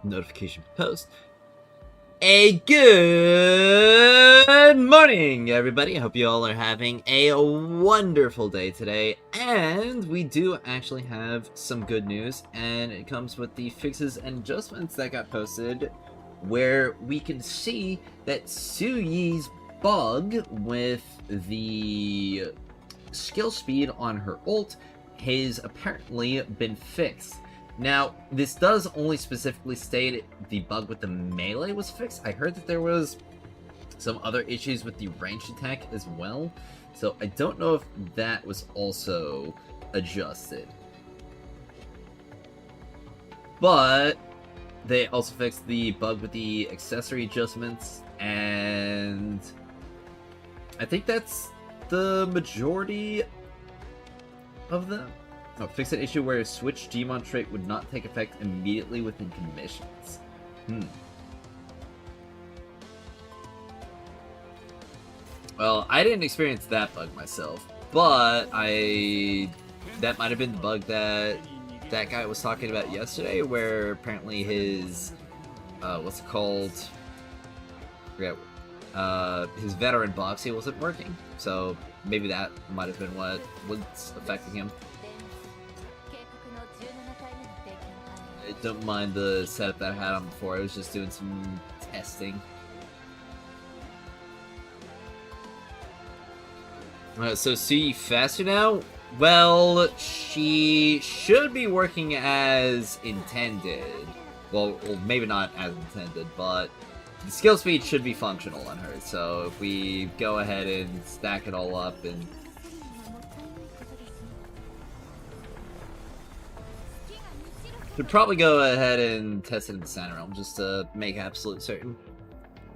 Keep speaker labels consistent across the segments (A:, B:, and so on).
A: notification post. A good morning, everybody. I hope you all are having a wonderful day today. And we do actually have some good news, and it comes with the fixes and adjustments that got posted, where we can see that Suyi's bug with the skill speed on her ult has apparently been fixed. Now, this does only specifically state the bug with the melee was fixed. I heard that there was some other issues with the ranged attack as well, so I don't know if that was also adjusted. But they also fixed the bug with the accessory adjustments, and I think that's the majority of them. Oh, fix an issue where a switch Gmon trait would not take effect immediately within commissions. Well, I didn't experience that bug myself, but that might have been the bug that guy was talking about yesterday, where apparently his what's it called? I forget. His veteran boxy wasn't working, so maybe that might have been what was affecting him. I don't mind the setup that I had on before. I was just doing some testing. So Suyi faster now? Well, she should be working as intended. Well, maybe not as intended, but the skill speed should be functional on her. So if we go ahead and stack it all up and should probably go ahead and test it in the center realm just to make absolute certain.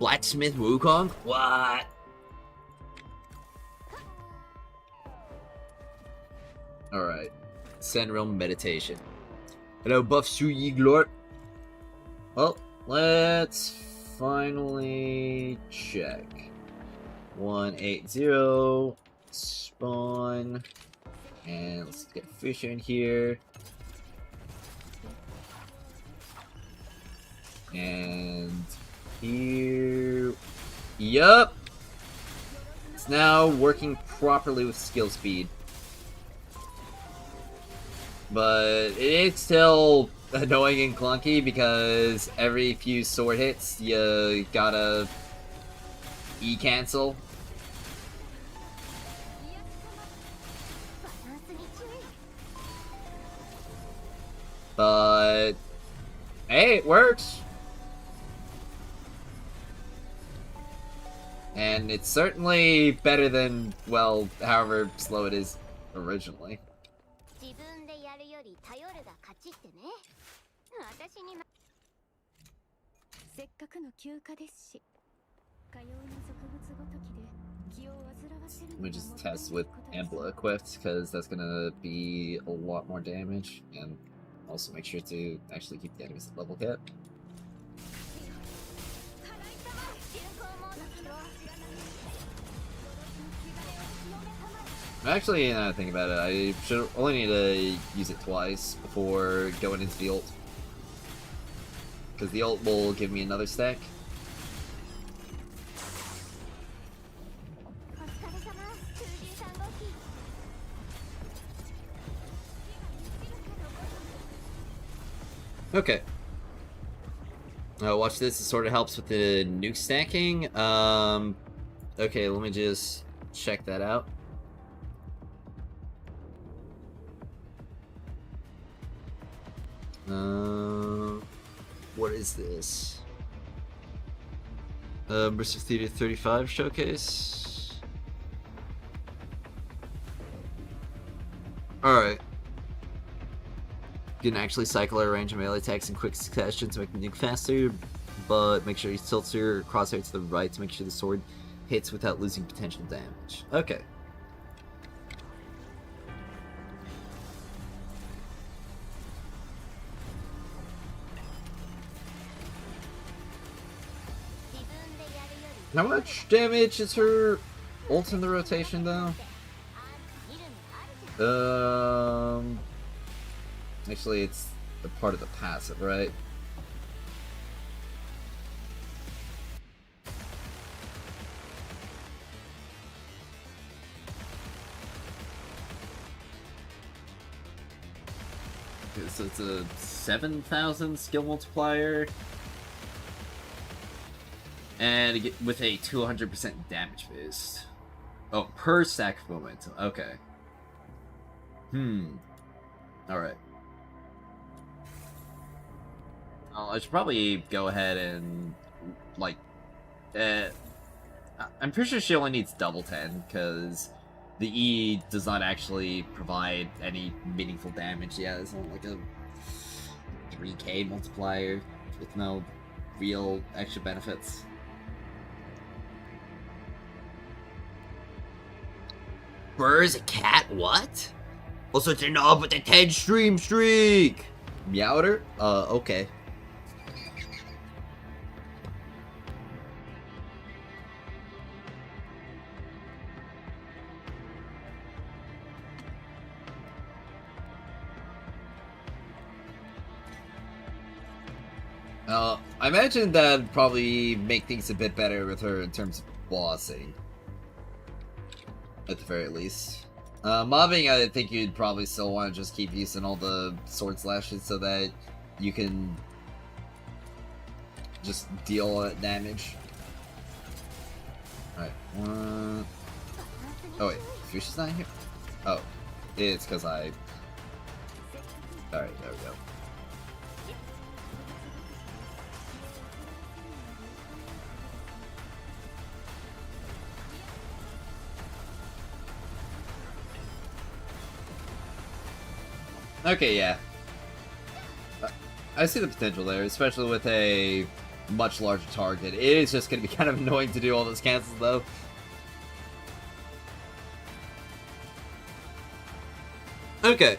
A: Blacksmith Wukong? What? Alright. Center realm meditation. Hello, Buff Suyi Glort. Well, let's finally check. 180 spawn. And let's get Fisher in here. And here, yup, it's now working properly with skill speed, but it's still annoying and clunky because every few sword hits you gotta E-cancel. But hey, it works. And it's certainly better than, well, however slow it is originally. Let me just test with Ambla equipped, because that's gonna be a lot more damage, and also make sure to actually keep the enemies at level cap. Actually, now I think about it, I should only need to use it twice before going into the ult. Because the ult will give me another stack. Okay. Watch this, it sort of helps with the nuke stacking. Okay, let me just check that out. What is this? Burst of Theater 35 showcase. Alright. You can actually cycle or range of melee attacks in quick succession to make the nuke faster, but make sure you tilt your crosshair to the right to make sure the sword hits without losing potential damage. Okay. How much damage is her ult in the rotation, though? Actually, it's a part of the passive, right? So it's a 7,000 skill multiplier. And with a 200% damage boost. Oh, per stack of momentum. Okay. Alright. I should probably go ahead and, like, I'm pretty sure she only needs double 10, because the E does not actually provide any meaningful damage. Yeah, it's not like a 3k multiplier with no real extra benefits. Burr's a cat? What? Also to know with the 10 stream streak! Meowder? Okay. I imagine that'd probably make things a bit better with her in terms of bossing. At the very least. Mobbing, I think you'd probably still want to just keep using all the sword slashes so that you can just deal all that damage. Alright, one... Oh wait, Fuchsia's is not here? Oh, it's because I... Alright, there we go. Okay, yeah. I see the potential there, especially with a much larger target. It is just going to be kind of annoying to do all those cancels, though. Okay.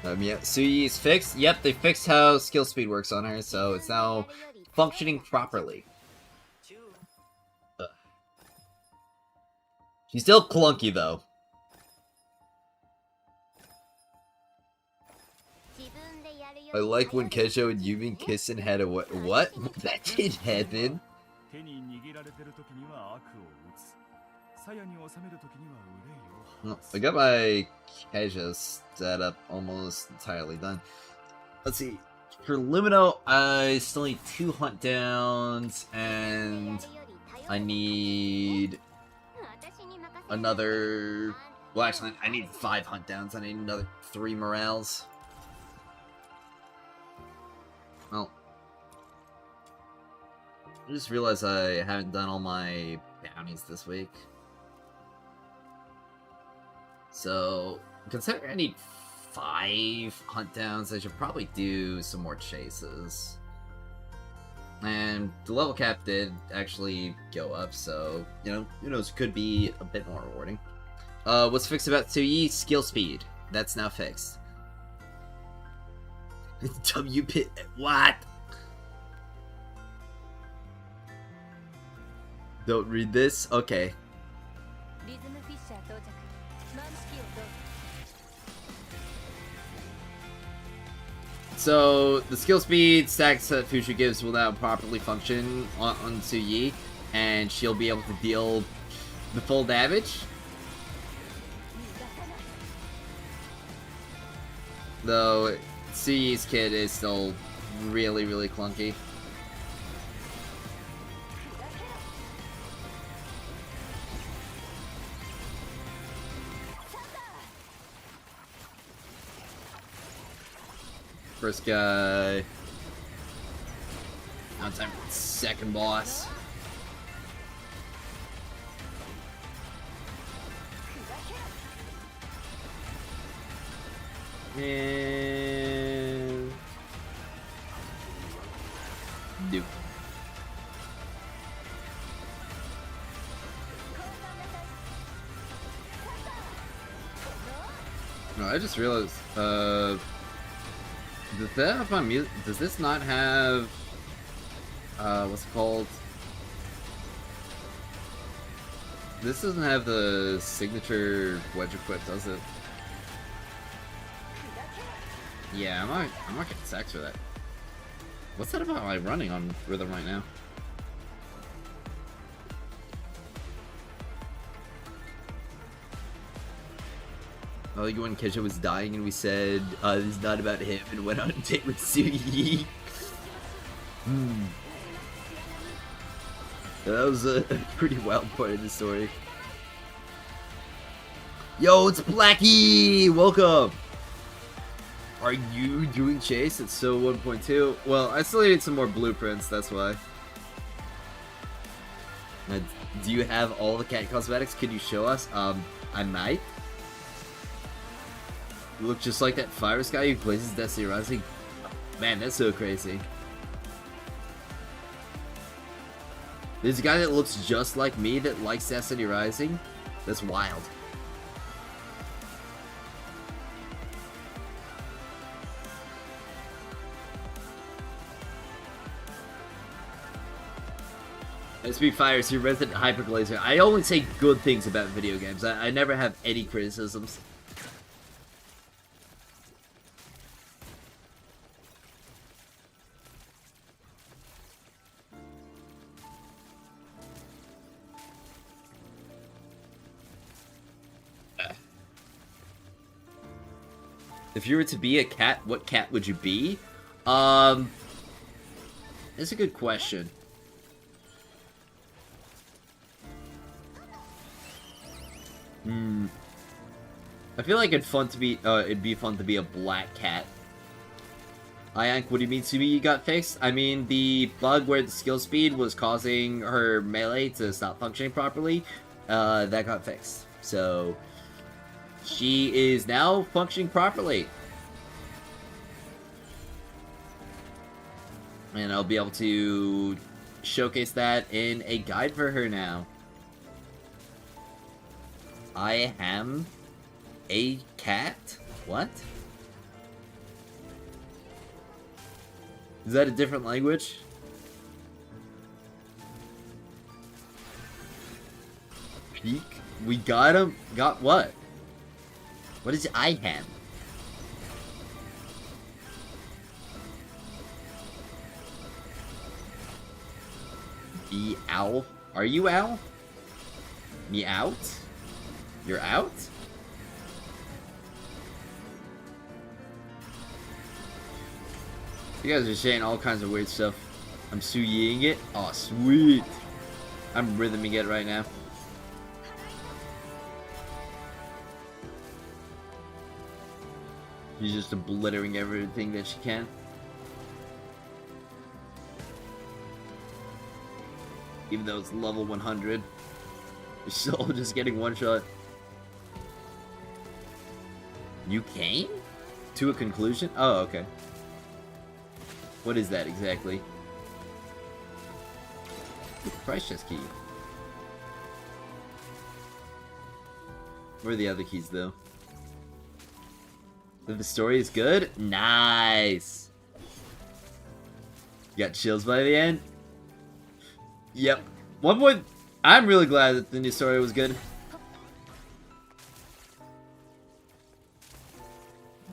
A: Yeah, Suyi's fixed. Yep, they fixed how skill speed works on her, so it's now functioning properly. Ugh. She's still clunky, though. I like when Kesho and Yumin kiss and had a what? That didn't happen. Well, I got my Kesho set up almost entirely done. Let's see. For Lumino, I still need 2 hunt downs, and I need another... Well, actually, I need 5 hunt downs. I need another 3 morales. Well, I just realized I haven't done all my bounties this week. So, considering I need 5 hunt downs, I should probably do some more chases. And the level cap did actually go up, so, you know, who knows, could be a bit more rewarding. What's fixed about Tsuyi? Skill speed. That's now fixed. W pit. What? Don't read this? Okay. So, the skill speed stacks that Fuchsia gives will now properly function on Tsuyi, and she'll be able to deal the full damage. Though, Tsuyi's kit is still really, really clunky. First guy. Now time for the second boss. And... Duke. No, I just realized, does that have my music? Does this not have, what's it called? This doesn't have the signature wedge equip, does it? Yeah, I'm not getting sacked for that. What's that about my running on rhythm right now? I like when Kesha was dying and we said, this is not about him, and went on a date with Suyi. That was a pretty wild part of the story. Yo, it's Blackie! Welcome! Are you doing Chase? It's still 1.2. Well, I still need some more blueprints, that's why. Do you have all the cat cosmetics? Can you show us? I might. You look just like that virus guy who plays his Destiny Rising. Man, that's so crazy. There's a guy that looks just like me that likes Destiny Rising. That's wild. SP Fires, your resident hyperglazer. I only say good things about video games. I never have any criticisms. If you were to be a cat, what cat would you be? That's a good question. I feel like it'd be fun to be a black cat. Ayank, what do you mean Subi got fixed? I mean the bug where the skill speed was causing her melee to stop functioning properly, that got fixed. So she is now functioning properly. And I'll be able to showcase that in a guide for her now. I am a cat? What? Is that a different language? Peek? We got him? Got what? What is I am? Be owl? Are you owl? Me out? You're out? You guys are saying all kinds of weird stuff. I'm Suyiing it. Oh, sweet. I'm rhythming it right now. She's just obliterating everything that she can. Even though it's level 100, you're still just getting one shot. You came? To a conclusion? Oh, okay. What is that exactly? The price chest key. Where are the other keys, though? The story is good? Nice! You got chills by the end? Yep. I'm really glad that the new story was good.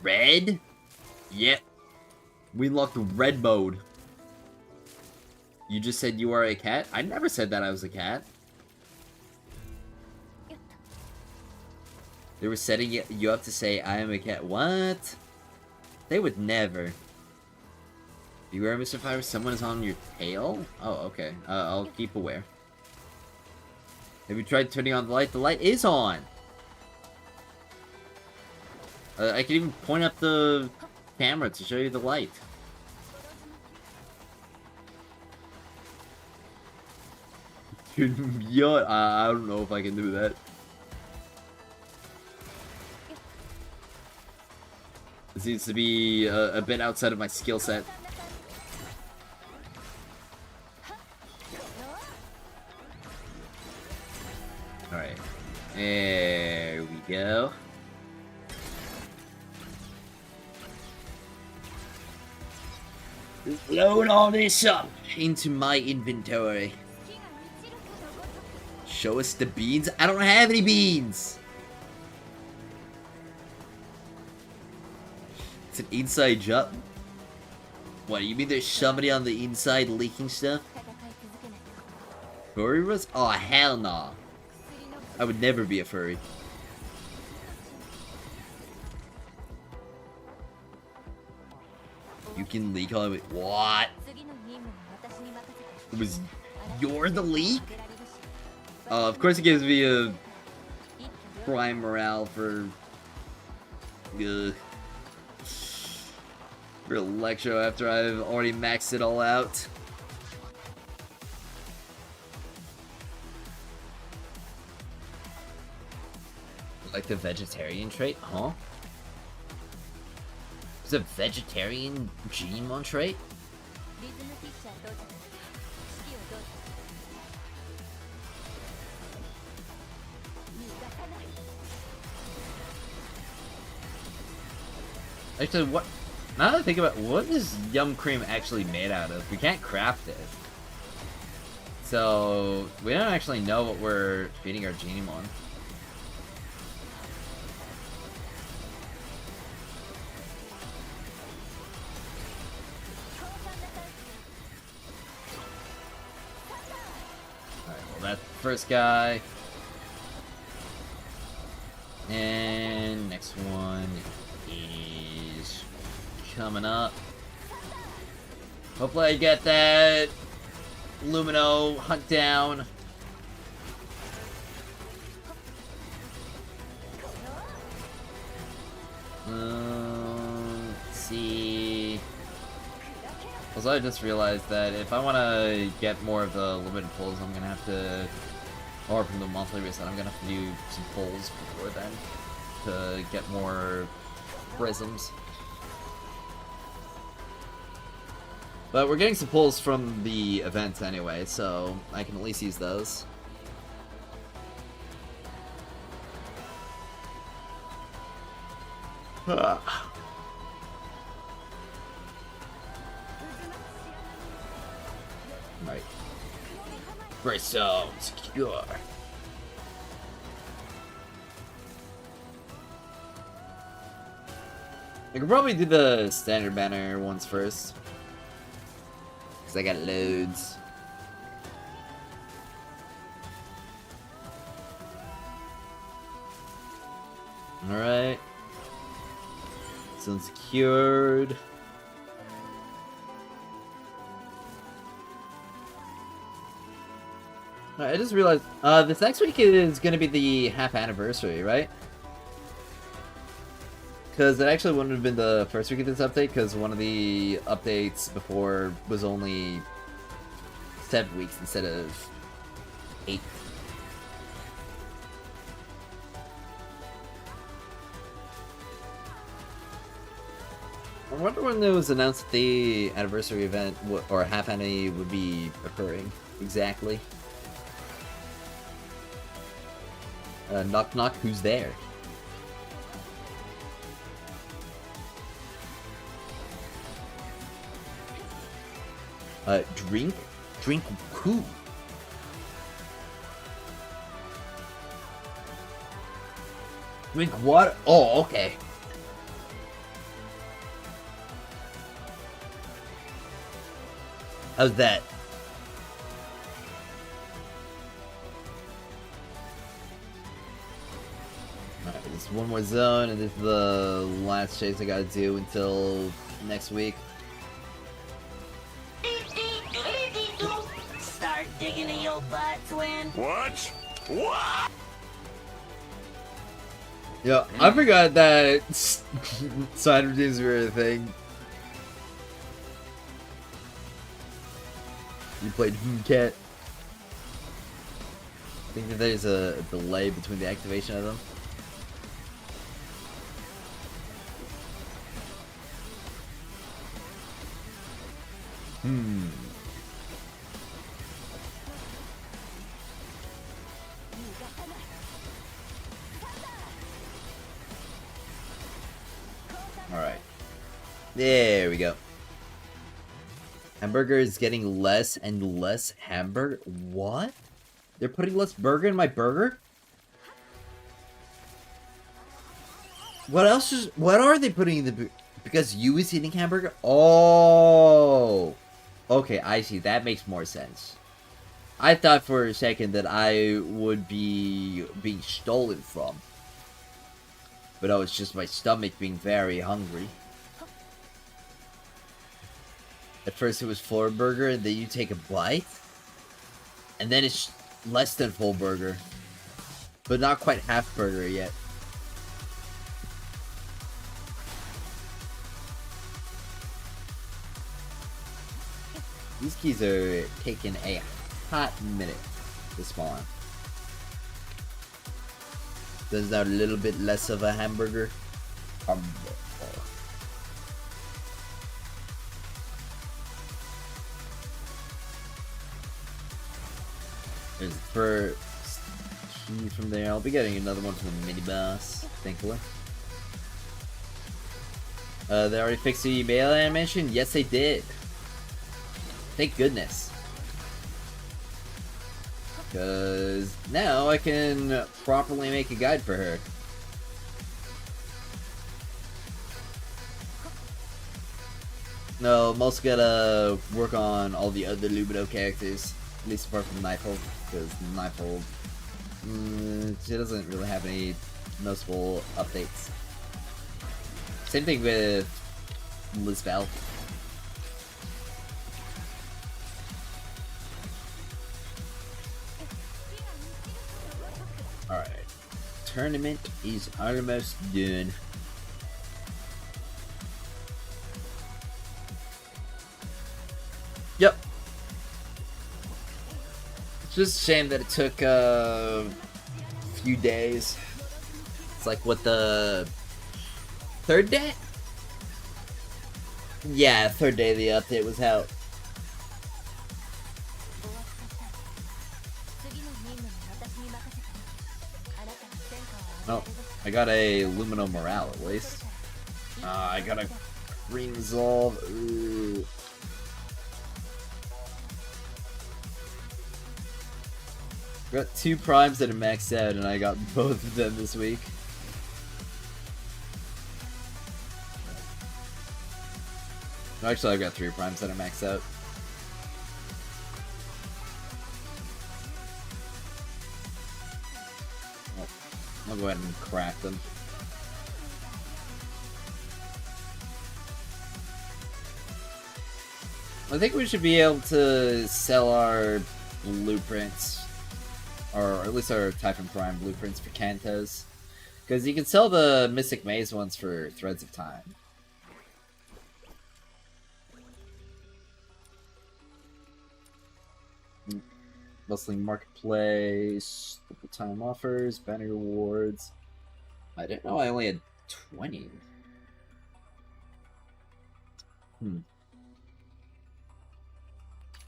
A: Red? Yep. We unlocked the red mode. You just said you are a cat? I never said that I was a cat. They were setting you up to say, I am a cat. What? They would never. Beware, Mr. Fire, someone is on your tail? Oh, okay. I'll keep aware. Have you tried turning on the light? The light is on! I can even point up the camera to show you the light. Yo, I don't know if I can do that. It seems to be a bit outside of my skill set. Alright. There we go. Load all this up into my inventory. Show us the beans? I don't have any beans! It's an inside job. What, you mean there's somebody on the inside leaking stuff? Furry was? Oh, hell no. I would never be a furry. freaking leak on it. What? You're the leak? Of course it gives me a prime morale for Electro after I've already maxed it all out. Like the vegetarian trait? Huh? Is a vegetarian Genmon trait? Actually, what? Now that I think about it, what is Yum Cream actually made out of? We can't craft it. So, we don't actually know what we're feeding our Genmon. Alright, well, that's the first guy. And next one is coming up. Hopefully I get that Lumino hunt down. Let's see. Also, I just realized that if I want to get more of the limited pulls, I'm gonna have to, or from the monthly reset, I'm gonna have to do some pulls before then to get more prisms. But we're getting some pulls from the events anyway, so I can at least use those. Right. Brace zone secure. I could probably do the standard banner ones first. Because I got loads. Alright. Zone secured. Alright, I just realized, this next week is going to be the half anniversary, right? Because it actually wouldn't have been the first week of this update, because one of the updates before was only 7 weeks instead of 8. I wonder when it was announced that the anniversary event, or half annie, would be occurring exactly. Knock knock, who's there? Drink? Drink who? Drink what? Oh, okay. How's that? Alright, just one more zone, and this is the last chase I gotta do until next week.
B: Start digging in your butt, twin.
C: What? What?
A: Yeah, I forgot that side routines were a thing. You played Cat. I think that there's a delay between the activation of them. Alright. There we go. Hamburger is getting less and less hamburger. What? They're putting less burger in my burger? What else is... What are they putting in the... Because you is eating hamburger? Oh! Okay, I see. That makes more sense. I thought for a second that I would be being stolen from. But oh, it's just my stomach being very hungry. At first it was full burger, and then you take a bite, and then it's less than full burger, but not quite half burger yet. These keys are taking a hot minute to spawn. This is a little bit less of a hamburger. There's the first key from there. I'll be getting another one from the mini boss, thankfully. They already fixed the mail animation? Yes, they did. Thank goodness. Because now I can properly make a guide for her. No, I'm also gotta work on all the other Lumino characters. At least apart from Nighthold. Because Nighthold, she doesn't really have any noticeable updates. Same thing with Lizbel. Alright. Tournament is almost done. Yep. It's just a shame that it took a few days. It's like, what, the third day? Yeah, third day the update was out. Oh, I got a Lumino Morale at least. I got a green resolve. Ooh. Got 2 primes that are maxed out, and I got both of them this week. Actually, I've got 3 primes that are maxed out. I'll go ahead and crack them. I think we should be able to sell our blueprints, or at least our Typhon Prime blueprints for Kantos. Because you can sell the Mystic Maze ones for Threads of Time. Bustling Marketplace, double time offers, banner rewards. I didn't know I only had 20.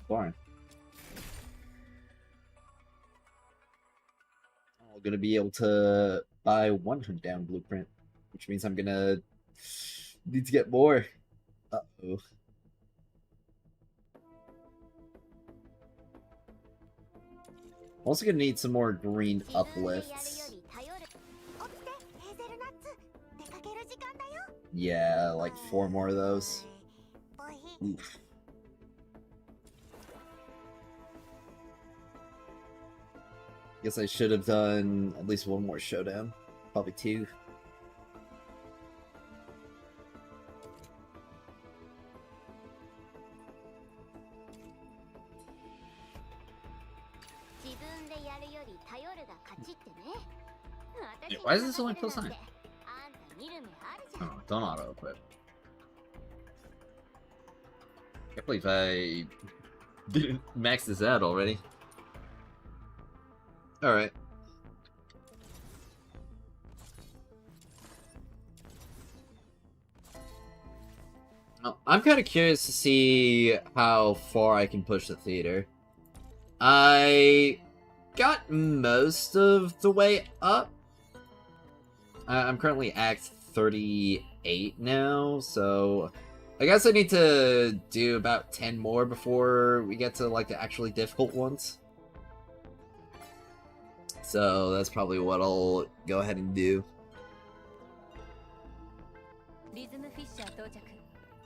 A: Boring. I'm gonna be able to buy 1 hunt down blueprint, which means I'm gonna need to get more. Uh-oh. Also gonna need some more green uplifts. Yeah, like 4 more of those. Oof. Guess I should have done at least 1 more showdown. Probably 2. Wait, why is this only +9? Oh, don't auto equip. I can't believe I didn't max this out already. Alright. Well, I'm kind of curious to see how far I can push the theater. I got most of the way up. I'm currently Act 38 now, so I guess I need to do about 10 more before we get to, like, the actually difficult ones. So that's probably what I'll go ahead and do.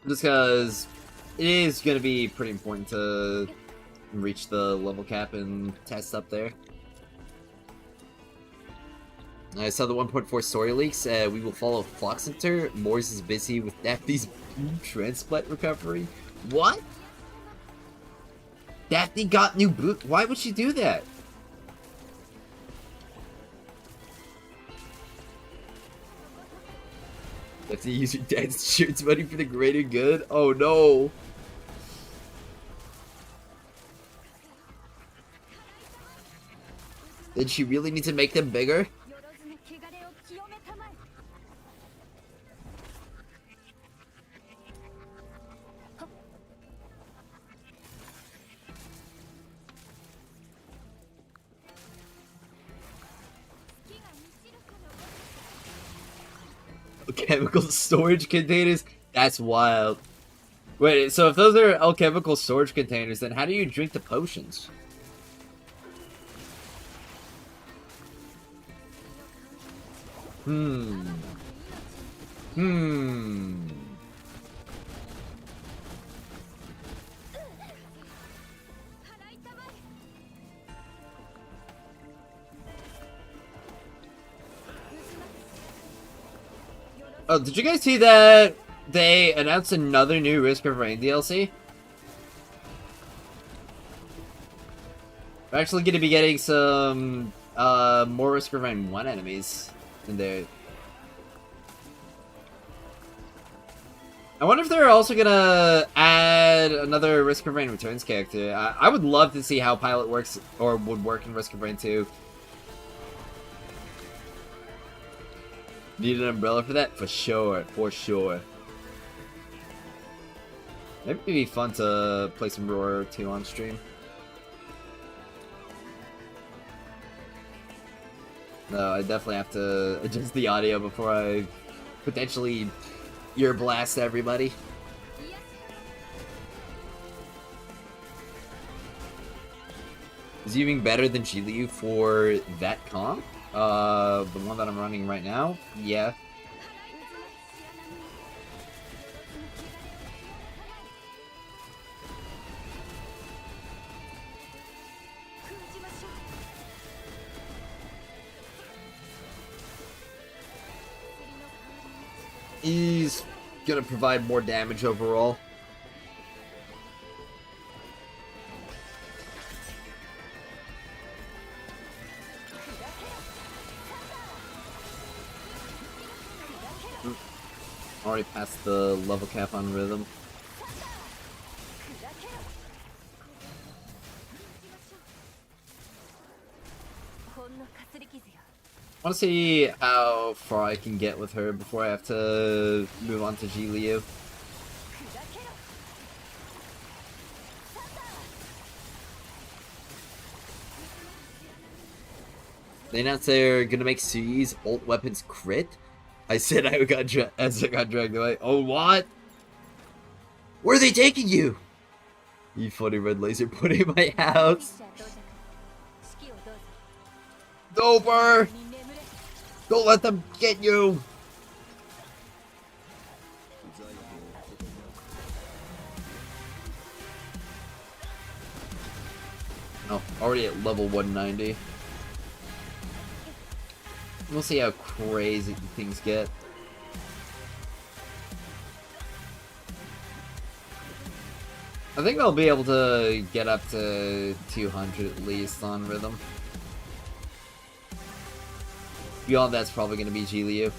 A: Just because it is going to be pretty important to reach the level cap and test up there. I saw the 1.4 story leaks. We will follow Flock Center. Morris is busy with Daphne's transplant recovery. What? Daphne got new boot. Why would she do that? You have to use your dad's insurance money for the greater good? Oh no. Did she really need to make them bigger? Chemical storage containers? That's wild. Wait, so if those are alchemical storage containers, then how do you drink the potions? Hmm. Oh, did you guys see that they announced another new Risk of Rain DLC? We're actually going to be getting some more Risk of Rain 1 enemies in there. I wonder if they're also going to add another Risk of Rain Returns character. I would love to see how Pilot works, or would work in Risk of Rain 2. Need an umbrella for that? For sure, for sure. Maybe it'd be fun to play some Roar 2 on stream. No, I definitely have to adjust the audio before I potentially ear blast everybody. Is he even better than Jiliu for that comp? The one that I'm running right now? Yeah. He's gonna provide more damage overall. Already passed the level cap on Rhythm. I want to see how far I can get with her before I have to move on to Jiliu. They announced they're gonna make Sui's ult weapons crit. I said I got dragged away. Oh, what? Where are they taking you? You funny red laser put in my house. Doper! Don't let them get you! Oh, already at level 190. We'll see how crazy things get. I think I'll be able to get up to 200 at least on Rhythm. Beyond that's probably going to be Jiliu.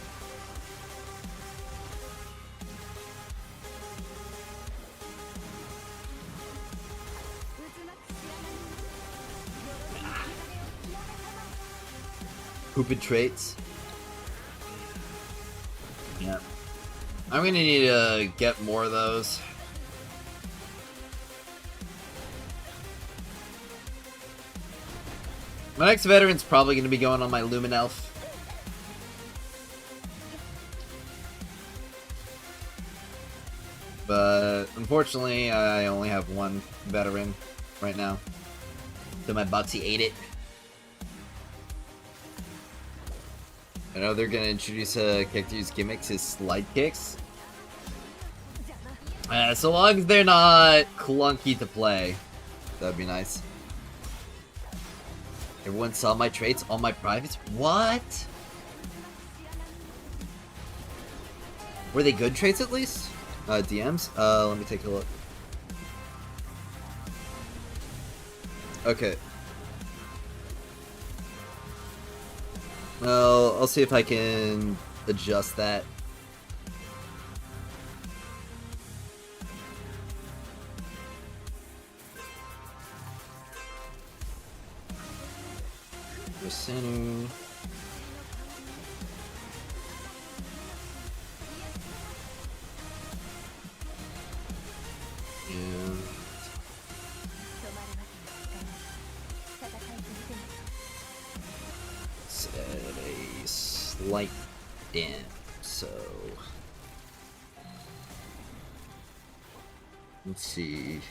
A: Hooped traits. Yeah. I'm going to need to get more of those. My next veteran's probably going to be going on my Lumen Elf. But unfortunately, I only have one veteran right now. So my Botsy ate it. I know they're gonna introduce a character whose gimmicks is slide kicks. So long as they're not clunky to play, that'd be nice. Everyone saw my traits on my privates? What? Were they good traits at least? DMs? Let me take a look. Okay. Well, I'll see if I can adjust that. The center. And let's add a slight damp, so let's see.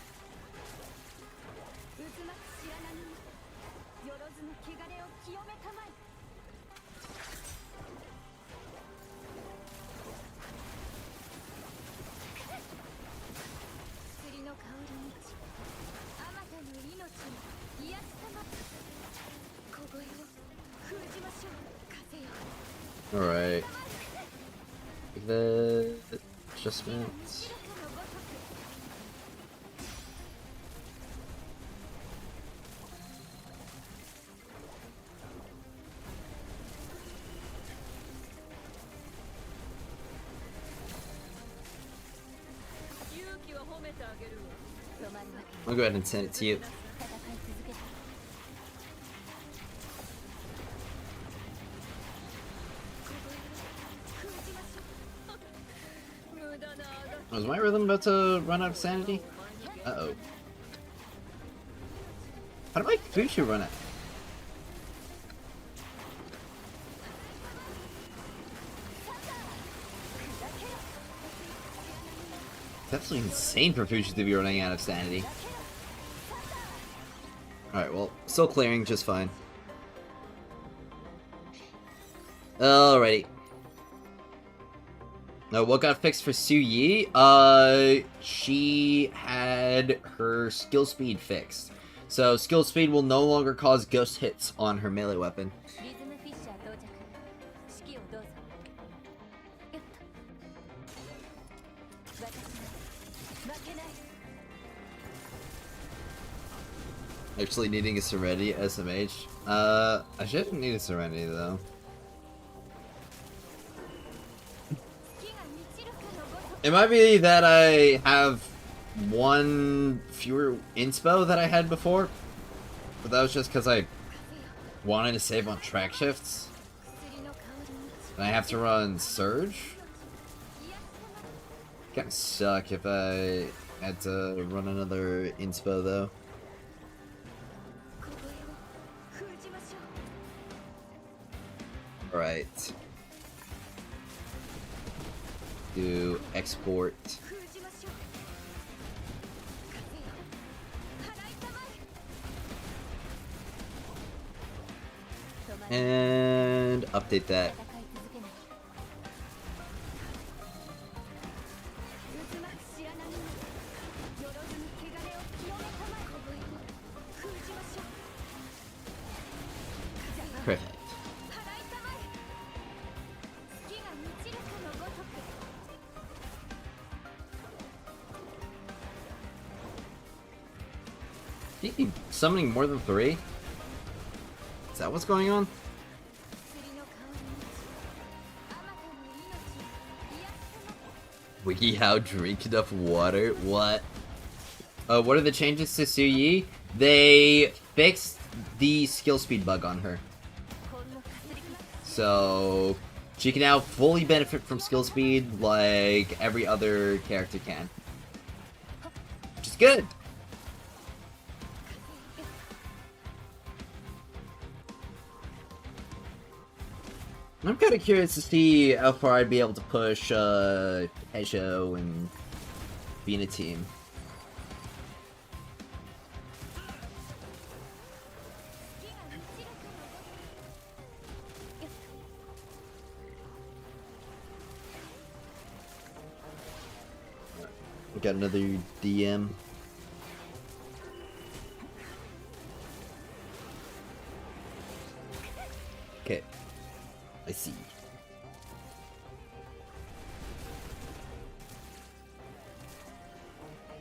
A: Alright. The adjustments. I'll go ahead and send it to you. Was my rhythm about to run out of sanity? Uh-oh. How did my Fufu run out? It's absolutely insane for Fufu to be running out of sanity. Alright, well, still clearing just fine. Alrighty. Now, what got fixed for Su Yi? She had her skill speed fixed. So, skill speed will no longer cause ghost hits on her melee weapon. Actually needing a Serenity SMH. I shouldn't need a Serenity though. It might be that I have one fewer inspo that I had before, but that was just because I wanted to save on track shifts. And I have to run Surge. Kinda suck if I had to run another inspo though. Alright. Do export. And update that. Perfect. You keep summoning more than 3? Is that what's going on? Wiki how drink enough water? What? What are the changes to Su Yi? They fixed the skill speed bug on her. So she can now fully benefit from skill speed like every other character can. Which is good. I'm kind of curious to see how far I'd be able to push Heisho and be in a team. We got another DM. Okay. I see.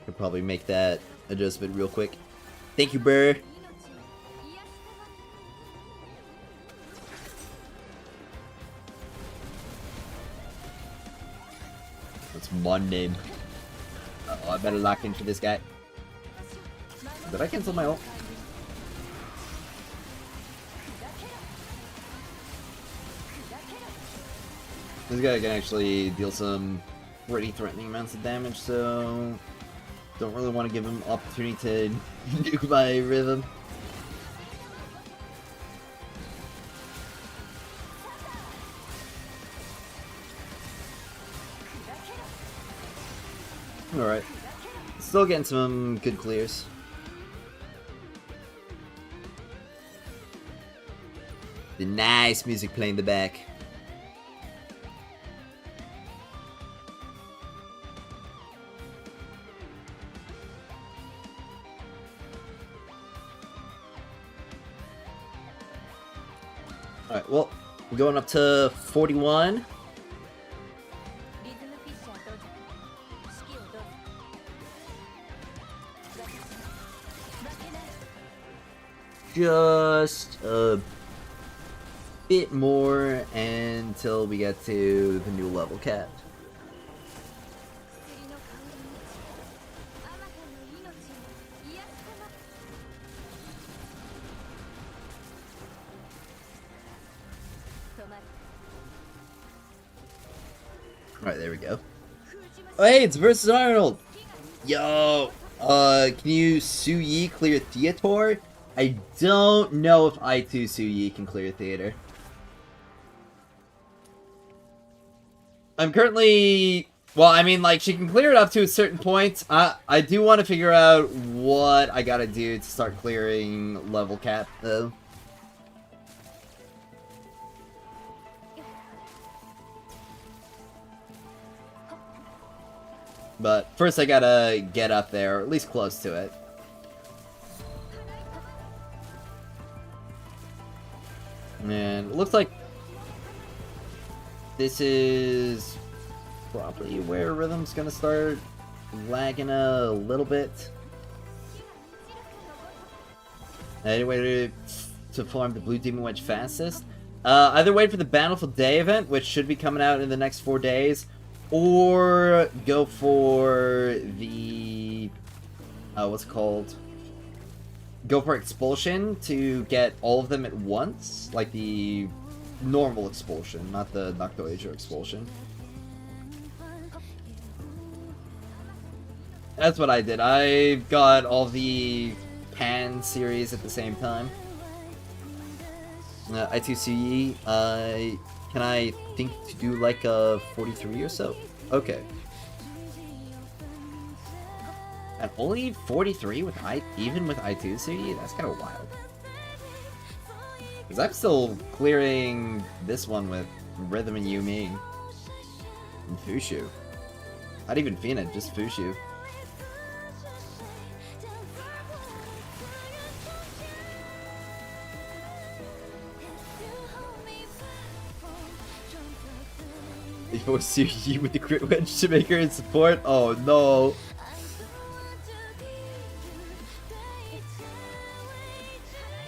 A: Could probably make that adjustment real quick. Thank you, Burr. fun name. Uh-oh, I better lock into this guy. Did I cancel my ult? This guy can actually deal some pretty threatening amounts of damage, so don't really want to give him opportunity to nuke my rhythm. Alright. Still getting some good clears. The nice music playing in the back. Alright, well, we're going up to 41. Just a bit more until we get to the new level cap. Alright, there we go. Oh hey, it's versus Arnold! Yo! Can you Su Yi clear Theater? I don't know if I2 Su Yi can clear Theater. I'm currently... Well, I mean, like, she can clear it up to a certain point. I do want to figure out what I gotta do to start clearing level cap, though. But first I gotta get up there, or at least close to it. And it looks like this is probably where Rhythm's gonna start lagging a little bit. Any way to farm the Blue Demon Wedge fastest? Either wait for the Bountiful Day event, which should be coming out in the next 4 days, or go for the what's it called? Go for Expulsion to get all of them at once, like the normal Expulsion, not the Noctoasia Expulsion. That's what I did. I got all the Pan series at the same time. I2CE, can I think to do like a 43 or so? Okay. And only 43 with even with I2CE? That's kind of wild. Because I'm still clearing this one with Rhythm and Yuming. And Fushu. Not even Fina, just Fushu. You force Suyi with the crit wedge to make her in support? Oh no.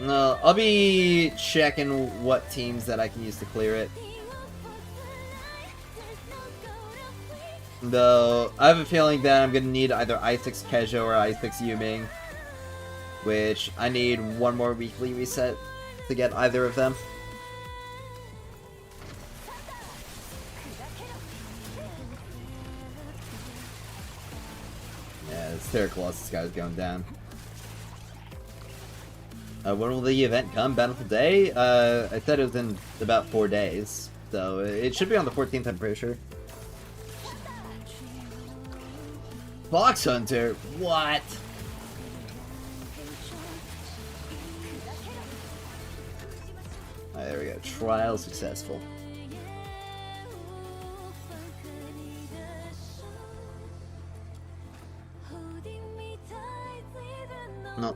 A: No, I'll be checking what teams that I can use to clear it. Though, I have a feeling that I'm gonna need either I6 Kejo or I6 Yuming. Which, I need one more weekly reset to get either of them. Yeah, this Terra Colossus guy's going down. When will the event come? Bountiful Day? I said it was in about 4 days. So, it should be on the 14th, I'm pretty sure. Fox Hunter? What? Alright, there we go. Trial successful. No.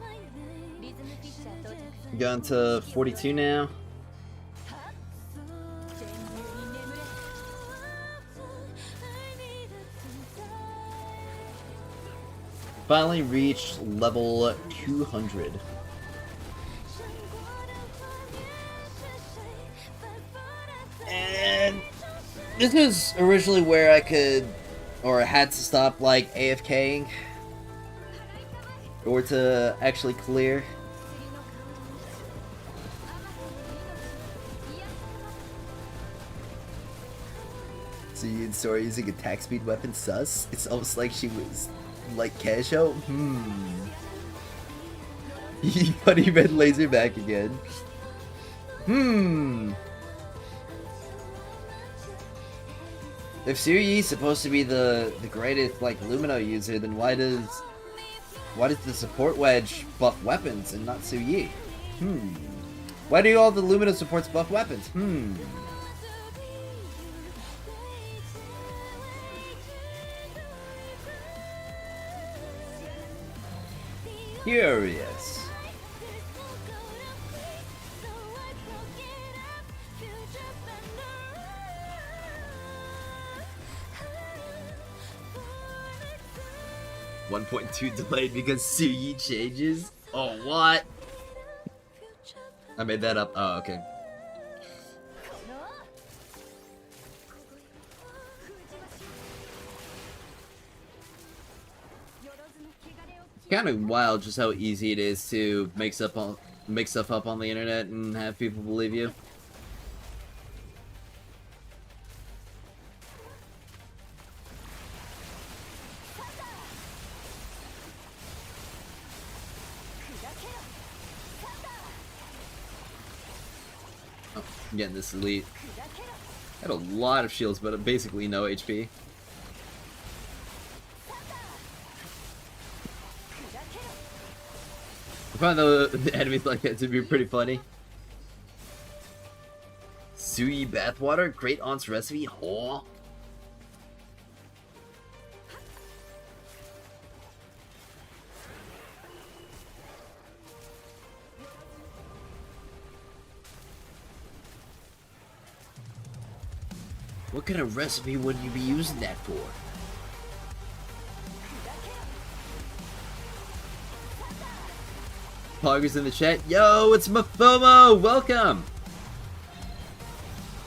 A: Going to 42 now. Finally reached level 200. And this was originally where I could or had to stop like AFKing, or to actually clear. So you and Sora using attack speed weapon sus? It's almost like she was like casual. Funny red laser back again. If Suyi is supposed to be the greatest like Lumino user, then why does the support wedge buff weapons and not Suyi? Why do all the Lumino supports buff weapons? Curious. .2 delayed because Suyi changes? Oh, what? I made that up. Oh, okay. Kind of wild just how easy it is to make stuff up on the internet and have people believe you. Oh, I'm getting this elite. Had a lot of shields, but basically no HP. I find the enemies like that to be pretty funny. Suyi bathwater, great aunt's recipe. Oh. What kind of recipe would you be using that for? Poggers in the chat. Yo, it's Mafomo! Welcome!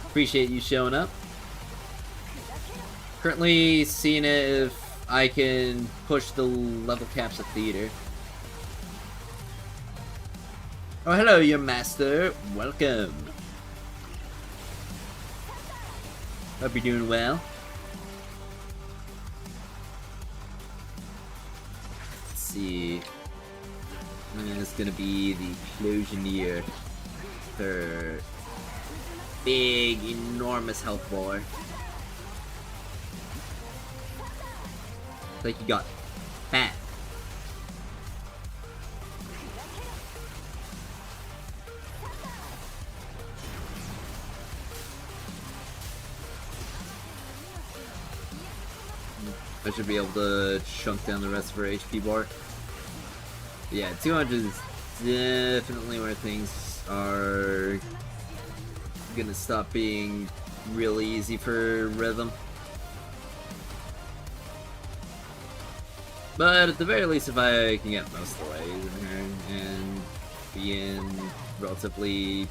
A: Appreciate you showing up. Currently seeing if I can push the level caps at theater. Oh, hello, your master. Welcome. Hope you're doing well. Let's see. It's gonna be the Closioneer. Third. Big, enormous health baller. Like you got fat. I should be able to chunk down the rest of her HP bar. Yeah, 200 is definitely where things are gonna stop being really easy for Rhythm. But at the very least, if I can get most of the way in here and be in relatively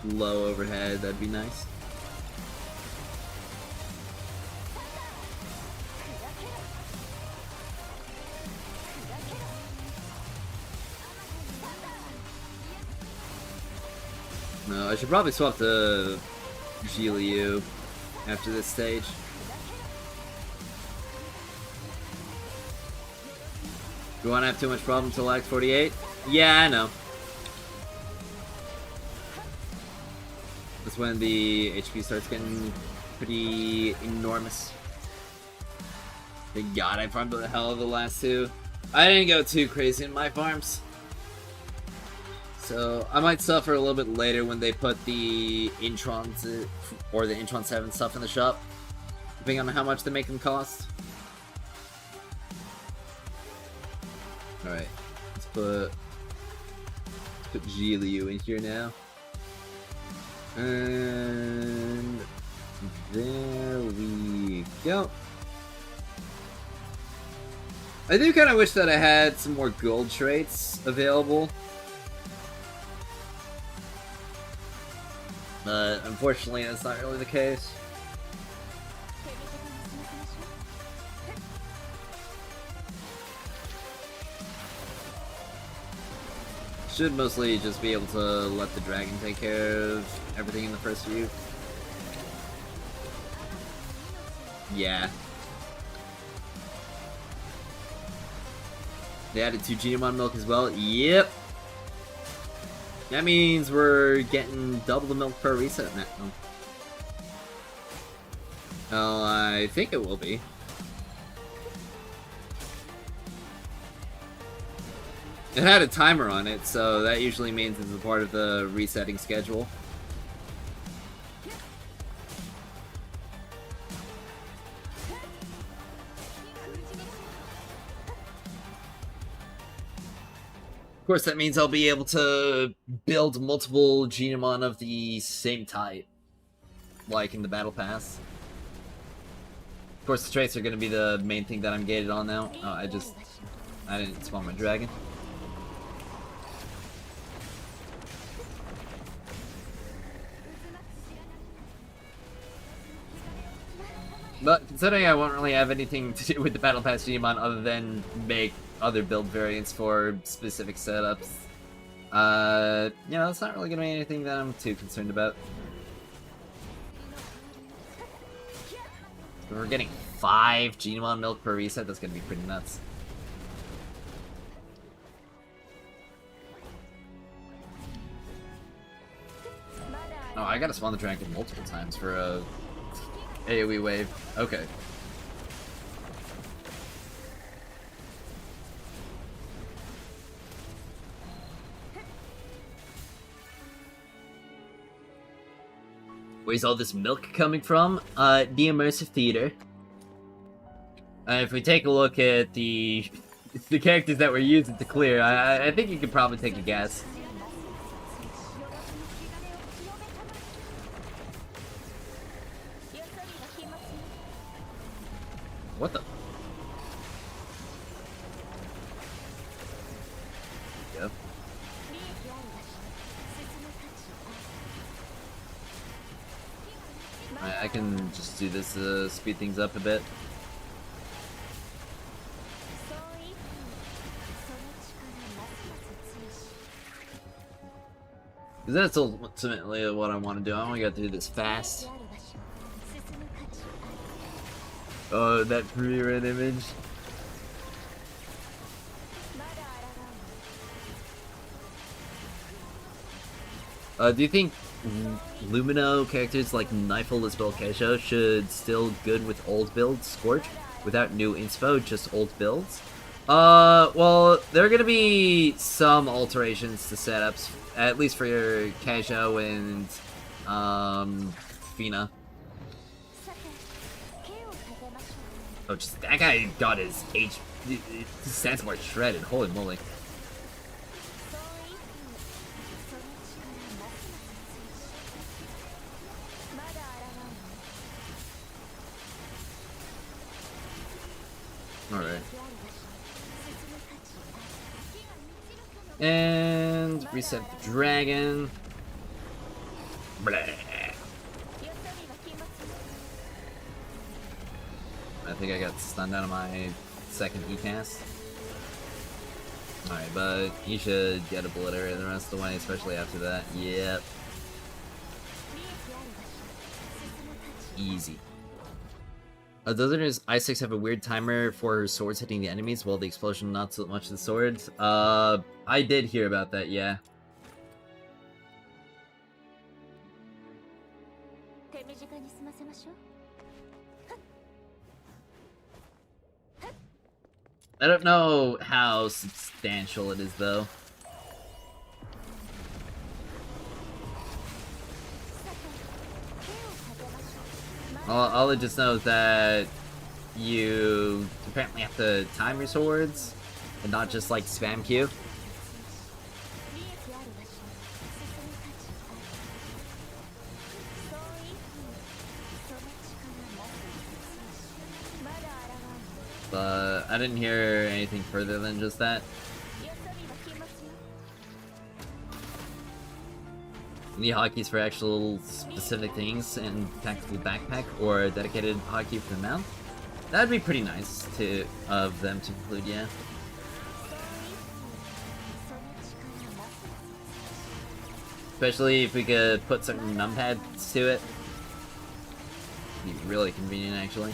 A: low overhead, that'd be nice. No, I should probably swap to Liu after this stage. Do you want to have too much problem till Act 48? Yeah, I know. That's when the HP starts getting pretty enormous. Thank God I farmed the hell of the last two. I didn't go too crazy in my farms. So I might suffer a little bit later when they put the Introns or the Intron 7 stuff in the shop, depending on how much they make them cost. Alright, let's put Liu in here now. And there we go. I do kind of wish that I had some more gold traits available. But unfortunately, that's not really the case. Should mostly just be able to let the dragon take care of everything in the first view. Yeah. They added 2 Genimon milk as well. Yep. That means we're getting double the milk per reset now. Well, I think it will be. It had a timer on it, so that usually means it's a part of the resetting schedule. Of course, that means I'll be able to build multiple Genimon of the same type, like in the Battle Pass. Of course, the traits are going to be the main thing that I'm gated on now. Oh, I didn't spawn my dragon. But considering I won't really have anything to do with the Battle Pass Genimon other than make other build variants for specific setups, you know, it's not really going to be anything that I'm too concerned about. If we're getting 5 Genimon milk per reset, that's going to be pretty nuts. Oh, I gotta spawn the dragon multiple times for a AoE wave. Okay. Where's all this milk coming from? The immersive theater. If we take a look at the characters that we're using to clear, I think you could probably take a guess. What the? Yep. I can just do this to speed things up a bit. Because that's ultimately what I want to do. I only got to do this fast. Oh, that pre-red image. Do you think Lumino characters like Nifel as well Keisho should still good with old builds, Scorch, without new inspo, just old builds? Well, there are gonna be some alterations to setups, at least for your Keisho and, Fina. Oh, just that guy got his stats more shredded. Holy moly! All right, and reset the dragon. Blah. I think I got stunned out of my second E-cast. Alright, but he should get obliterated the rest of the way, especially after that. Yep. Easy. Doesn't his I6 have a weird timer for her swords hitting the enemies while the explosion not so much the swords? I did hear about that, yeah. I don't know how substantial it is, though. All I just know is that you apparently have to time your swords and not just, like, spam Q. But I didn't hear anything further than just that. Need hotkeys for actual specific things and tactical backpack or a dedicated hotkey for the mount? That'd be pretty nice of them to include, yeah. Especially if we could put certain numpads to it. Be really convenient, actually.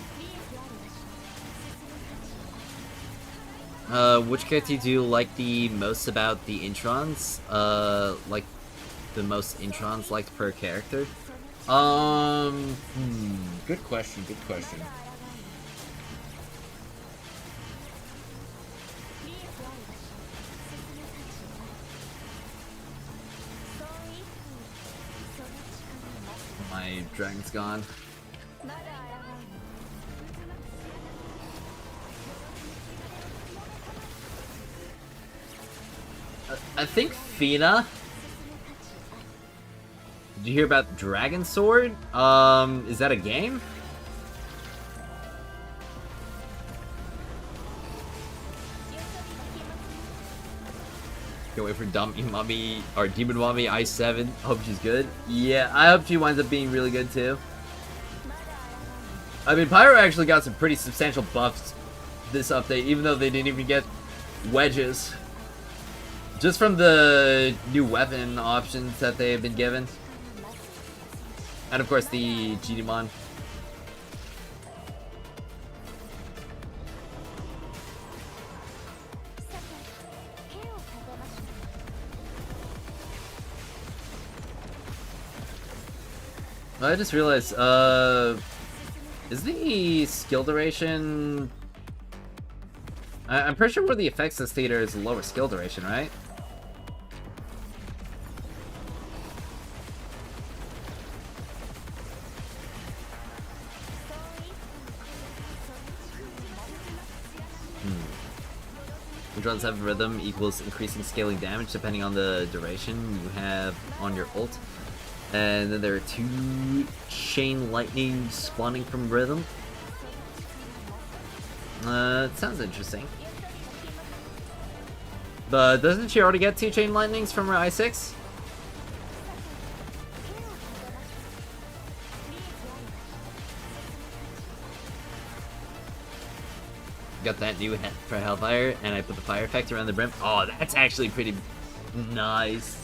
A: Which character do you like the most about the introns? Like the most introns liked per character? Good question, good question. My dragon's gone. I think Fina. Did you hear about Dragon Sword? Is that a game? Can't wait for Demon Mommy I7. Hope she's good. Yeah, I hope she winds up being really good too. I mean, Pyro actually got some pretty substantial buffs this update, even though they didn't even get wedges. Just from the new weapon options that they've been given. And of course the Genimon. I just realized, is the skill duration... I'm pretty sure where the effects this theater is lower skill duration, right? Which ones have rhythm equals increasing scaling damage depending on the duration you have on your ult. And then there are 2 chain lightning spawning from rhythm. It sounds interesting. But doesn't she already get 2 chain lightnings from her I6? Got that new head for Hellfire, and I put the fire effect around the brim. Oh, that's actually pretty nice.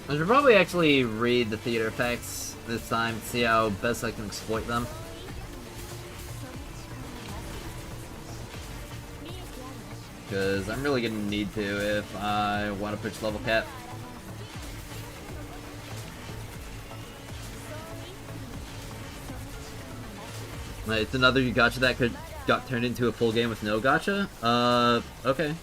A: I should probably actually read the theater effects this time to see how best I can exploit them. Because I'm really gonna need to if I want to push level cap. It's another gacha that got turned into a full game with no gacha? Okay.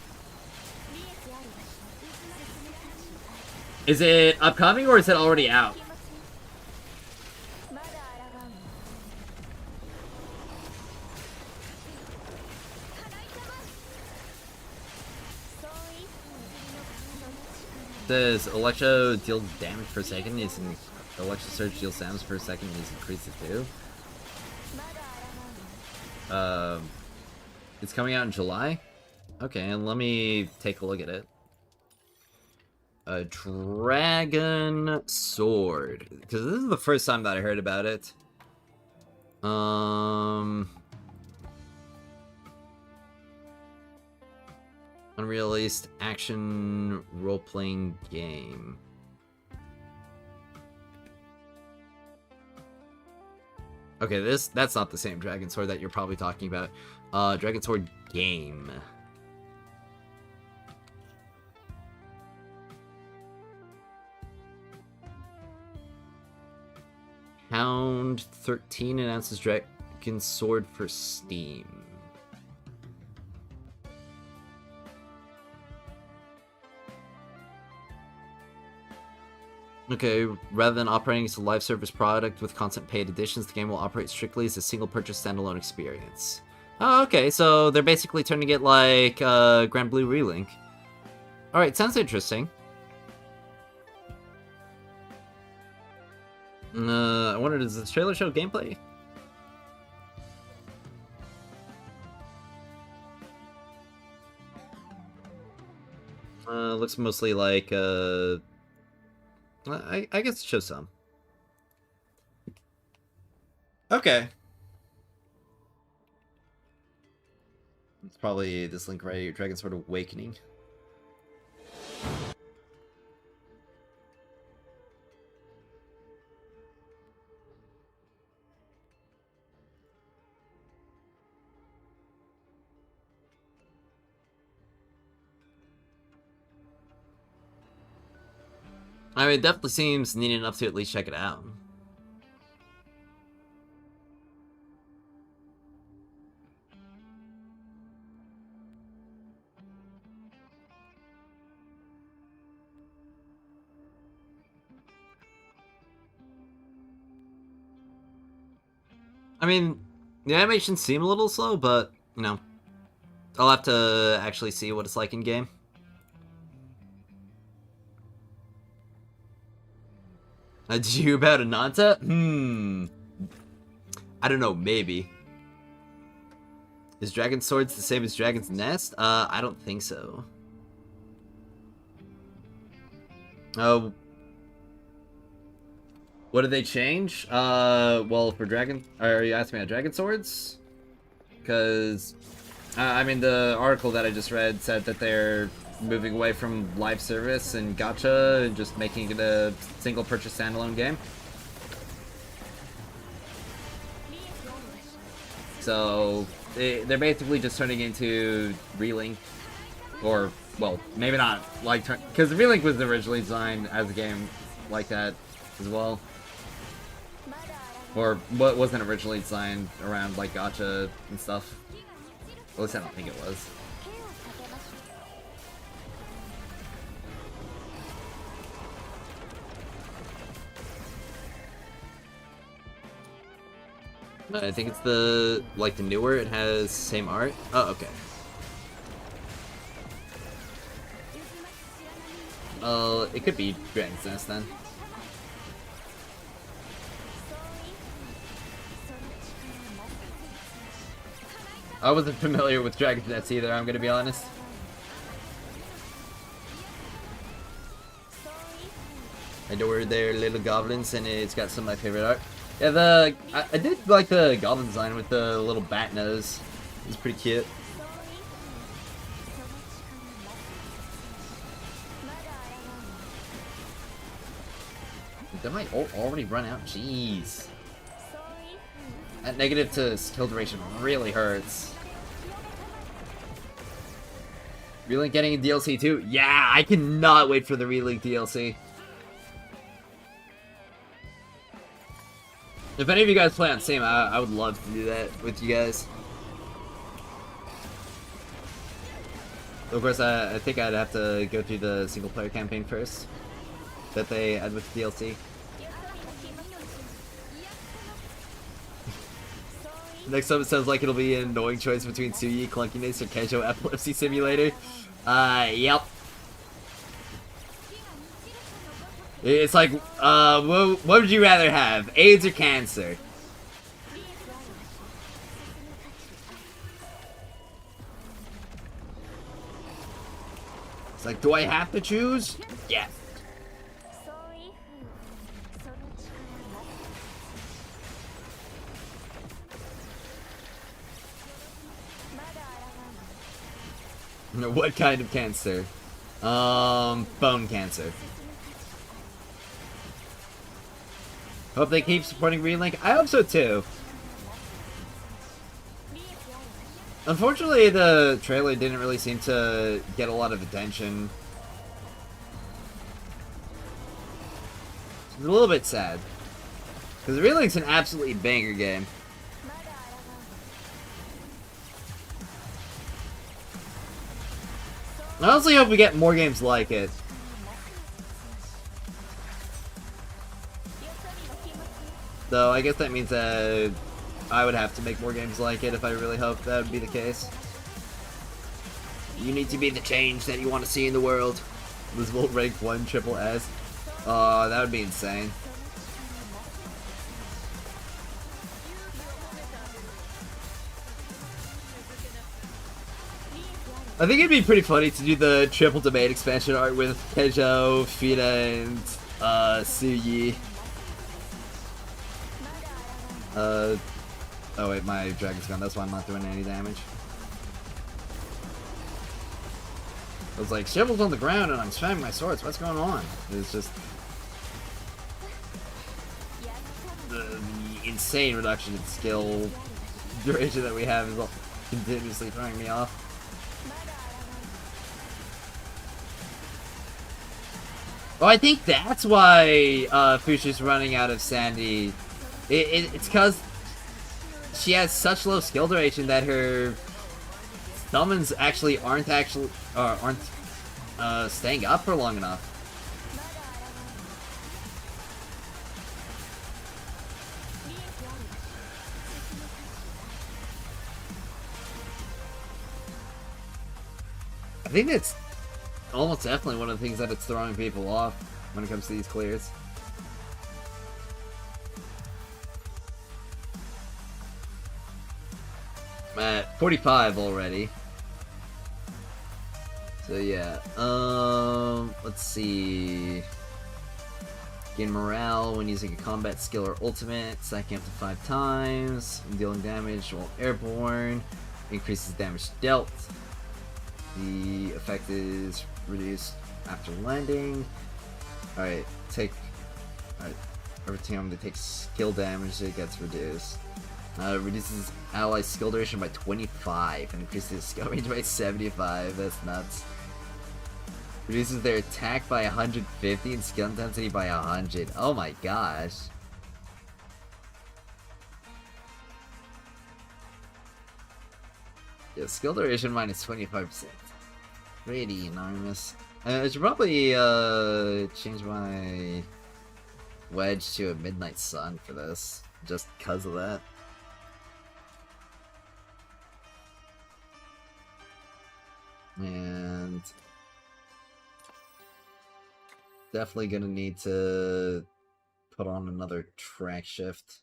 A: Is it upcoming or is it already out? Says Electro deals damage per second. Is Electro Surge deals damage per second is increased to 2. It's coming out in July? Okay, and let me take a look at it. A Dragon Sword. Because this is the first time that I heard about it. Unreleased action role-playing game. Okay, that's not the same Dragon Sword that you're probably talking about. Dragon Sword game. Hound 13 announces Dragon Sword for Steam. Okay, rather than operating as a live service product with constant paid additions, the game will operate strictly as a single purchase standalone experience. Oh, okay, so they're basically turning it like Grand Blue Relink. Alright, sounds interesting. I wonder, does the trailer show gameplay? Looks mostly like I guess it shows some. Okay. It's probably this link right here, Dragon Sword Awakening. I mean, it definitely seems neat enough to at least check it out. I mean, the animations seem a little slow, but, you know, I'll have to actually see what it's like in game. Did you hear about Ananta? I don't know, maybe. Is Dragon Swords the same as Dragon's Nest? I don't think so. Oh. What did they change? Well, for Dragon... Are you asking me about Dragon Swords? Because... I mean, the article that I just read said that they're moving away from live service and gacha and just making it a single purchase standalone game. So, they're basically just turning into Relink. Or, well, maybe not like... Because Relink was originally designed as a game like that as well. Or what wasn't originally designed around like gacha and stuff. At least I don't think it was. I think it's the like the newer. It has same art. Oh, okay. It could be Dragon's Nest then. I wasn't familiar with Dragon's Nest either, I'm gonna be honest. I know where they're little goblins, and it's got some of my favorite art. Yeah, I did like the goblin design with the little bat nose. It's pretty cute. Did my ult already run out? Jeez. That negative to skill duration really hurts. Relink getting a DLC too? Yeah, I cannot wait for the Relink DLC. If any of you guys play on Steam, I would love to do that with you guys. Of course, I think I'd have to go through the single player campaign first that they add with the DLC. Next up, it sounds like it'll be an annoying choice between Suyi, Clunkiness, or Keijo Epilepsy Simulator. Yep. It's like, what would you rather have? AIDS or cancer? It's like, do I have to choose? Yes. What kind of cancer? Bone cancer. Hope they keep supporting Relink. I hope so too. Unfortunately, the trailer didn't really seem to get a lot of attention. It's a little bit sad. Because Relink's an absolutely banger game. I honestly hope we get more games like it. Though, I guess that means that I would have to make more games like it if I really hope that would be the case. You need to be the change that you want to see in the world. This will rank 1 triple S. Oh, that would be insane. I think it'd be pretty funny to do the triple domain expansion art with Keijo, Fina, and Suyi. Oh wait, my dragon's gone, that's why I'm not doing any damage. I was like, Shivel's on the ground and I'm spamming my swords, what's going on? It's just... the insane reduction in skill duration that we have is continuously throwing me off. Oh, I think that's why Fushi's running out of Sandy. It's because she has such low skill duration that her summons actually aren't staying up for long enough. I think that's almost definitely one of the things that it's throwing people off when it comes to these clears. I'm at 45 already. So yeah, let's see. Gain morale when using a combat skill or ultimate, stacking up to 5 times, dealing damage while airborne, increases damage dealt. The effect is reduced after landing. Alright, every time they take skill damage, it gets reduced. Reduces ally skill duration by 25 and increases skill range by 75. That's nuts. Reduces their attack by 150 and skill intensity by 100. Oh my gosh. Yeah, skill duration minus 25%. Pretty enormous. I should probably change my wedge to a midnight sun for this, just because of that. And definitely gonna need to put on another track shift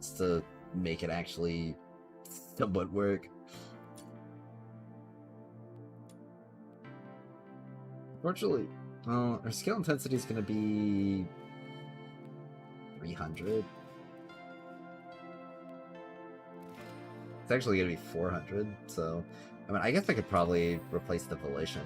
A: just to make it actually somewhat work. Unfortunately, well, our skill intensity is gonna be 300. It's actually gonna be 400, so I mean, I guess I could probably replace the Volition.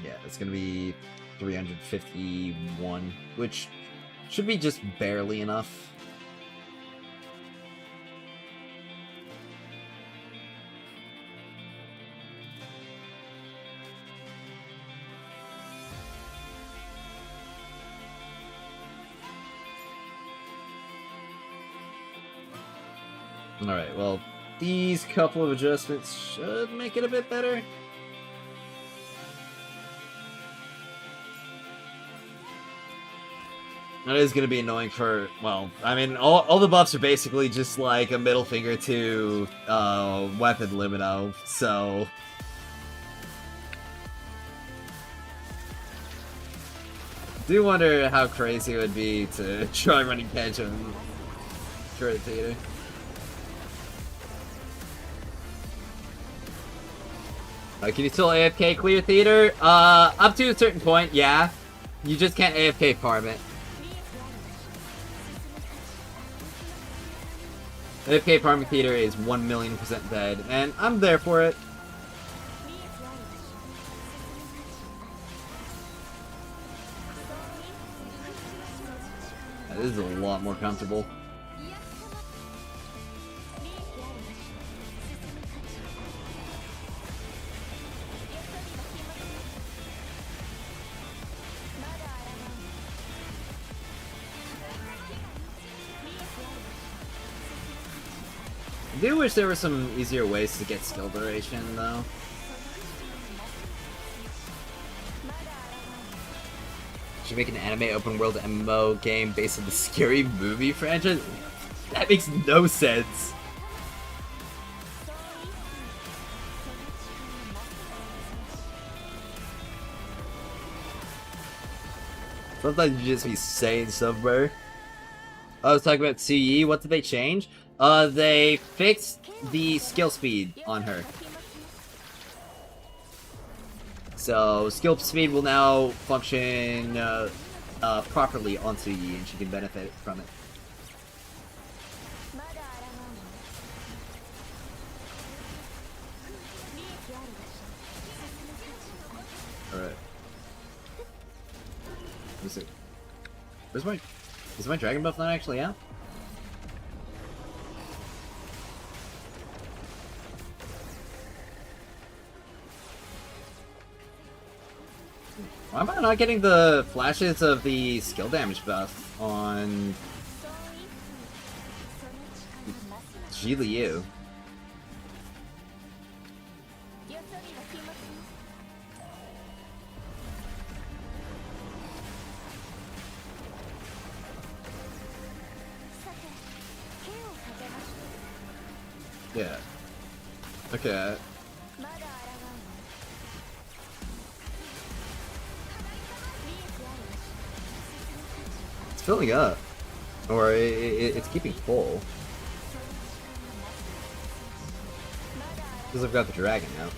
A: Yeah, it's gonna be 351, which should be just barely enough. Alright, well, these couple of adjustments should make it a bit better. That is going to be annoying for, well, I mean, all the buffs are basically just like a middle finger to weapon limino, so... do wonder how crazy it would be to try running Kench and Turret Theater. Can you still AFK clear theater? Up to a certain point, yeah. You just can't AFK farm it. AFK farming theater is 1,000,000% dead, and I'm there for it. This is a lot more comfortable. I do wish there were some easier ways to get skill duration, though. Should make an anime open world MMO game based on the Scary Movie franchise? That makes no sense. Sometimes you just be saying somewhere. I was talking about Tsuyi. What did they change? They fixed the skill speed on her. So, skill speed will now function properly on Tsuyi, and she can benefit from it. Alright. Is my dragon buff not actually out? Why am I not getting the flashes of the skill damage buff on Ji Liu? Yeah. Okay. It's filling up. Or it's keeping full. Because I've got the dragon now.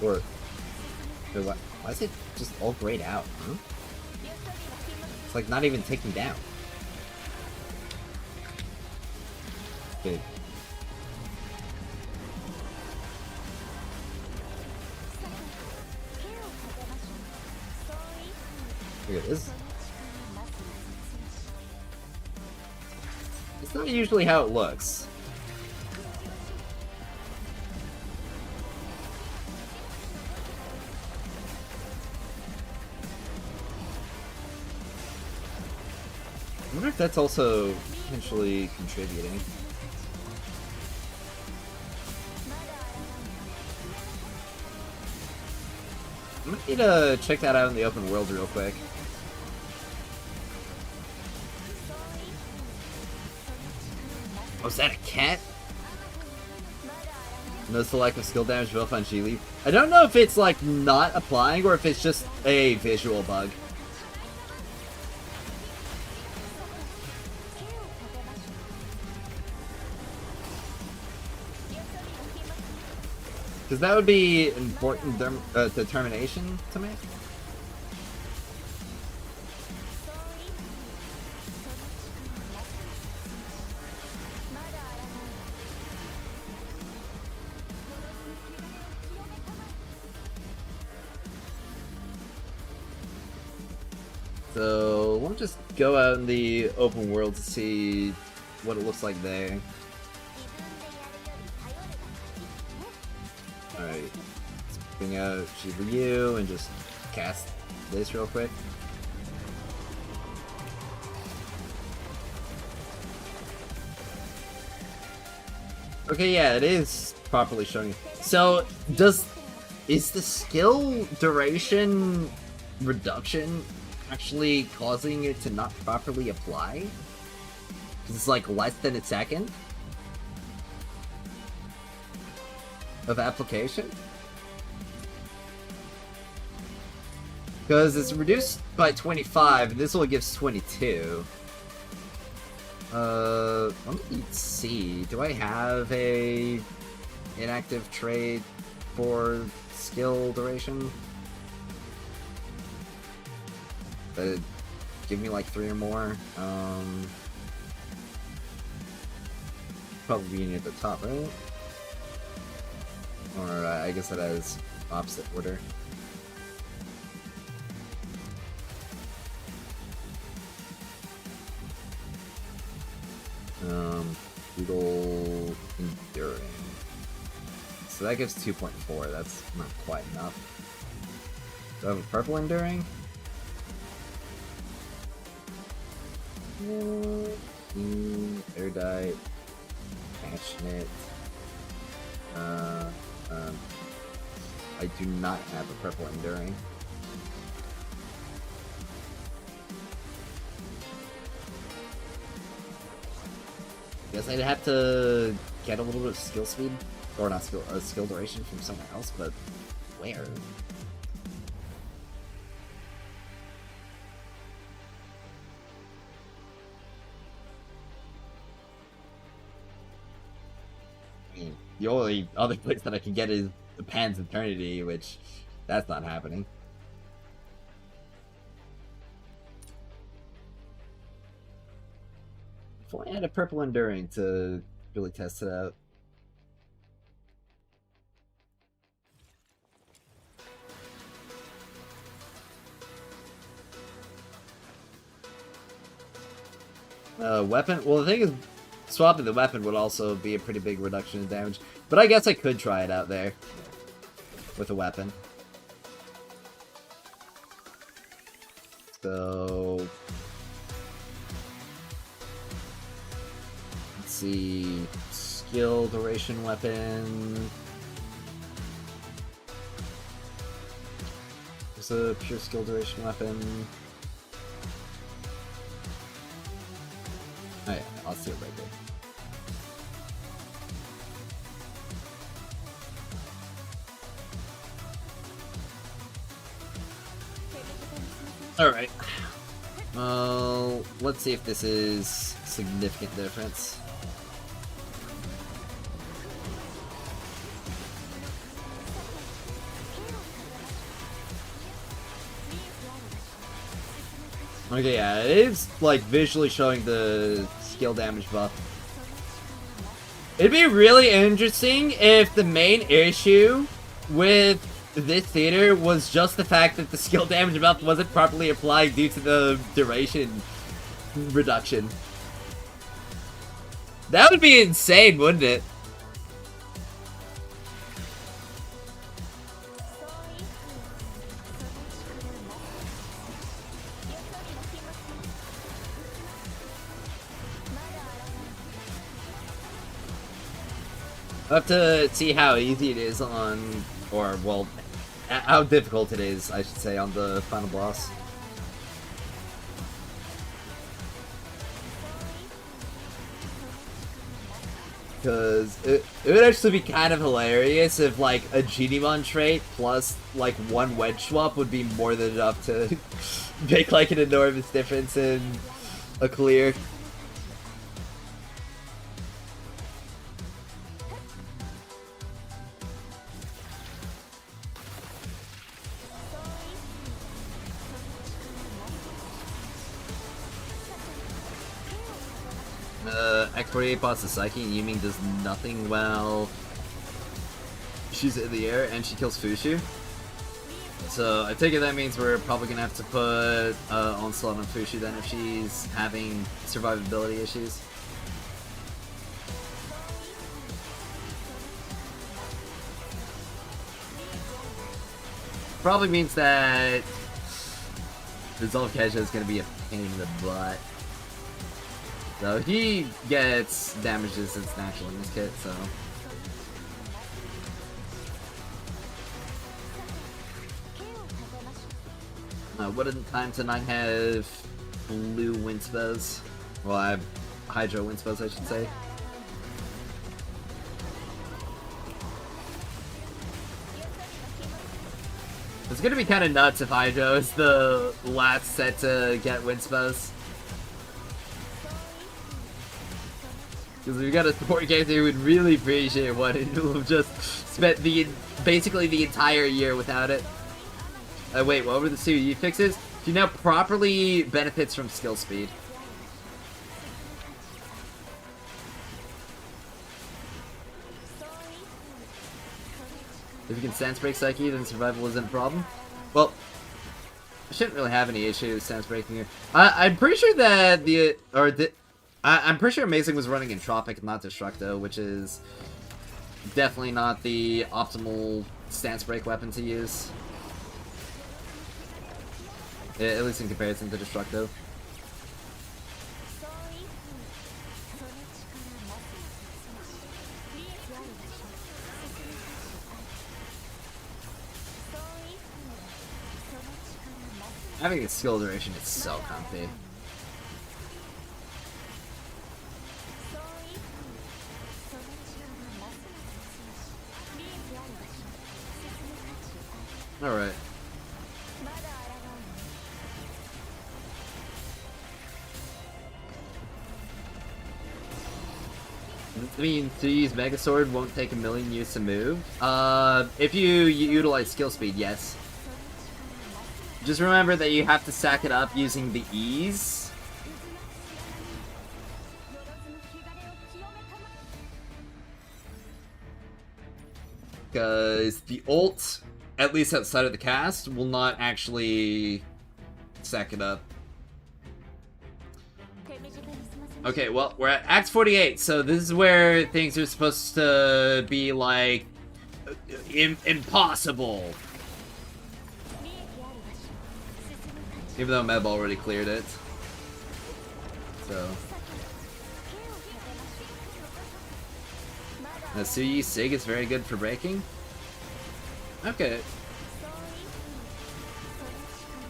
A: Or why is it just all grayed out, huh? It's like not even ticking down. Okay. Look at this. It's not usually how it looks. I wonder if that's also potentially contributing. I might need to check that out in the open world real quick. Oh, is that a cat? Notice the lack of skill damage buff on Ji Liu. I don't know if it's like not applying or if it's just a visual bug. Because that would be important determination to make. So, we'll just go out in the open world to see what it looks like there. Alright, let's bring out Ji Liu and just cast this real quick. Okay, yeah, it is properly showing. So, is the skill duration reduction actually causing it to not properly apply? Because it's like less than a second of application? Because it's reduced by 25, and this only gives 22. Let me see. Do I have a inactive trait for skill duration? That'd give me like 3 or more. Probably being at the top, right? Or I guess that has opposite order. Feudal Enduring. So that gives 2.4, that's not quite enough. Do I have a purple Enduring? Erudite. Passionate. I do not have a purple Enduring. Guess I'd have to get a little bit of skill speed, or not skill duration from somewhere else, but where? The only other place that I can get is the Pan's Eternity, which that's not happening. If I had a purple Enduring to really test it out. Weapon? Well, the thing is, swapping the weapon would also be a pretty big reduction in damage. But I guess I could try it out there with a weapon. So... let's see... skill duration weapon... There's a pure skill duration weapon... Oh yeah, I'll see it right there. Alright. Well, let's see if this is significant difference. Okay, yeah, it is, like, visually showing the skill damage buff. It'd be really interesting if the main issue with this theater was just the fact that the skill damage buff wasn't properly applied due to the duration reduction. That would be insane, wouldn't it? I'll have to see how easy it is on, or, well, how difficult it is, I should say, on the final boss. Because it would actually be kind of hilarious if, like, a Genimon trait plus, like, one wedge swap would be more than enough to make, like, an enormous difference in a clear. X48 boss is Psyche, and Yuming does nothing while she's in the air, and she kills Fushu. So I take it that means we're probably gonna have to put Onslaught on Fushu then if she's having survivability issues. Probably means that Resolve Kesha is gonna be a pain in the butt. So he gets damage resistance naturally in this kit, so... wouldn't time to not have blue Winspez? Well, I have Hydro Winspez, I should say. It's gonna be kind of nuts if Hydro is the last set to get Winspez. Because we've got a support character who would really appreciate one and who have just spent basically the entire year without it. Wait, what were the two U fixes? She now properly benefits from skill speed. If you can Stance Break Psyche, then survival isn't a problem. Well, I shouldn't really have any issues Stance Breaking here. I'm pretty sure that I'm pretty sure Amazing was running Entropic, not Destructo, which is definitely not the optimal stance break weapon to use. At least in comparison to Destructo. Having a skill duration is so comfy. Alright. I mean, to use Mega Sword won't take a million years to move. If you utilize skill speed, yes. Just remember that you have to stack it up using the E's. Because the ult, at least outside of the cast, will not actually stack it up. Okay, well, we're at Act 48, so this is where things are supposed to be, like, impossible. Even though Meb already cleared it. So. Now, Suyi Sig is very good for breaking. Okay.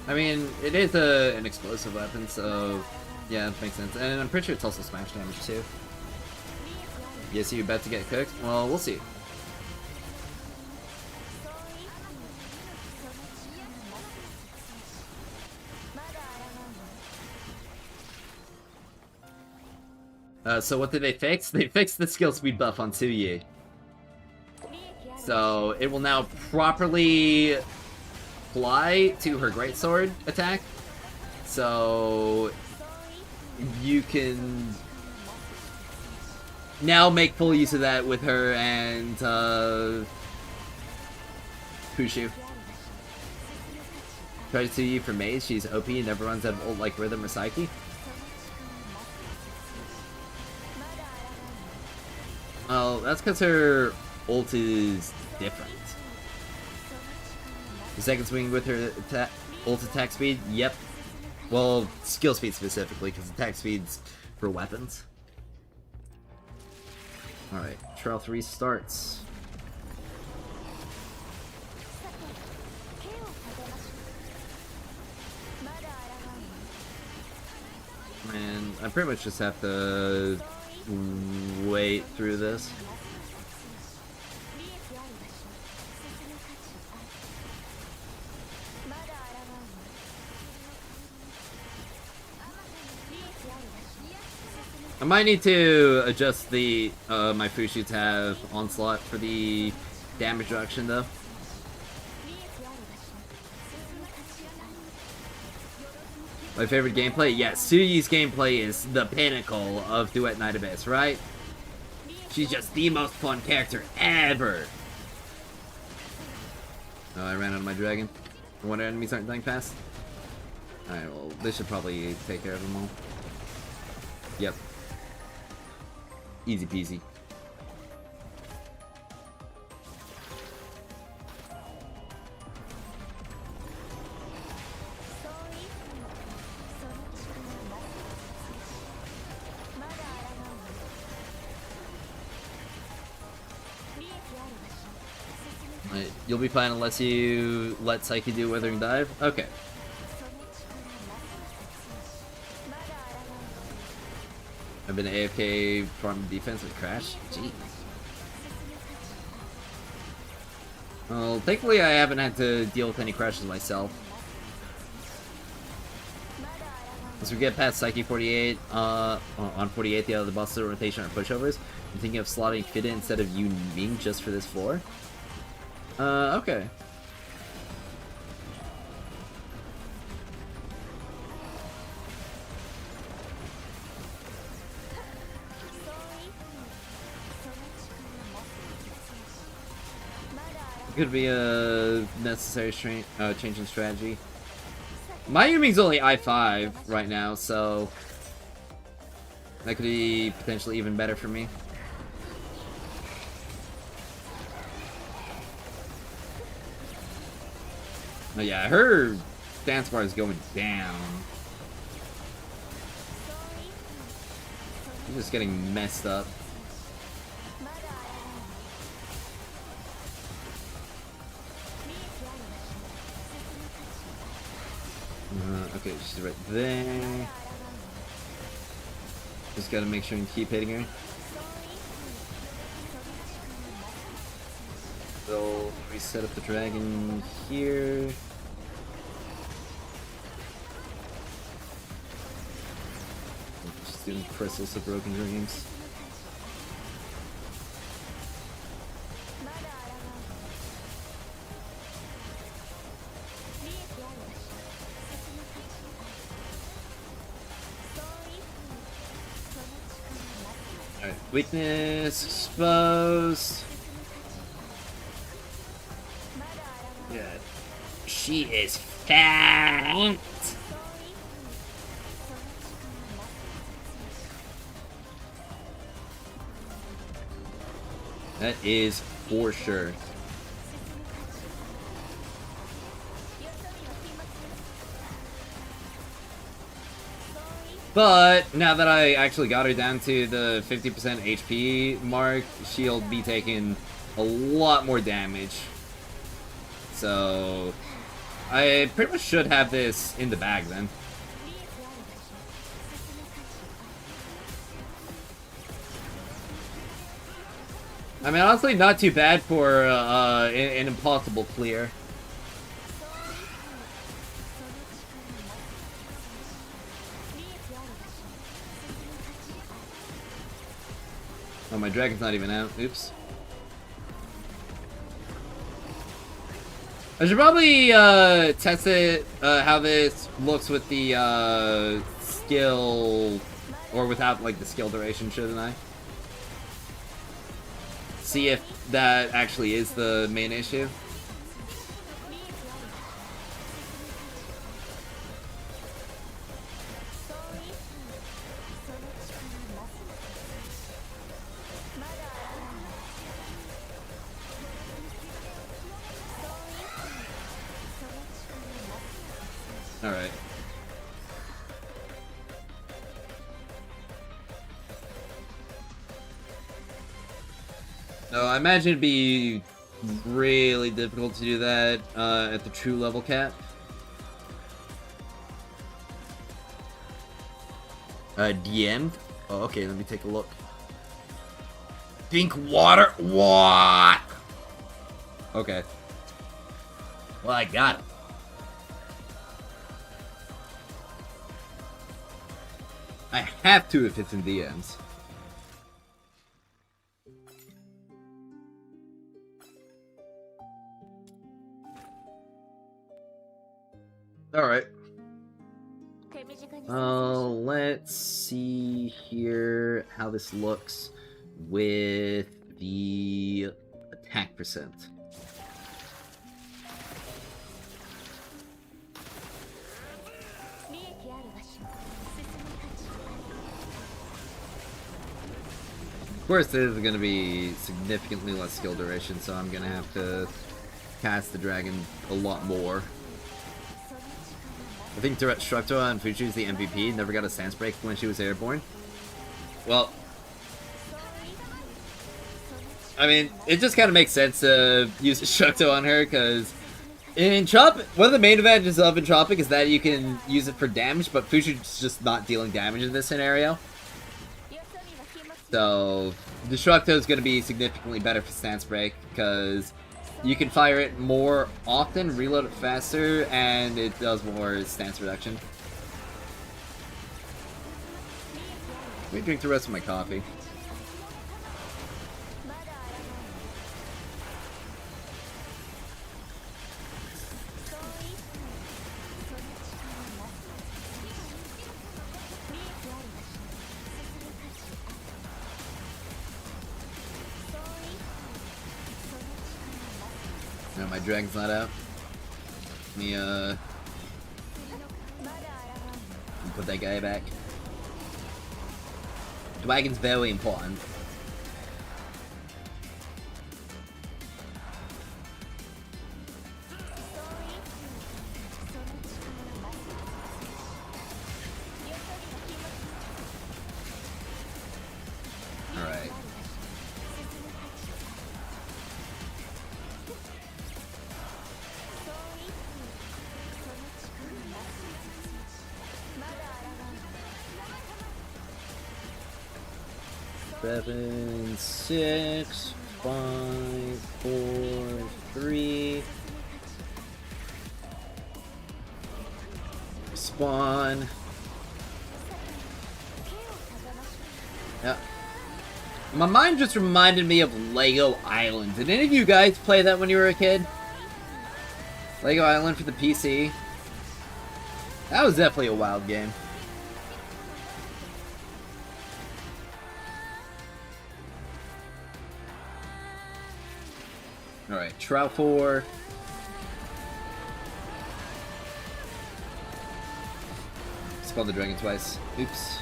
A: I mean, it is an explosive weapon, so yeah, it makes sense. And I'm pretty sure it's also smash damage too. Yes, you about to get cooked? Well, we'll see. So what did they fix? They fixed the skill speed buff on Tsuyu. So it will now properly fly to her greatsword attack. So you can now make full use of that with her and Pushu. Try to Tsuyu for Maze. She's OP and never runs out of ult like Rhythm or Psyche. Well, that's because her ult is different. The second swing with her ult attack speed, yep. Well, skill speed specifically, because attack speed's for weapons. Alright, Trial 3 starts. And I pretty much just have to wait through this. I might need to adjust the my Fushu to have Onslaught for the damage reduction though. My favorite gameplay? Yes, Tsuyu's gameplay is the pinnacle of Duet Night Abyss, right? She's just the most fun character ever! Oh, I ran out of my dragon. I wonder enemies aren't dying fast. Alright, well, this should probably take care of them all. Yep. Easy peasy. You'll be fine unless you let Psyche do Withering Dive? Okay. I've been AFK from defense with Crash? Jeez. Well, thankfully I haven't had to deal with any crashes myself. Once we get past Psyche 48, on 48 the other bosses are rotation or pushovers, I'm thinking of slotting Fida instead of Yu Ming just for this floor. Okay. Could be a necessary change in strategy. My Yuming's only I5 right now, so that could be potentially even better for me. Oh yeah, her stance bar is going down. I'm just getting messed up. Okay, she's right there. Just gotta make sure and keep hitting her. So, reset up the dragon here. Just doing crystals of broken dreams. Weakness exposed. Good. She is fat. That is for sure. But now that I actually got her down to the 50% HP mark, she'll be taking a lot more damage. So I pretty much should have this in the bag then. I mean, honestly, not too bad for an impossible clear. Oh, my dragon's not even out. Oops. I should probably test it, how this looks with the skill, or without like the skill duration, shouldn't I? See if that actually is the main issue. Alright. No, I imagine it'd be really difficult to do that at the true level cap. DM'd? Oh, okay, let me take a look. Pink water? What? Okay. Well, I got it. I have to if it's in DMs. Alright. Let's see here how this looks with the attack percent. Of course, this is going to be significantly less skill duration, so I'm going to have to cast the dragon a lot more. I think Duet Structo on Fuchu's the MVP, never got a stance break when she was airborne. Well, I mean, it just kind of makes sense to use Structo on her, because in Entropic, one of the main advantages of Entropic is that you can use it for damage, but Fuchu's just not dealing damage in this scenario. So, Destructo is going to be significantly better for stance break, because you can fire it more often, reload it faster, and it does more stance reduction. Let me drink the rest of my coffee. No, my dragon's not out. Let me, put that guy back. Dragon's very important. Alright. Seven, 6, 5, 4, 3. Spawn. Yeah. My mind just reminded me of Lego Island. Did any of you guys play that when you were a kid? Lego Island for the PC? That was definitely a wild game. Alright, Trout 4. Spawn the dragon twice. Oops.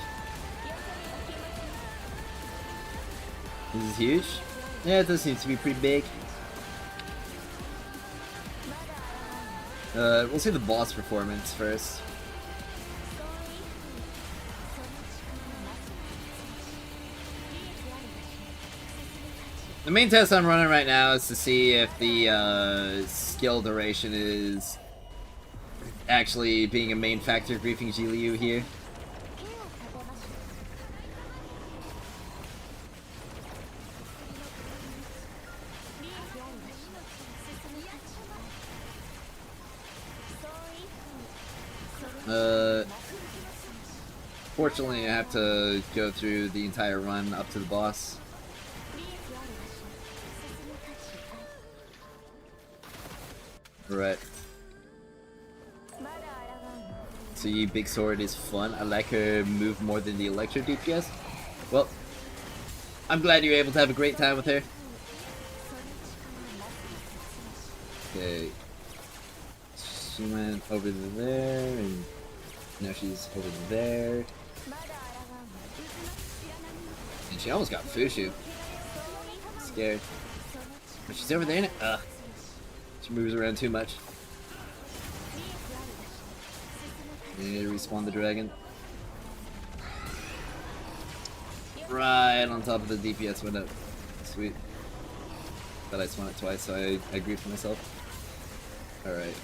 A: This is huge. Yeah, it does seem to be pretty big. We'll see the boss performance first. The main test I'm running right now is to see if the skill duration is actually being a main factor griefing Jiliu here. Fortunately, I have to go through the entire run up to the boss. Right. See, Big Sword is fun. I like her move more than the Electro DPS. Well, I'm glad you're able to have a great time with her. Okay. She went over to there, and now she's over there. And she almost got Fushu. Scared. But she's over there now. Ugh. She moves around too much. I need to respawn the dragon. Right on top of the DPS window. Sweet. But I spawned it twice, so I agreed for myself. Alright.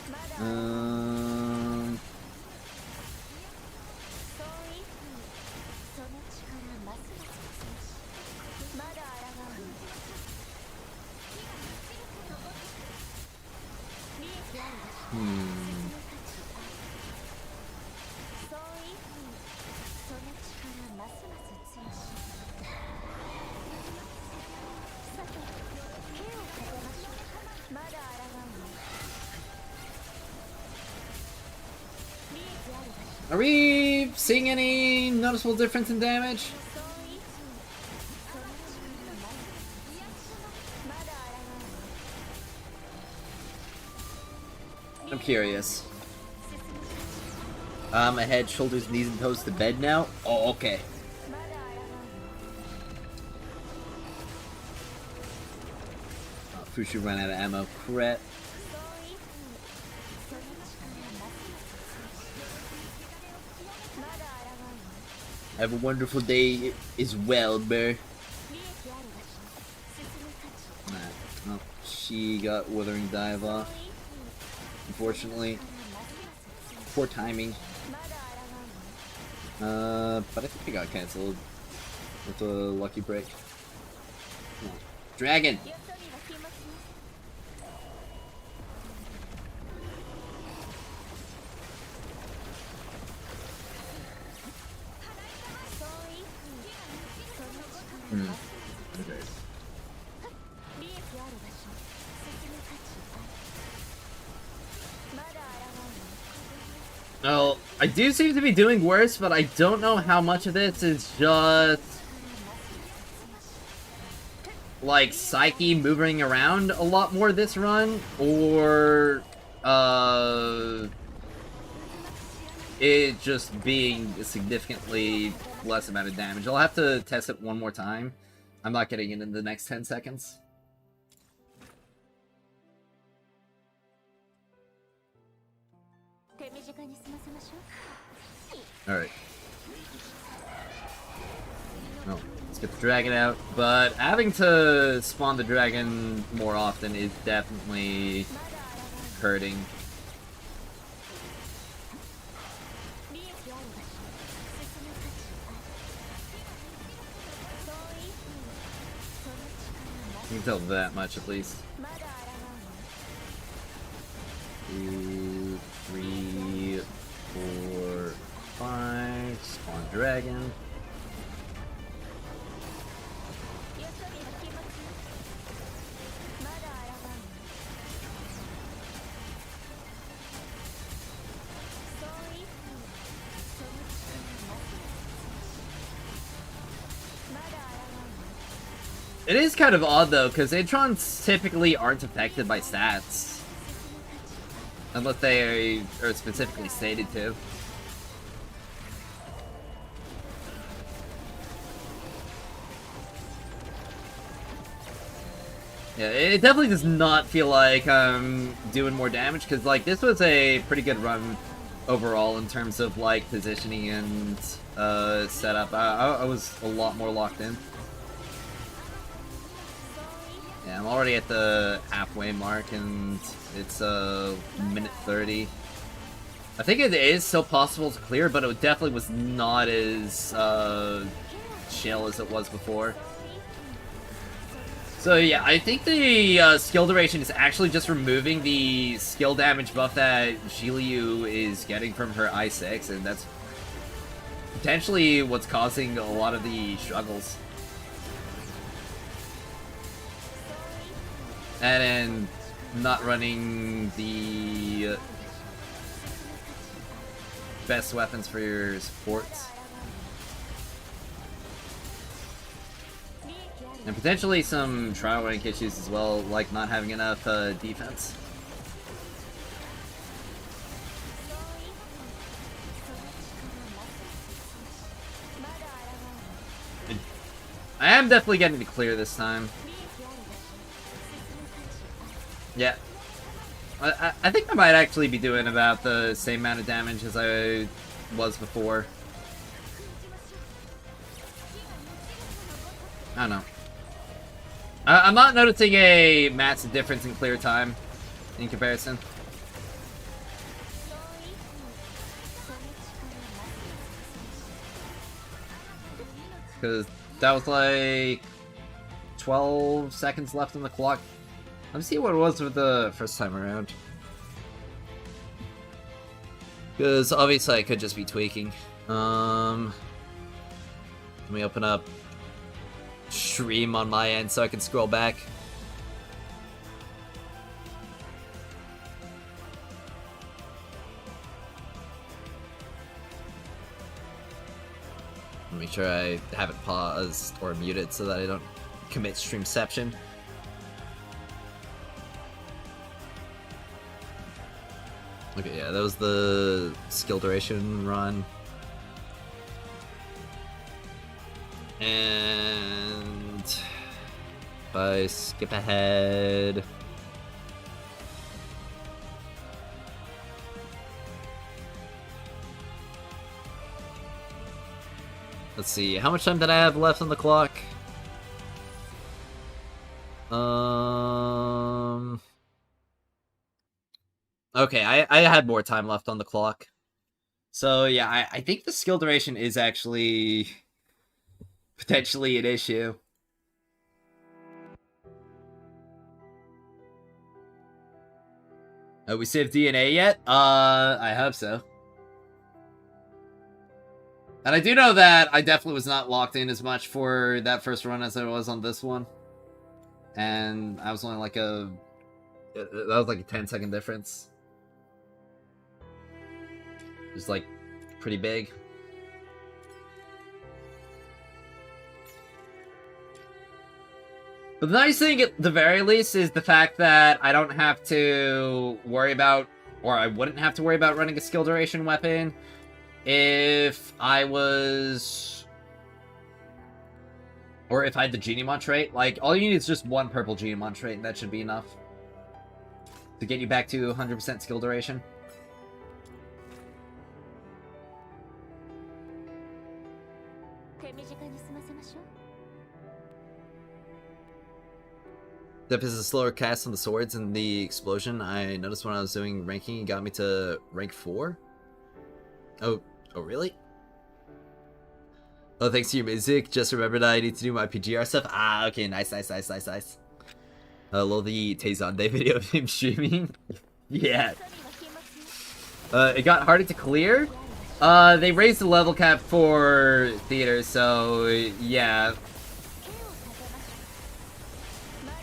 A: Are we seeing any noticeable difference in damage? I'm curious. My head, shoulders, knees, and toes to bed now? Oh, okay. Oh, Fushu ran out of ammo. Crap. Have a wonderful day as well, bear. Oh, she got Withering Dive off. Unfortunately. Poor timing. But I think it got cancelled with a lucky break. Come on. Dragon! Okay. Well, I do seem to be doing worse, but I don't know how much of this is just like Psyche moving around a lot more this run, or it just being significantly less amount of damage. I'll have to test it one more time. I'm not getting it in the next 10 seconds. Alright. Oh, let's get the dragon out. But having to spawn the dragon more often is definitely hurting. You can tell that much at least. 2, 3, 4, 5. Spawn dragon. It is kind of odd, though, because Introns typically aren't affected by stats. Unless they are specifically stated to. Yeah, it definitely does not feel like I'm doing more damage, because, like, this was a pretty good run overall in terms of, like, positioning and setup. I was a lot more locked in. Yeah, I'm already at the halfway mark, and it's minute 30. I think it is still possible to clear, but it definitely was not as chill as it was before. So yeah, I think the skill duration is actually just removing the skill damage buff that Shiliu is getting from her I6, and that's potentially what's causing a lot of the struggles. And then not running the best weapons for your supports. And potentially some trial rank issues as well, like not having enough defense. I am definitely getting to clear this time. Yeah. I think I might actually be doing about the same amount of damage as I was before. I don't know. I'm not noticing a massive difference in clear time in comparison. Because that was like 12 seconds left on the clock. Let me see what it was with the first time around. Because obviously I could just be tweaking. Let me open up stream on my end so I can scroll back. Let me make sure I have it paused or muted so that I don't commit streamception. Okay, yeah, that was the skill duration run. And if I skip ahead, let's see, how much time did I have left on the clock? Okay, I had more time left on the clock. So yeah, I think the skill duration is actually potentially an issue. We saved DNA yet? I hope so. And I do know that I definitely was not locked in as much for that first run as I was on this one. And I was only like that was like a 10-second difference. It was like pretty big. But the nice thing, at the very least, is the fact that I don't have to worry about, or I wouldn't have to worry about running a skill duration weapon if I was, or if I had the Genimon trait. Like, all you need is just one purple Genimon trait, and that should be enough to get you back to 100% skill duration. Dep is a slower cast on the swords, and the explosion I noticed when I was doing ranking, it got me to rank 4. Oh really? Oh, thanks to your music. Just remembered I need to do my PGR stuff. Ah, okay, nice. I love the Tay-Zonde video of him streaming. Yeah. It got harder to clear. They raised the level cap for theater, so yeah.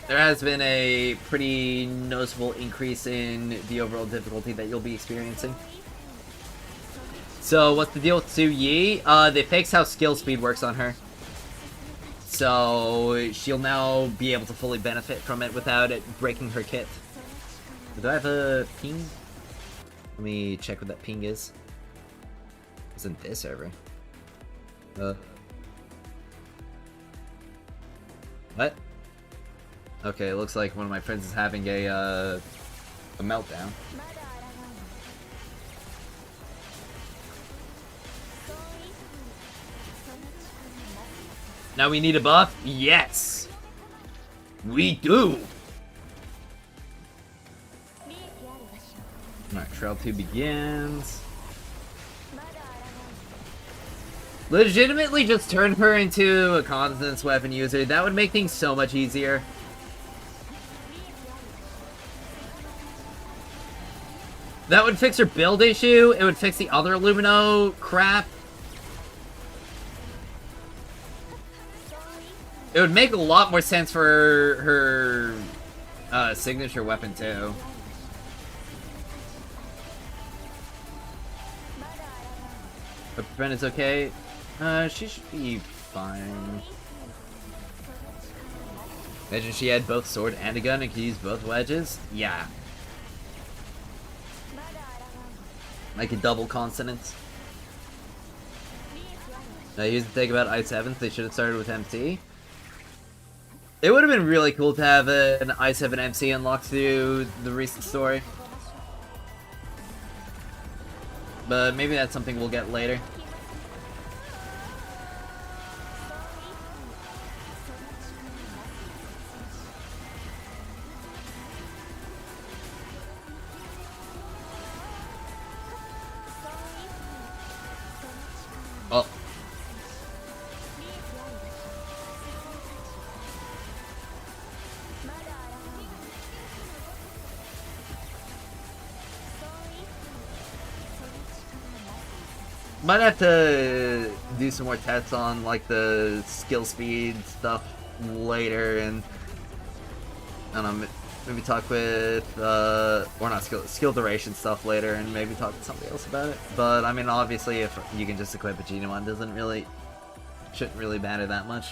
A: There has been a pretty noticeable increase in the overall difficulty that you'll be experiencing. So, what's the deal with Tsu Yi? They fixed how skill speed works on her. So she'll now be able to fully benefit from it without it breaking her kit. Do I have a ping? Let me check what that ping is. It's in this server. What? Okay, it looks like one of my friends is having a meltdown. Now we need a buff? Yes! We do! Alright, Trail 2 begins. Legitimately just turn her into a Constance weapon user. That would make things so much easier. That would fix her build issue. It would fix the other Lumino crap. It would make a lot more sense for her signature weapon too. But Brenna's okay. She should be fine. Imagine she had both sword and a gun and could use both wedges. Yeah. Like a double consonant. Now here's the thing about i7, they should have started with MC. It would have been really cool to have an i7 MC unlocked through the recent story. But maybe that's something we'll get later. Oh. Might have to do some more tests on like the skill speed stuff later, and I don't know, maybe talk with or not skill duration stuff later, and maybe talk to somebody else about it. But I mean, obviously, if you can just equip a Genome, shouldn't really matter that much.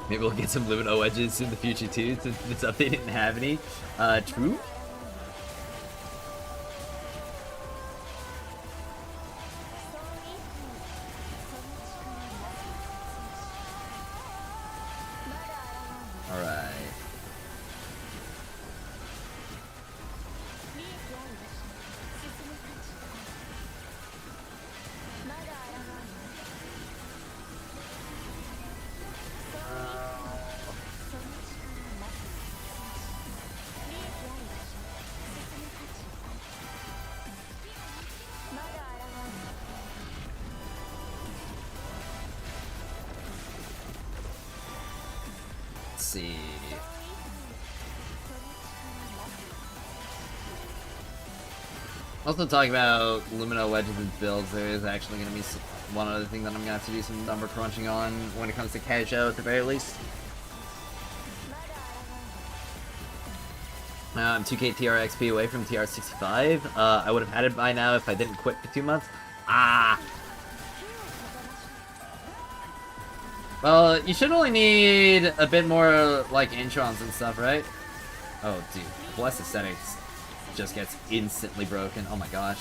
A: Maybe we'll get some Lumino wedges in the future too, since this update didn't have any. True. Alright. See. Also talking about Lumino wedges and builds, there is actually going to be one other thing that I'm going to have to do some number crunching on when it comes to Kaijo at the very least. I'm 2k TRXP away from TR65. I would have had it by now if I didn't quit for 2 months. Ah! Well, you should only need a bit more, like, introns and stuff, right? Oh, dude. Blessed Aesthetics just gets instantly broken. Oh my gosh.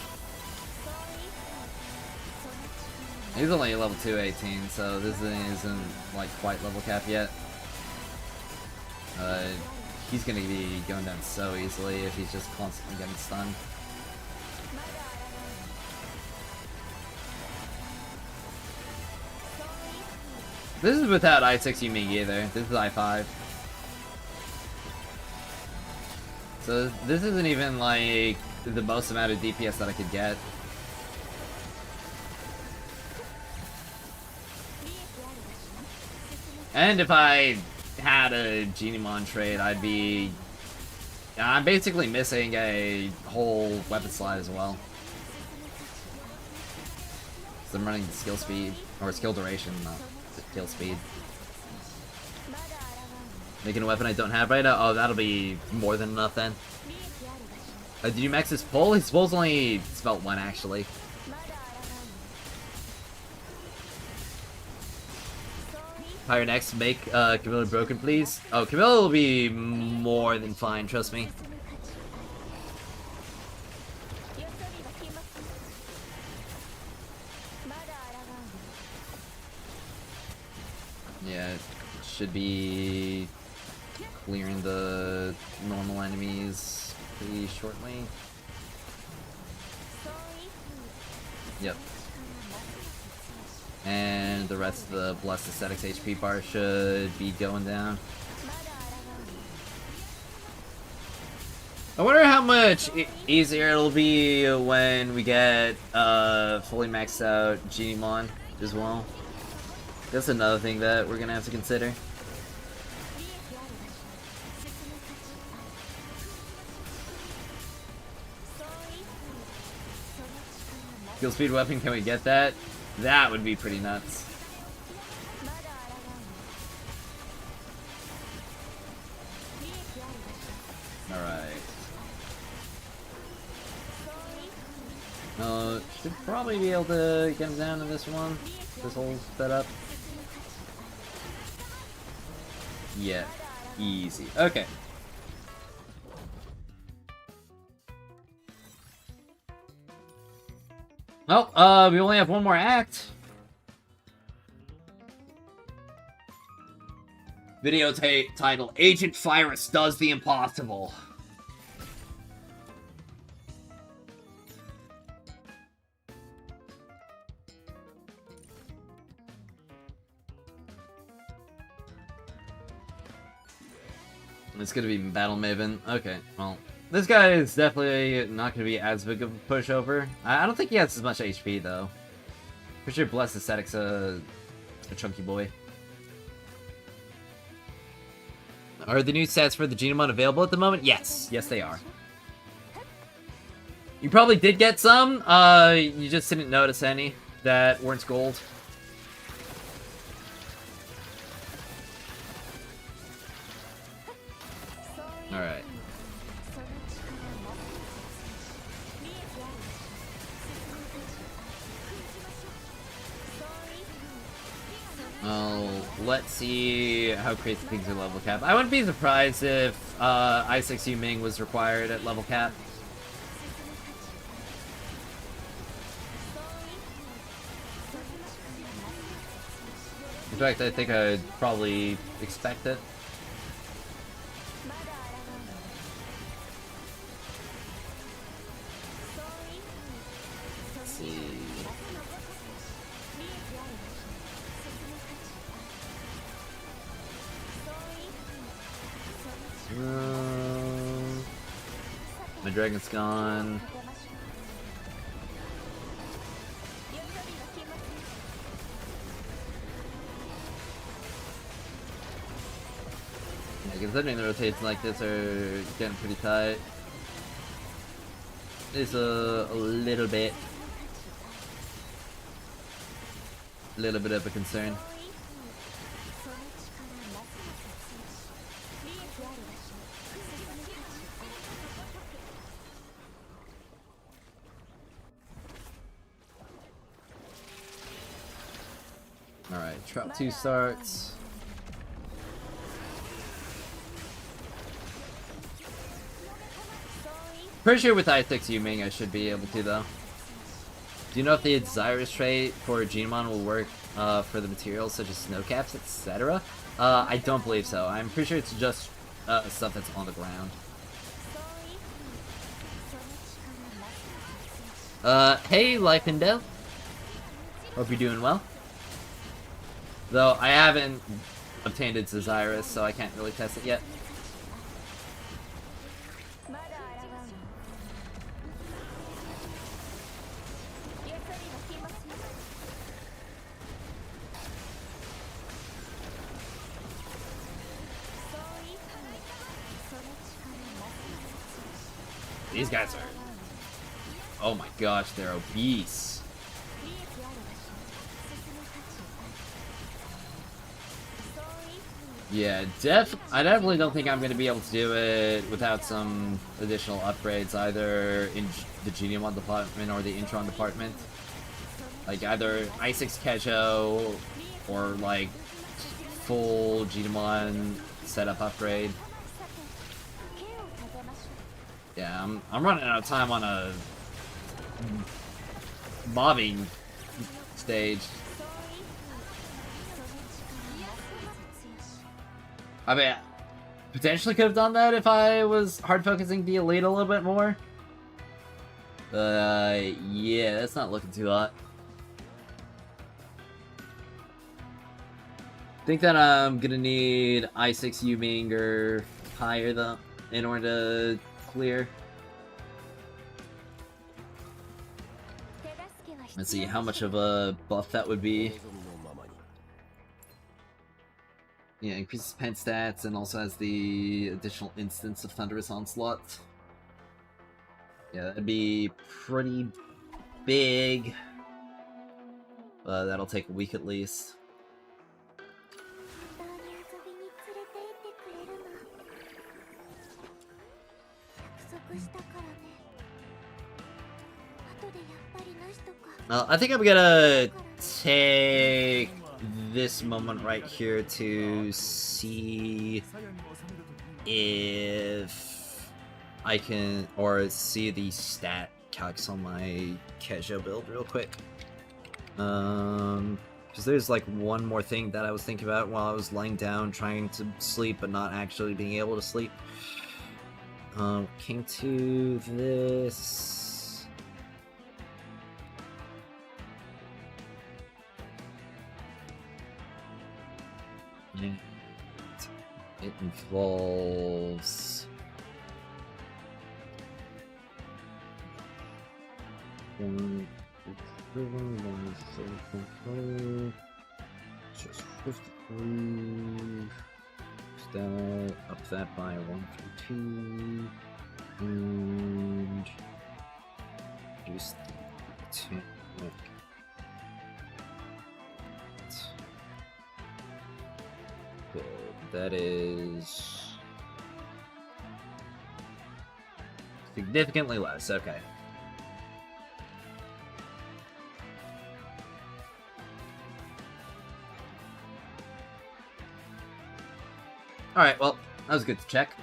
A: He's only level 218, so this thing isn't, like, quite level cap yet. He's gonna be going down so easily if he's just constantly getting stunned. This is without I6 Yumi either. This is I5. So this isn't even like the most amount of DPS that I could get. And if I had a Genimon trade, I'd be... I'm basically missing a whole weapon slot as well. So I'm running skill speed, or skill duration, not skill speed. Making a weapon I don't have right now? Oh, that'll be more than enough then. Did you max his pull? His pull's only spelt 1 actually. Pyre next, make Camilla broken, please. Oh, Camilla will be more than fine, trust me. Yeah, it should be clearing the normal enemies pretty shortly. Yep. And the rest of the Blessed Aesthetics HP bar should be going down. I wonder how much easier it'll be when we get fully maxed out Genimon as well. That's another thing that we're gonna have to consider. Skill speed weapon, can we get that? That would be pretty nuts. Alright. Should probably be able to get him down to this one. This whole setup. Yeah, easy. Okay. Well, we only have one more act. Video title, Agent Virus does the impossible. It's gonna be Battle Maven. Okay, well, this guy is definitely not gonna be as big of a pushover. I don't think he has as much HP though. Pretty sure Blessed Aesthetic's a chunky boy. Are the new stats for the Genimon available at the moment? Yes. Yes, they are. You probably did get some. You just didn't notice any that weren't gold. Alright. Well, let's see how crazy things are level cap. I wouldn't be surprised if I6 Yu-Ming was required at level cap. In fact, I think I'd probably expect it. Let's see. My dragon's gone. Yeah, considering the rotations like this are getting pretty tight. It's a little bit of a concern. Alright, Trap 2 starts. Pretty sure with I6 Yu-Ming I should be able to though. Do you know if the Desirous trait for Genimon will work for the materials such as snow caps, etc.? I don't believe so. I'm pretty sure it's just stuff that's on the ground. Hey, Life and Death. Hope you're doing well. Though I haven't obtained its Desirous, so I can't really test it yet. These guys are... Oh my gosh, they're obese. Yeah, I definitely don't think I'm going to be able to do it without some additional upgrades, either in the Genimon department or the Intron department. Like, either I6 Kejo, or, like, full Gdemon setup upgrade. Yeah, I'm running out of time on a mobbing stage. I mean, potentially could have done that if I was hard focusing the elite a little bit more. Yeah, that's not looking too hot. Think that I'm gonna need I6 Yuming or higher though in order to clear. Let's see how much of a buff that would be. Yeah, increases pen stats and also has the additional instance of Thunderous Onslaught. Yeah, that'd be pretty big. That'll take a week at least. I think I'm gonna take this moment right here to see if I can, or see the stat calcs on my Kejo build real quick. Because there's like one more thing that I was thinking about while I was lying down trying to sleep but not actually being able to sleep. Came to this. It involves just 53. That up that by 1 through 2 and reduce the 10. That is significantly less. Okay. Alright, well, that was good to check.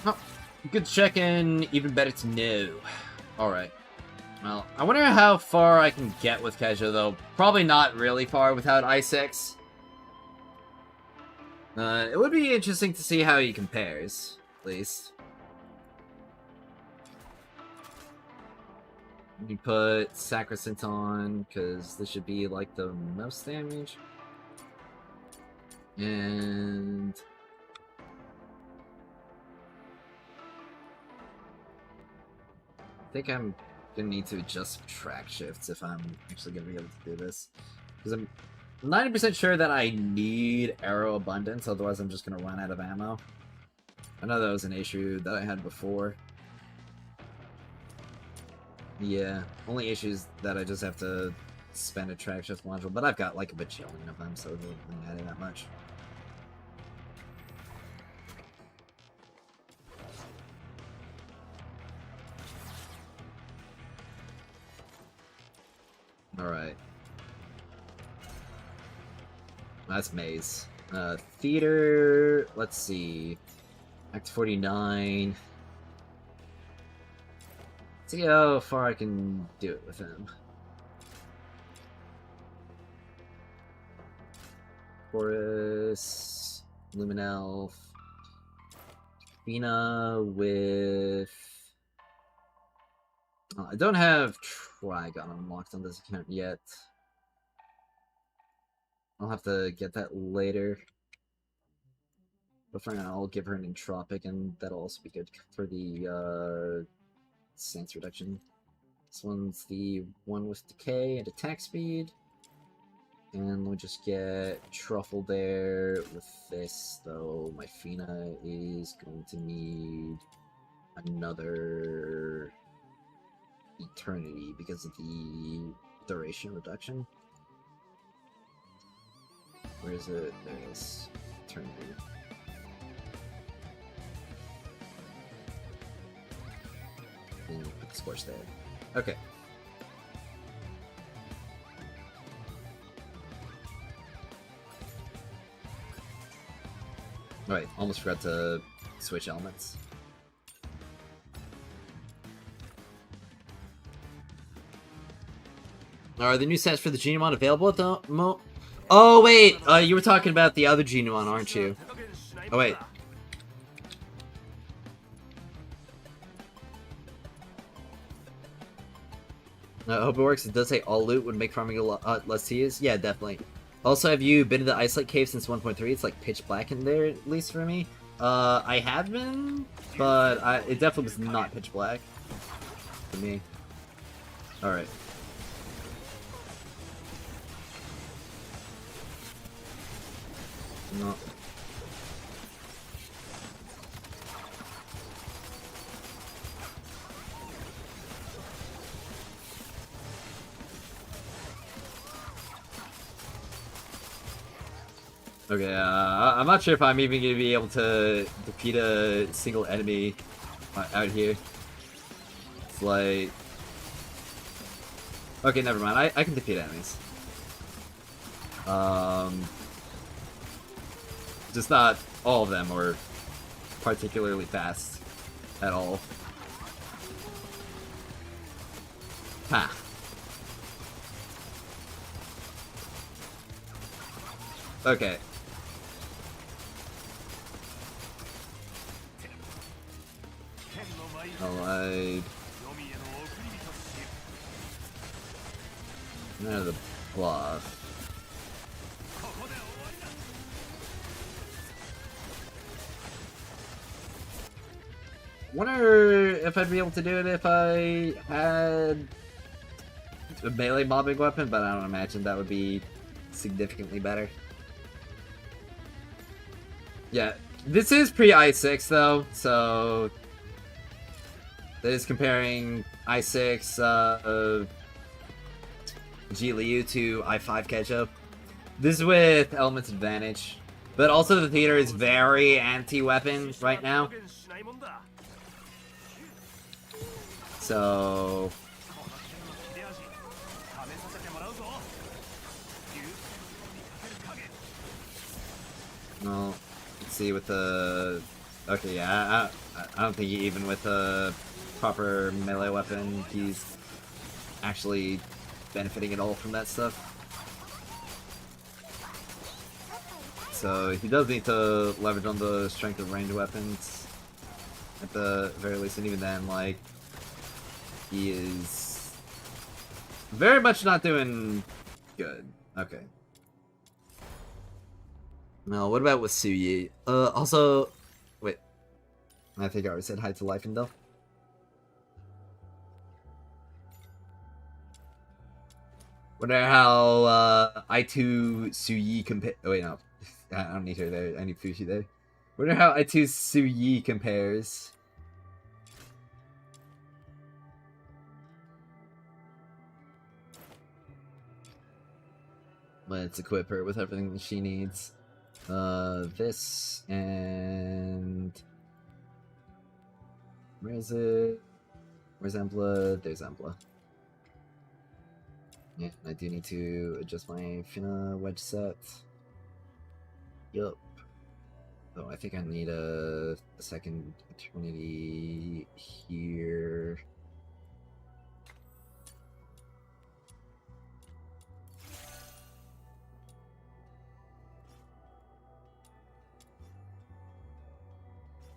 A: Oh, good to check and even better to know. Alright. Well, I wonder how far I can get with Kejo, though. Probably not really far without I6. It would be interesting to see how he compares, at least. You put Sacrosanct on, because this should be, like, the most damage. And... I think I'm gonna need to adjust track shifts if I'm actually gonna be able to do this. Because I'm 90% sure that I need arrow abundance, otherwise I'm just gonna run out of ammo. I know that was an issue that I had before. Yeah, only issues that I just have to spend a track shift module, but I've got like a bajillion of them, so it doesn't matter that much. Alright. That's Maze. Theater, let's see. Act 49. See how far I can do it with him. Chorus, Luminelf, Fina with... I don't have Trigon unlocked on this account yet. I'll have to get that later. But for now, I'll give her an Entropic, and that'll also be good for the sense reduction. This one's the one with Decay and attack speed. And we'll just get Truffle there. With this, though, my Fina is going to need another Eternity because of the duration reduction. Where is it? There it is. Eternity. And put the Scorch there. Okay. Right, almost forgot to switch elements. Are the new sets for the Genimon available at the moment? Oh wait, you were talking about the other Genimon, aren't you? Oh wait. I hope it works. It does say all loot would make farming a lot less tedious. Yeah, definitely. Also, have you been to the Isolate Cave since 1.3? It's like pitch black in there, at least for me. I have been, but it definitely was not pitch black for me. Alright. No. Okay, I'm not sure if I'm even going to be able to defeat a single enemy out here. It's like... Okay, never mind. I can defeat enemies. Just not all of them, or particularly fast at all. Ha. Okay. Allied. Now the bluff. Wonder if I'd be able to do it if I had a melee mobbing weapon, but I don't imagine that would be significantly better. Yeah, this is pre-i6 though, so that is comparing i6 G Liu to i5 Ketchup. This is with Element's advantage, but also the theater is very anti-weapon right now. So... Well, let's see with the... Okay, yeah, I don't think even with a proper melee weapon, he's actually benefiting at all from that stuff. So he does need to leverage on the strength of ranged weapons, at the very least, and even then, like, he is very much not doing good. Okay. No, what about with Suyi? Also, wait. I think I already said hi to Life and Delph. Wonder how I2 Suyi compare. Oh wait, no, I don't need her there. I need Fushi there. Wonder how I2 Suyi compares. Let's equip her with everything that she needs. This and where is it? Where's Embla? There's Embla. Yeah, I do need to adjust my Fina wedge set. Yup. Oh, I think I need a second eternity here.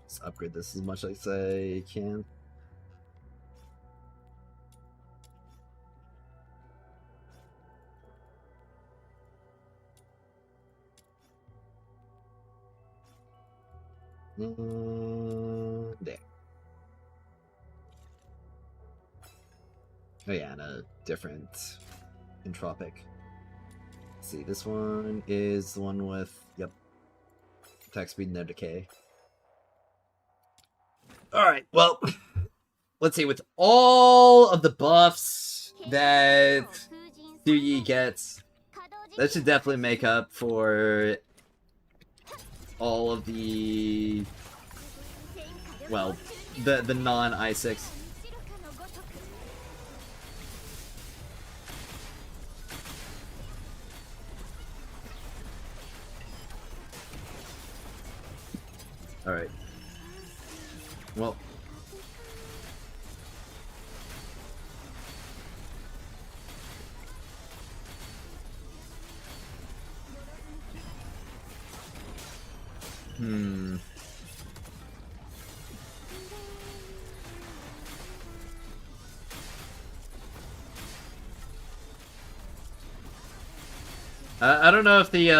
A: Let's upgrade this as much as I can. There. Oh yeah, and a different entropic. Let's see, this one is the one with, yep, attack speed, no decay. Alright, well, let's see, with all of the buffs that Suyi gets, that should definitely make up for all of the, well, the non-i6. Alright. Well. I don't know if the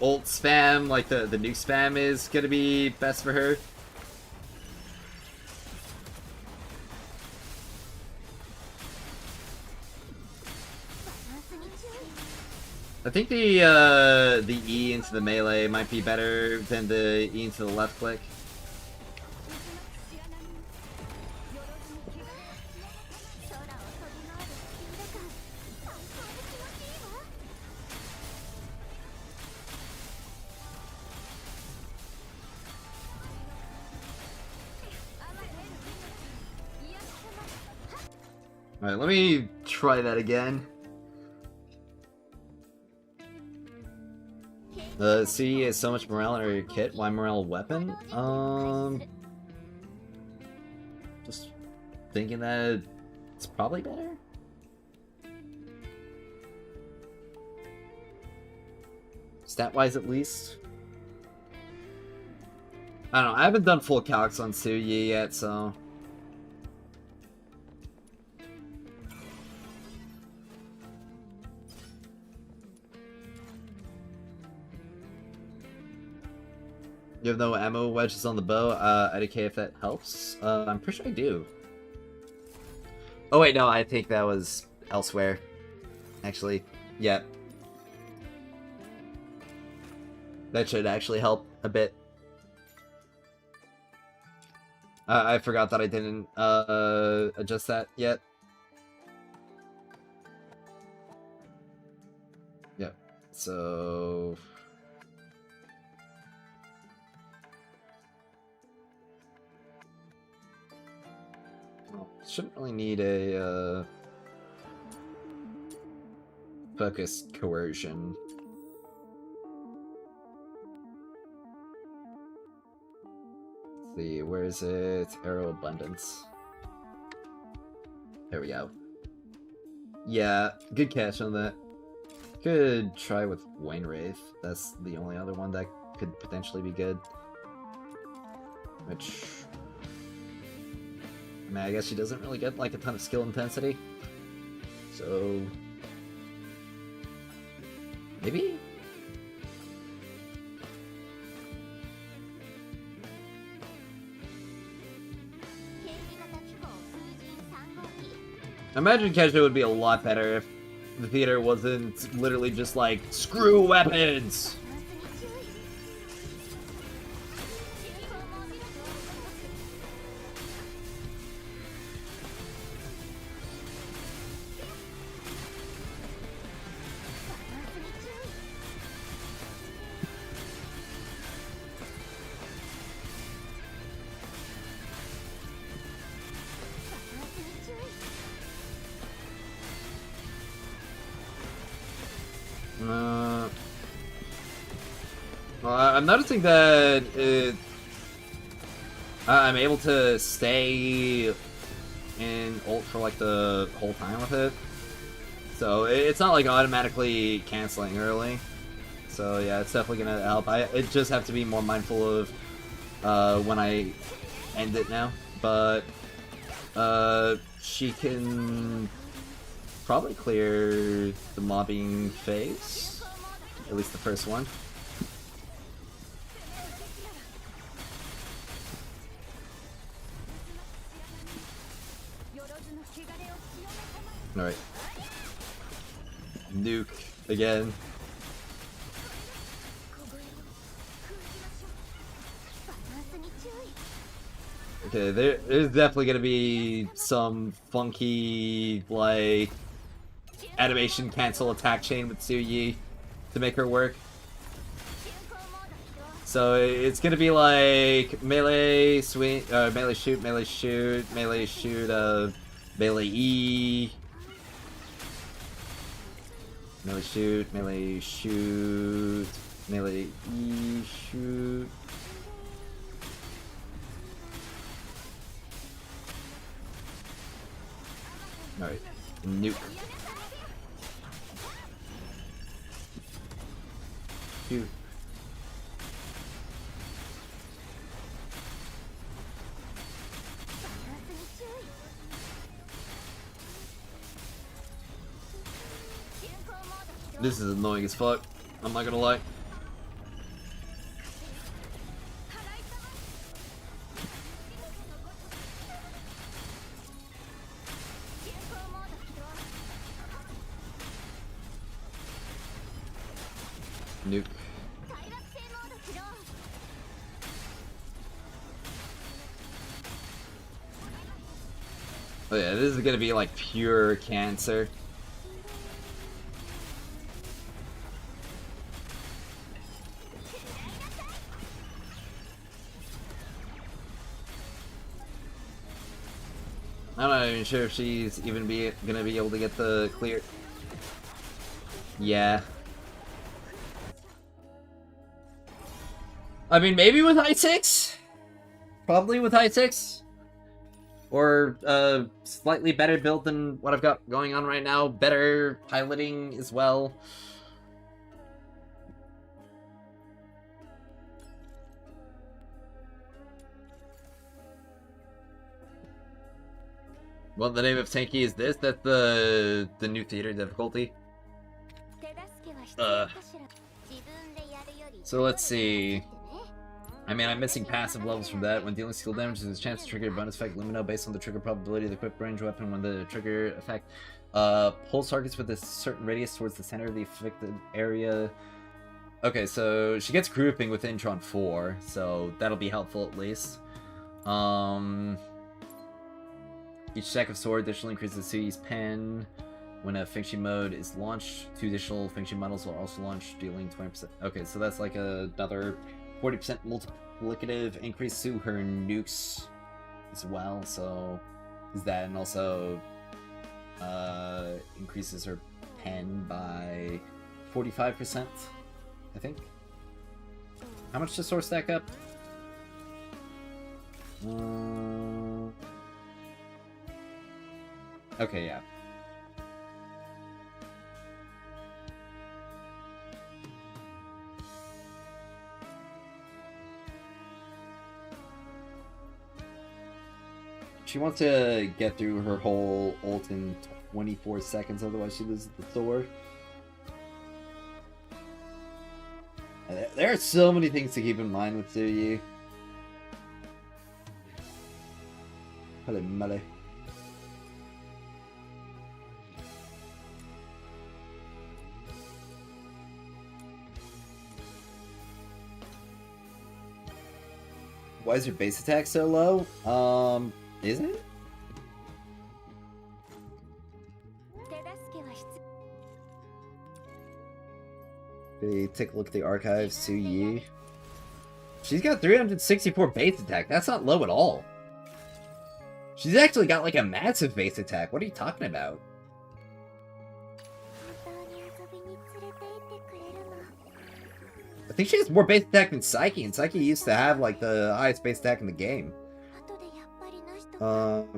A: ult spam, like the nuke spam, is gonna be best for her. I think the E into the melee might be better than the E into the left click. Alright, let me try that again. C is so much morale in your kit. Why morale weapon? Just thinking that it's probably better. Stat-wise, at least. I don't know. I haven't done full calcs on Suyi yet, so. You have no ammo wedges on the bow. IDK if that helps. I'm pretty sure I do. Oh wait, no, I think that was elsewhere. Actually, yeah. That should actually help a bit. I forgot that I didn't adjust that yet. Yep. So. Shouldn't really need a focus coercion. Let's see, where is it? Arrow abundance. There we go. Yeah, good catch on that. Could try with Wayne Wraith. That's the only other one that could potentially be good. Which, I mean, I guess she doesn't really get like a ton of skill intensity. So maybe? I imagine Kesha would be a lot better if the theater wasn't literally just like, screw weapons! Well, I'm noticing that I'm able to stay in ult for like the whole time with it. So it's not like automatically canceling early. So yeah, it's definitely gonna help. I just have to be more mindful of when I end it now. But she can probably clear the mobbing phase, at least the first one. Alright. Nuke again. Okay, there's definitely gonna be some funky, like, animation cancel attack chain with Suyi to make her work. So it's gonna be like melee swing, melee shoot, melee shoot, melee shoot, melee E. Melee shoot, melee shoot, melee E, shoot. Alright. Nuke. Phew. This is annoying as fuck. I'm not gonna lie. Nuke. Oh yeah, this is gonna be like pure cancer. I'm not even sure if she's even gonna be able to get the clear. Yeah. I mean, maybe with high 6? Probably with high 6? Or slightly better build than what I've got going on right now. Better piloting as well. Well, the name of Tanky is this? That's the new theater difficulty. So let's see. I mean, I'm missing passive levels from that. When dealing skill damage, there's a chance to trigger a bonus effect Lumino based on the trigger probability of the quick range weapon. When the trigger effect pulls targets with a certain radius towards the center of the affected area. Okay, so she gets grouping with Intron 4, so that'll be helpful at least. Each stack of sword additionally increases the Sui's pen. When a Fengshi mode is launched, 2 additional Fengshi models will also launch, dealing 20%. Okay, so that's like another 40% multiplicative increase to her nukes as well. So is that, and also increases her pen by 45%, I think. How much does sword stack up? Okay, yeah. She wants to get through her whole ult in 24 seconds, otherwise she loses the Thor. There are so many things to keep in mind with Zuyu. Hello, Mully. Why is your base attack so low? Isn't it? Okay, take a look at the archives to Yi. She's got 364 base attack. That's not low at all. She's actually got like a massive base attack. What are you talking about? I think she has more base attack than Psyche, and Psyche used to have like the highest base attack in the game.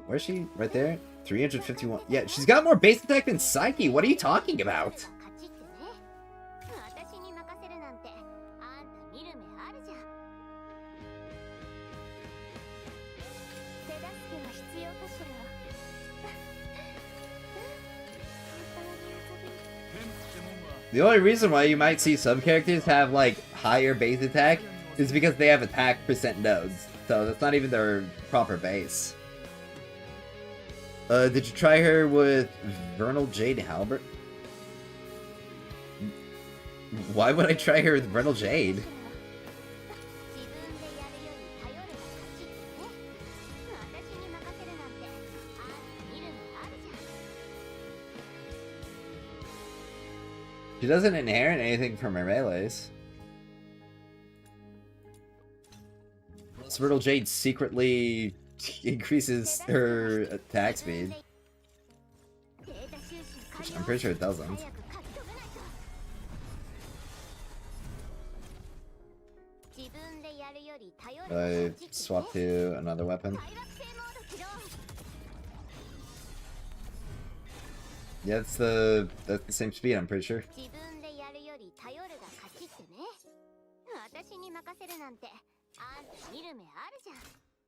A: Where's she? Right there? 351. Yeah, she's got more base attack than Psyche. What are you talking about? The only reason why you might see some characters have like higher base attack is because they have attack percent nodes. So that's not even their proper base. Did you try her with Vernal Jade Halbert? Why would I try her with Vernal Jade? She doesn't inherit anything from her melees. Unless Vernal Jade secretly increases her attack speed. Which I'm pretty sure it doesn't. I swap to another weapon. Yeah, that's the same speed, I'm pretty sure.
B: 自分でやるより頼るが勝ちってね。私に任せるなんてあんた見る目あるじゃん。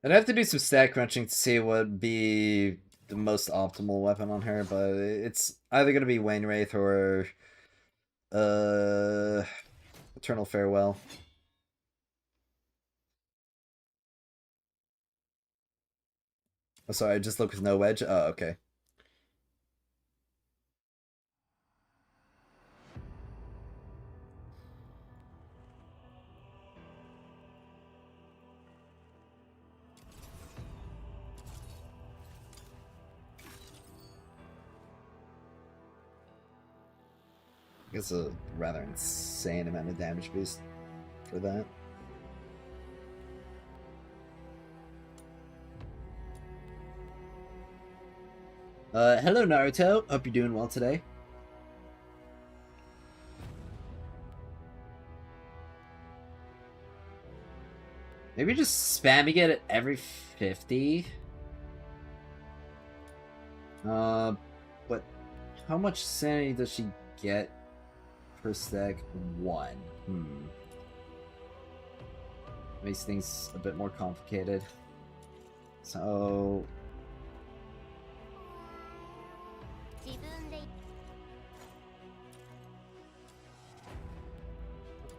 A: I'd have to do some stat crunching to see what would be the most optimal weapon on her, but it's either gonna be Wainwraith or Eternal Farewell. Oh, sorry, I just look with no wedge. Oh, okay. It's a rather insane amount of damage boost for that. Hello Naruto. Hope you're doing well today. Maybe just spamming it at every 50. But how much sanity does she get per stack? 1. Makes things a bit more complicated. So...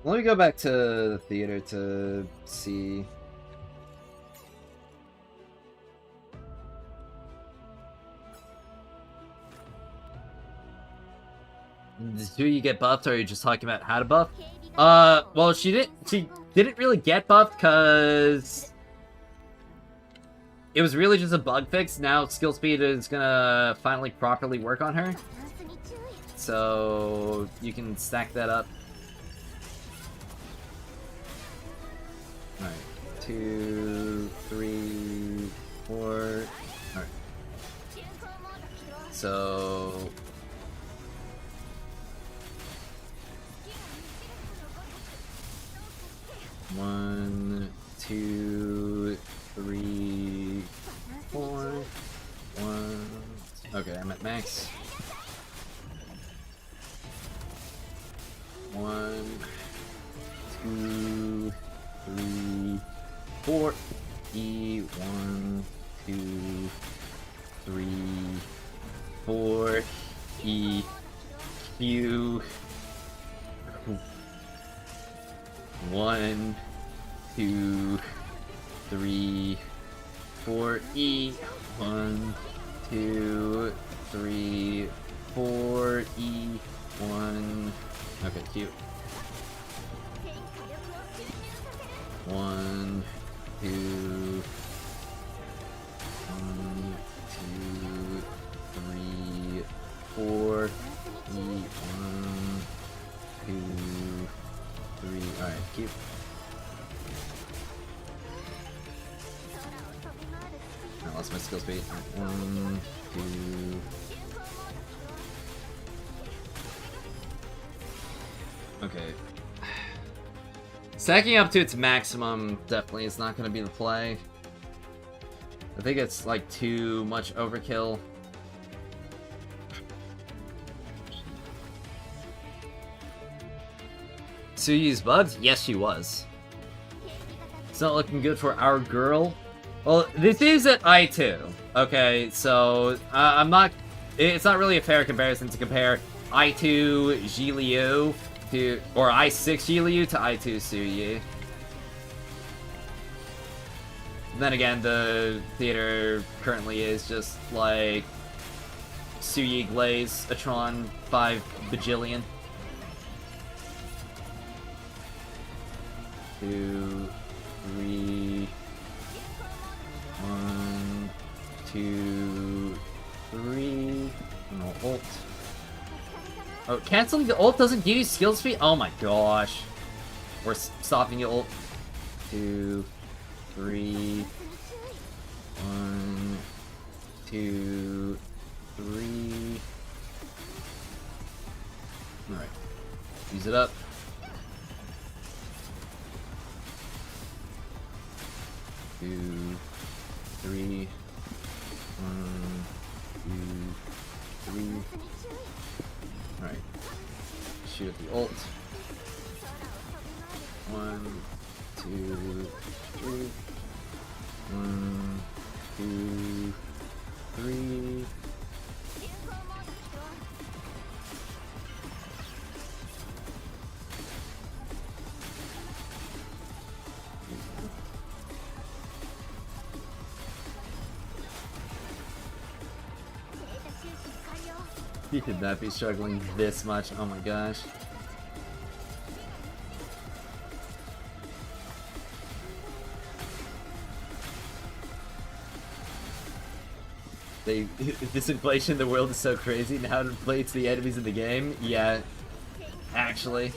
A: let me go back to the theater to see. Do you get buffed, or are you just talking about how to buff? Well, she didn't really get buffed because it was really just a bug fix. Now skill speed is gonna finally properly work on her, so you can stack that up. Alright, 2, 3, 4. Alright. So... 1, 2, 3, 4. 1. Okay, I'm at max. 1, 2, 3, 4. E 1, 2, 3, 4. E Q 1, 2, 3, 4. E 1, 2, 3, 4. E 1. Okay, Q. 1, 2, 1, 2, 3, 4. E 1, 2, 3. Alright, Q. I lost my skill speed. 1, 2. Okay. Stacking up to its maximum definitely is not going to be the play. I think it's like too much overkill. Suyu's bugged? Yes, she was. It's not looking good for our girl. Well, this is at I2. Okay, so I'm not. It's not really a fair comparison to compare I2 Jiliu to, or I6 Jiliu to I2 Suyu. Then again, the theater currently is just like Suyi Glaze, Atron 5 bajillion. 2, 3, 1, 2, 3. No ult. Oh, canceling the ult doesn't give you skill speed? Oh my gosh. Or stopping the ult. 2, 3, 1, 2, 3. Alright. Use it up. 2, 3, 1, 2, 3. shoot at the ult. 1, 2, 3. 1, 2, 3. He could not be struggling this much. Oh my gosh. This inflation in the world is so crazy, and how it inflates the enemies in the game. Yeah, actually.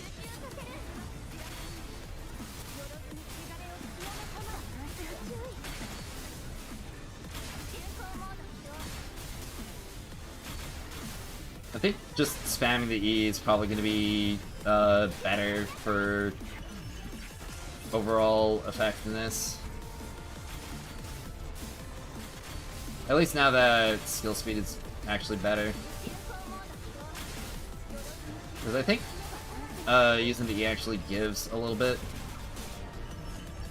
A: I think just spamming the E is probably going to be better for overall effectiveness. At least now that skill speed is actually better. Because I think using the E actually gives a little bit.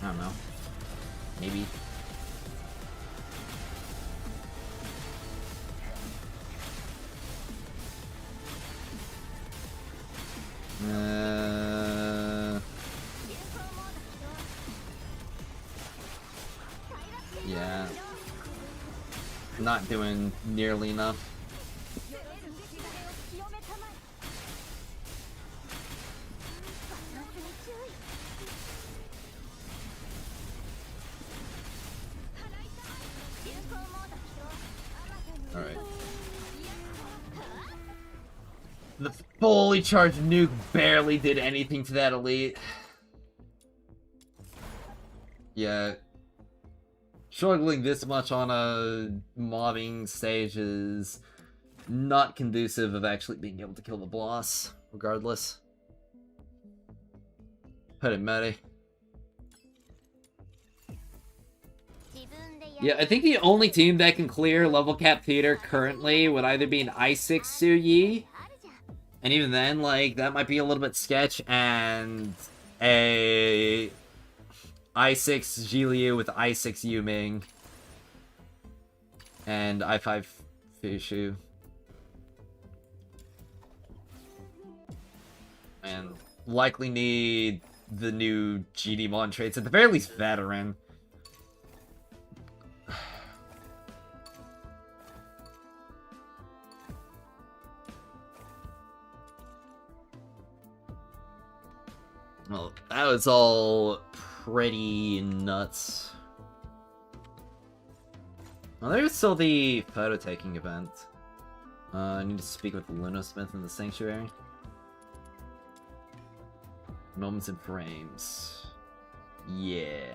A: I don't know. Maybe. Yeah. Not doing nearly enough. Alright. The fully charged nuke barely did anything to that elite. Yeah. Struggling this much on a mobbing stage is not conducive of actually being able to kill the boss, regardless. Put it, Matty. Yeah, I think the only team that can clear level cap theater currently would either be an I6 Suyi, and even then, like, that might be a little bit sketch, and a I6 Jiliu with I6 Yuming and I5 Fushu. And likely need the new GDmon traits, at the very least veteran. Well, that was all pretty nuts. Well, there's still the photo taking event. I need to speak with Lunosmith in the Sanctuary. Moments and frames. Yeah.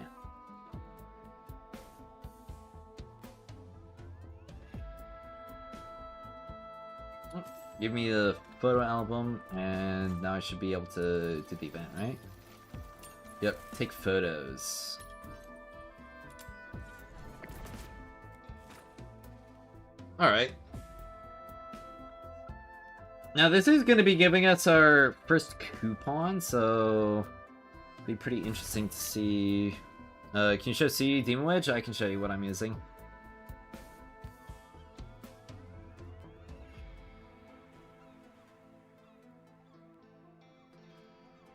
A: Give me the photo album, and now I should be able to do the event, right? Yep, take photos. Alright. Now this is going to be giving us our first coupon, so it'll be pretty interesting to see. Can you show C Demon Wedge? I can show you what I'm using.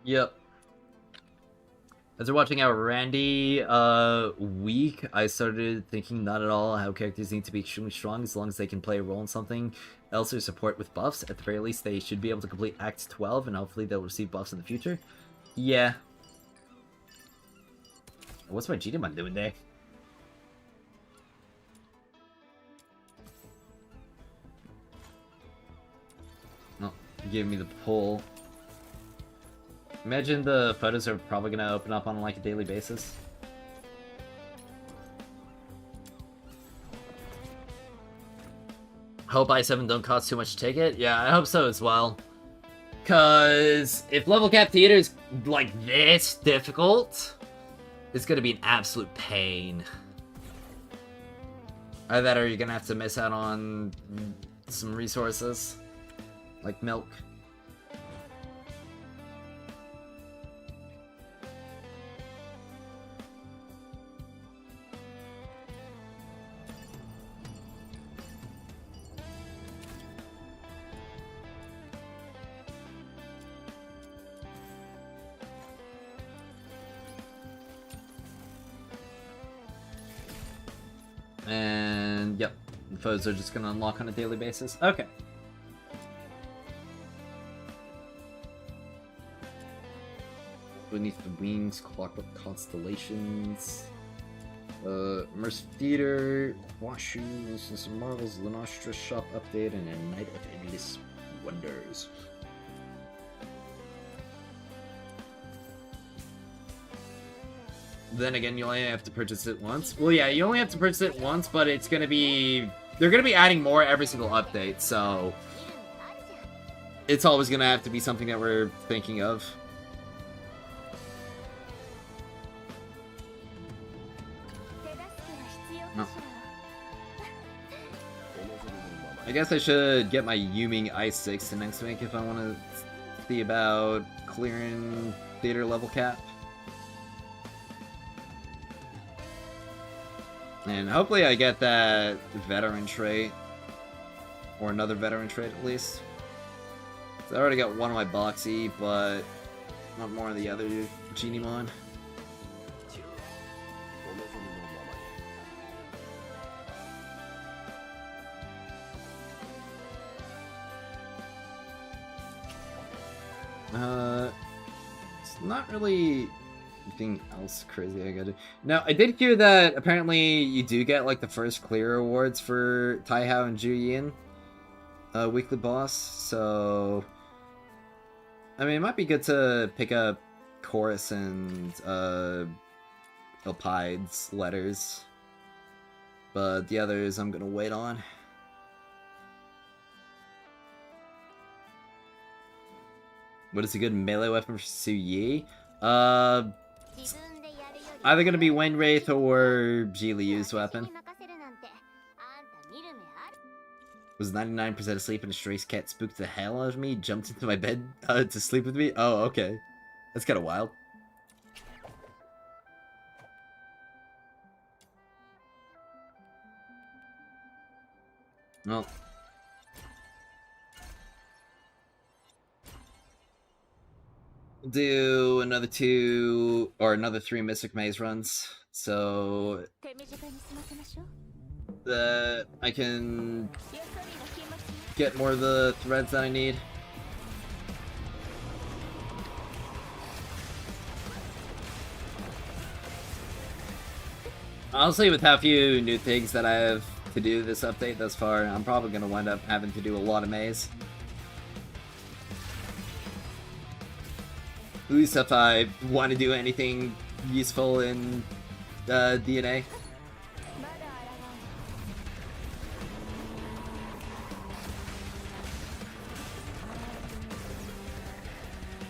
A: Yep. As we're watching our Randy week, I started thinking not at all how characters need to be extremely strong as long as they can play a role in something else or support with buffs. At the very least, they should be able to complete Act 12, and hopefully they'll receive buffs in the future. Yeah. What's my GDmon doing there? Oh, give me the pull. Imagine the photos are probably gonna open up on like a daily basis. Hope i7 don't cost too much to take it. Yeah, I hope so as well. Cause if level cap theater is like this difficult, it's gonna be an absolute pain. Either that or you're gonna have to miss out on some resources. Like milk. And yep, the foes are just gonna unlock on a daily basis. Okay. Beneath the Wings, Clockwork Constellations, Immersive Theater, Washu, some Marvel's Lenostra Shop Update, and a Night of Endless Wonders. Then again, you only have to purchase it once. Well, yeah, you only have to purchase it once, but it's gonna be... They're gonna be adding more every single update, so... It's always gonna have to be something that we're thinking of. No. I guess I should get my Yuming Ice 6 to next week if I want to see about clearing theater level cap. And hopefully I get that veteran trait. Or another veteran trait at least. So I already got one of my Boxy, but not more of the other Genimon. It's not really anything else crazy I gotta do. Now, I did hear that apparently you do get like the first clear rewards for Taihao and Juyin, weekly boss, so I mean it might be good to pick up Chorus and Alpide's letters, but the others I'm gonna wait on. What is a good melee weapon for Suyi? Either gonna be Wind Wraith or Ji Liu's weapon. Was 99% asleep and a stray cat spooked the hell out of me, jumped into my bed to sleep with me? Oh, okay. That's kinda wild. Well. Do another 2 or another 3 Mystic Maze runs, so that I can get more of the threads that I need. Honestly, with how few new things that I have to do this update thus far, I'm probably going to wind up having to do a lot of maze. At least if I want to do anything useful in DNA.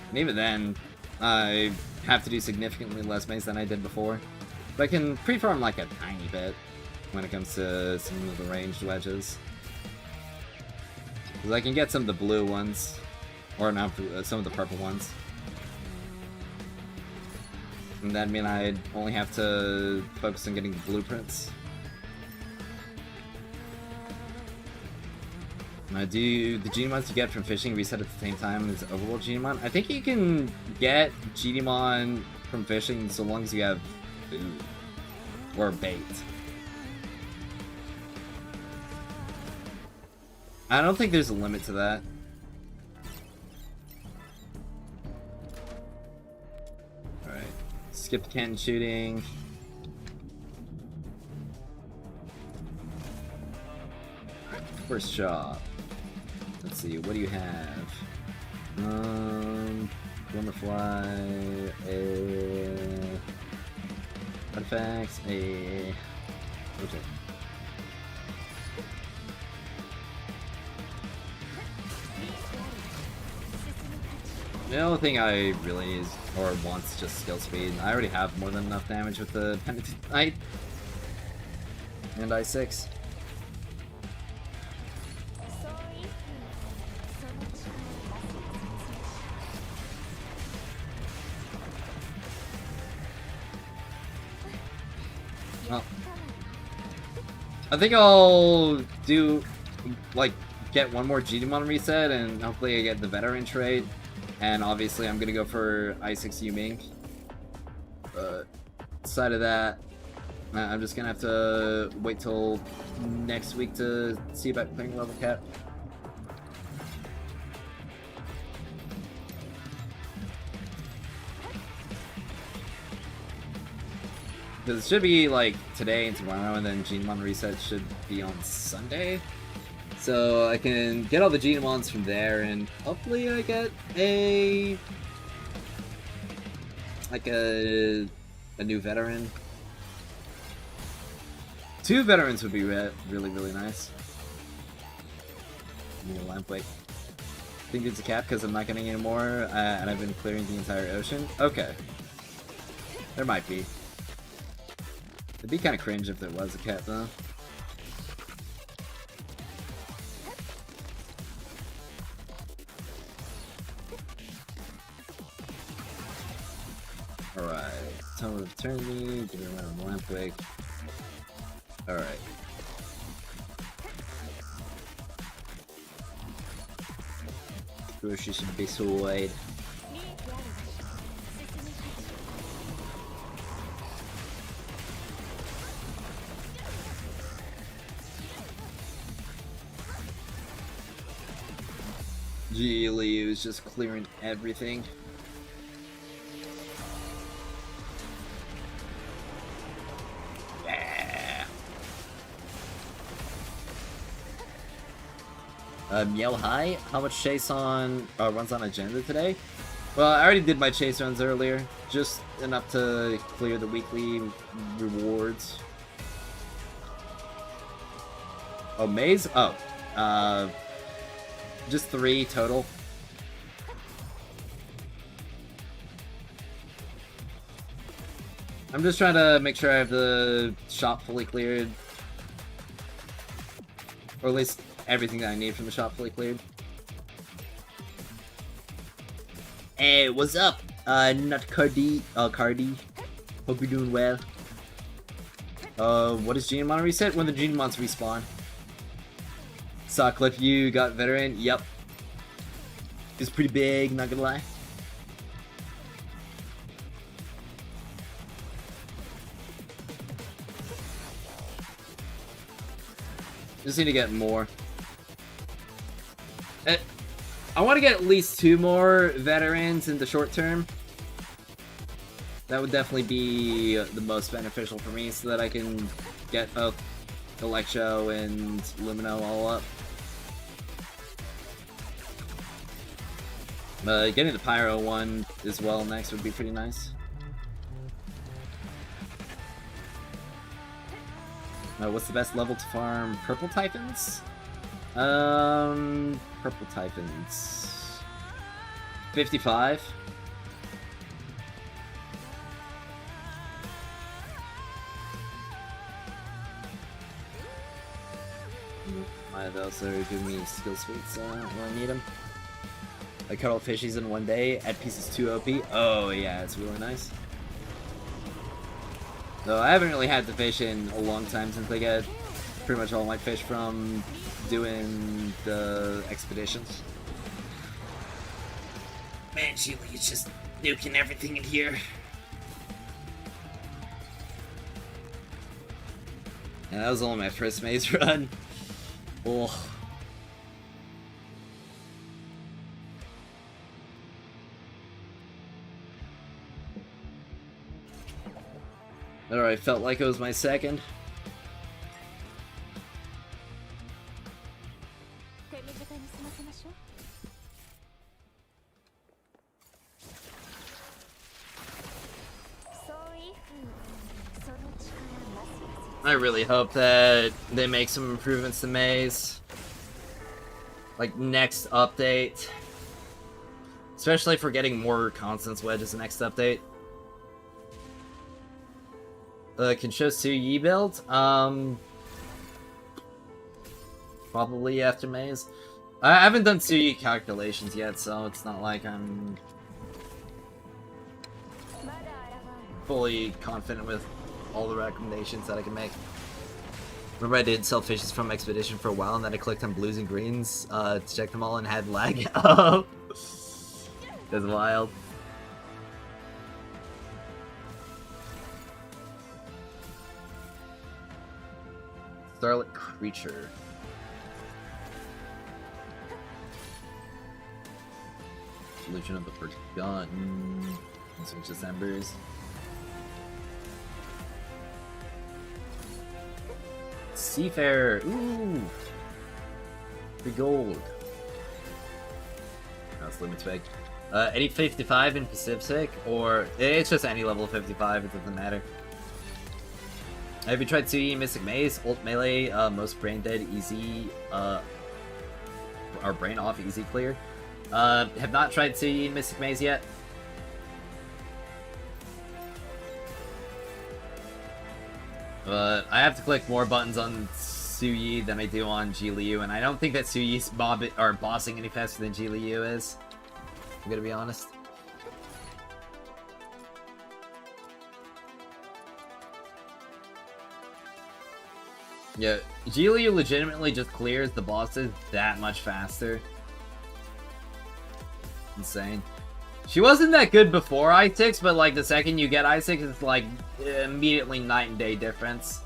A: And even then, I have to do significantly less maze than I did before. But I can pre-farm like a tiny bit when it comes to some of the ranged wedges. Because I can get some of the blue ones, or not, some of the purple ones. And that mean I'd only have to focus on getting the blueprints. Do the Genimons you get from fishing reset at the same time as Overworld Genimon? I think you can get Genimon from fishing so long as you have food. Or bait. I don't think there's a limit to that. Alright. Skip the cannon shooting. Alright, first shop. Let's see, what do you have? Glimmerfly, artifacts, okay. The only thing I really need or want is just skill speed. I already have more than enough damage with the Penitent Knight and I6. Well, I think I'll do, like, get one more Genimon reset, and hopefully I get the veteran trait. And obviously I'm gonna go for I6 Yuming. But aside of that, I'm just gonna have to wait till next week to see about clearing level cap. Because it should be like today and tomorrow, and then Genemon reset should be on Sunday. So I can get all the Genemons from there, and hopefully I get a new veteran. 2 veterans would be really nice. I need a lamp wake. I think it's a cap because I'm not getting any more, and I've been clearing the entire ocean. Okay. There might be. It'd be kind of cringe if there was a cap, though. Alright. Tone of Eternity, give me around lamp wake. Alright. She should be so wide. Gee, Liu is just clearing everything. Yeah. Miel High, how much chase on runs on agenda today? Well, I already did my chase runs earlier, just enough to clear the weekly rewards. Oh, maze? Oh, just 3 total. I'm just trying to make sure I have the shop fully cleared. Or at least everything that I need from the shop fully cleared. Hey, what's up? Not Cardi. Cardi. Hope you're doing well. What is Genemon reset? When the Genemons respawn. Sawcliffe, you got veteran? Yep. It's pretty big, not gonna lie. Just need to get more. I want to get at least 2 more veterans in the short term. That would definitely be the most beneficial for me, so that I can get both Electro and Lumino all up. Getting the Pyro one as well next would be pretty nice. What's the best level to farm Purple Typhons? Purple Typhons. 55. Might also give me skill sweets when I need them. I cut all fishies in one day at pieces 2 OP. Oh yeah, it's really nice. Though I haven't really had to fish in a long time since I get pretty much all my fish from doing the expeditions. Man, Sheila, is just nuking everything in here. And that was only my first maze run. Ugh. Alright, felt like it was my second. I really hope that they make some improvements to Maze. Like, next update. Especially for getting more Constance Wedges next update. Can show Su Yi build? Probably after Maze. I haven't done Su Yi calculations yet, so it's not like I'm fully confident with all the recommendations that I can make. Remember I did sell fishes from Expedition for a while, and then I clicked on blues and greens to check them all and had lag. Oh, that's wild. Starlit Creature. Illusion of the Forgotten. Switch Decembers. Seafarer. Ooh. Free gold. That's limit spec. Any 55 in Pacific, or it's just any level 55. It doesn't matter. Have you tried Suyi Mystic Maze? Ult melee, most brain dead, easy, or brain off, easy clear. Have not tried Suyi Mystic Maze yet. But I have to click more buttons on Suyi than I do on Ji Liu, and I don't think that Suyi's bossing any faster than Ji Liu is. I'm gonna be honest. Yeah, Ji Liu legitimately just clears the bosses that much faster. Insane. She wasn't that good before I6, but like the second you get I6, it's like immediately night and day difference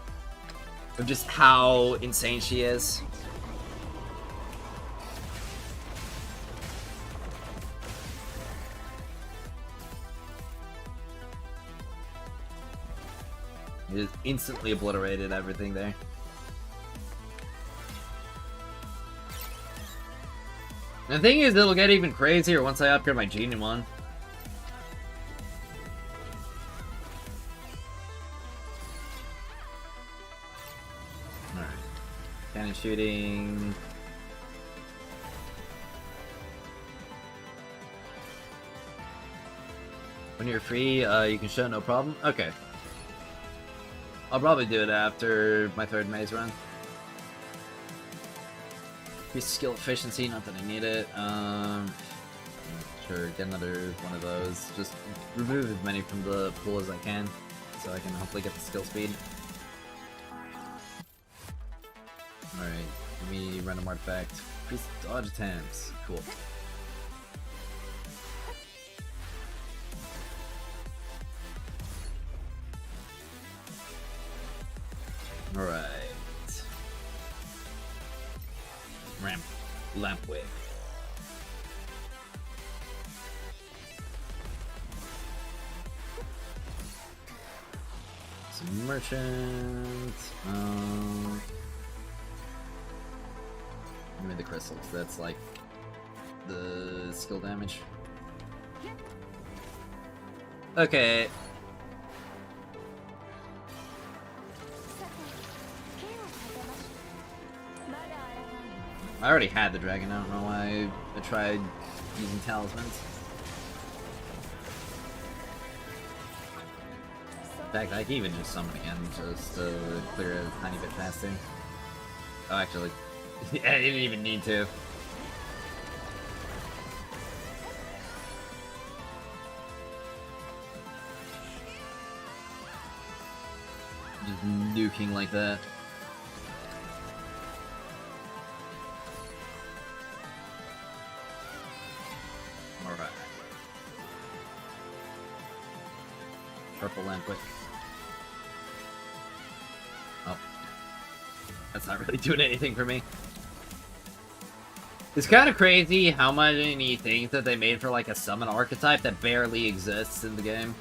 A: of just how insane she is. It just instantly obliterated everything there. And the thing is, it'll get even crazier once I upgrade my Genie one. Alright. Cannon shooting. When you're free, you can show no problem. Okay. I'll probably do it after my third maze run. Increase skill efficiency, not that I need it. Sure, get another one of those. Just remove as many from the pool as I can, so I can hopefully get the skill speed. Alright, give me random artifact. Increase dodge attempts. Cool. Alright. Lamp wave. Some merchant. Give me the crystals. That's like the skill damage. Okay. I already had the dragon, I don't know why I tried using talismans. In fact, I can even just summon again, just to clear it a tiny bit faster. Oh, actually, I didn't even need to. Just nuking like that. Alright. Purple lamp-wick. Oh. That's not really doing anything for me. It's kind of crazy how many things that they made for like a summon archetype that barely exists in the game.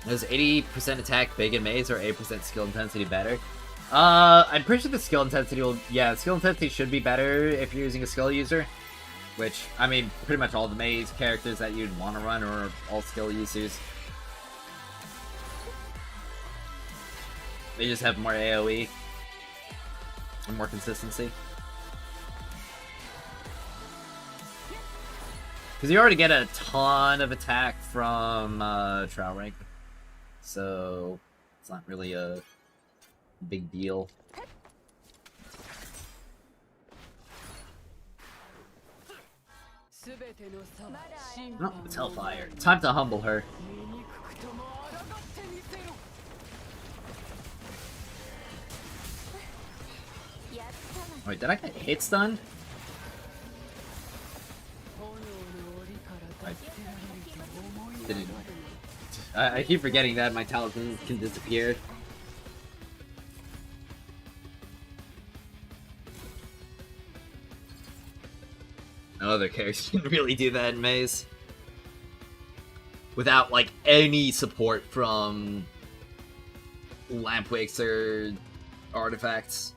A: Is 80% attack big in maze or 8% skill intensity better? I'm pretty sure the skill intensity will... Yeah, skill intensity should be better if you're using a skill user. Which, I mean, pretty much all the maze characters that you'd want to run are all skill users. They just have more AoE. And more consistency. Because you already get a ton of attack from Trial Rank. So, it's not really a big deal. No, it's Hellfire. Time to humble her. Wait, did I get hit stunned? Didn't. I keep forgetting that my talisman can disappear. No other character can really do that in Maze. Without, like, any support from Lampwicks or artifacts.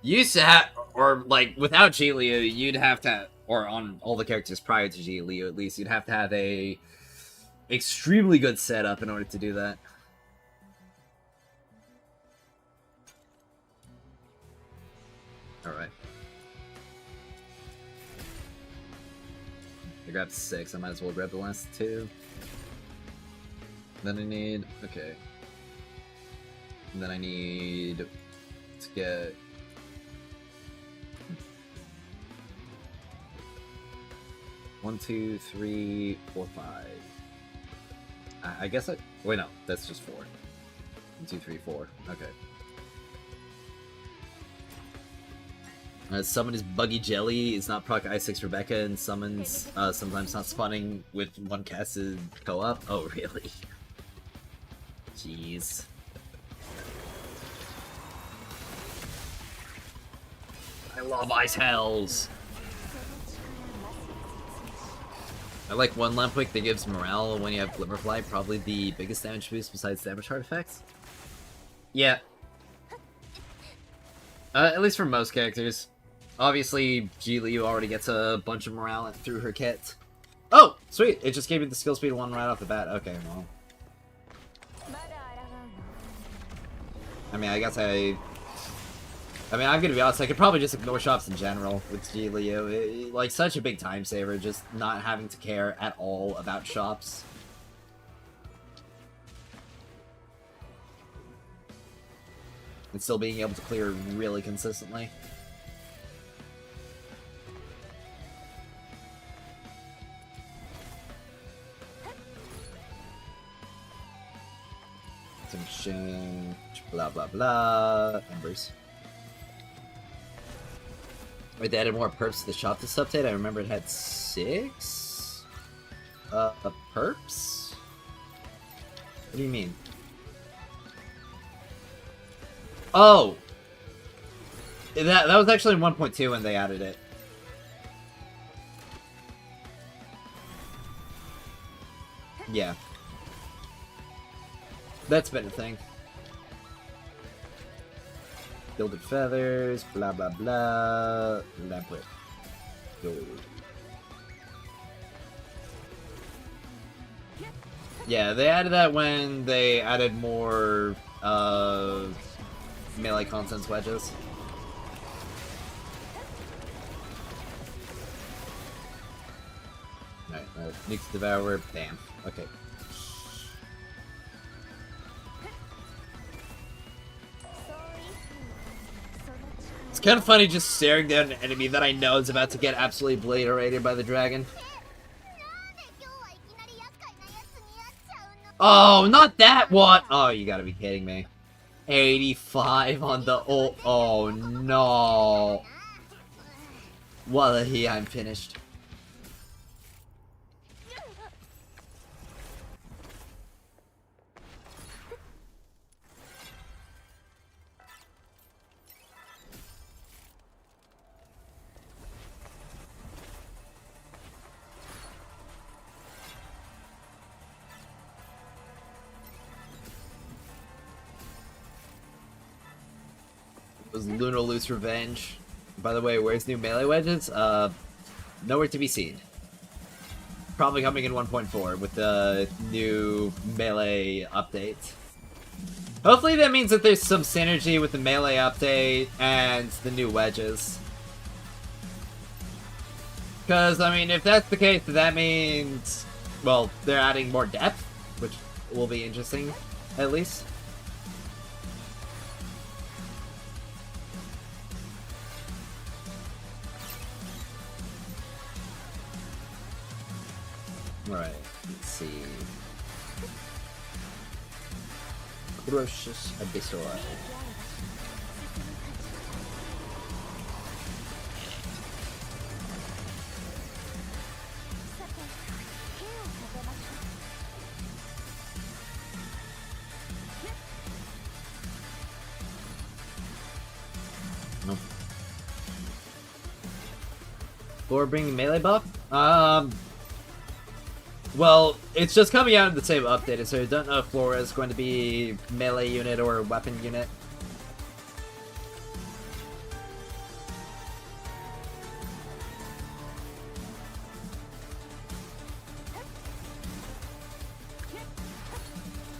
A: You used to have, or, like, without Giglio, you'd have to, or on all the characters prior to Giglio at least, you'd have to have a extremely good setup in order to do that. Alright. I grabbed 6, I might as well grab the last 2. Then I need... okay. And then I need to get... 1, 2, 3, 4, 5. I guess I... wait, no. That's just 4. 1, 2, 3, 4. Okay. Summon is Buggy Jelly, is not proc I6 Rebecca, and summons sometimes not spawning with one casted co-op. Oh, really? Jeez. I love Ice Hells! I like one Lampwick that gives morale when you have Glimmerfly, probably the biggest damage boost besides damage artifacts. Yeah. At least for most characters. Obviously, Giglio already gets a bunch of morale through her kit. Oh! Sweet! It just gave me the skill speed 1 right off the bat. Okay, well. I mean, I guess I'm gonna be honest, I could probably just ignore shops in general with Giglio. Like, such a big time saver, just not having to care at all about shops. And still being able to clear really consistently. Some blah blah blah. Embers. Wait, they added more perps to the shop this update? I remember it had 6? Perps? What do you mean? Oh! That was actually in 1.2 when they added it. Yeah. That's been a thing. Gilded feathers, blah blah blah. Lampwick. Gold. Yeah, they added that when they added more melee contents wedges. Alright, Nuke's Devourer, bam. Okay. It's kind of funny just staring down an enemy that I know is about to get absolutely obliterated by the dragon. Oh, not that one! Oh, you gotta be kidding me. 85 on the ult. Oh, no. Wallahi, I'm finished. Was Lunar Loose Revenge. By the way, where's new melee wedges? Nowhere to be seen. Probably coming in 1.4 with the new melee update. Hopefully that means that there's some synergy with the melee update and the new wedges. Because, I mean, if that's the case, that means, well, they're adding more depth, which will be interesting, at least. Alright, let's see. Ferocious Abyssal. For bringing melee buff? Well, it's just coming out in the same update, so I don't know if Flora is going to be melee unit or weapon unit.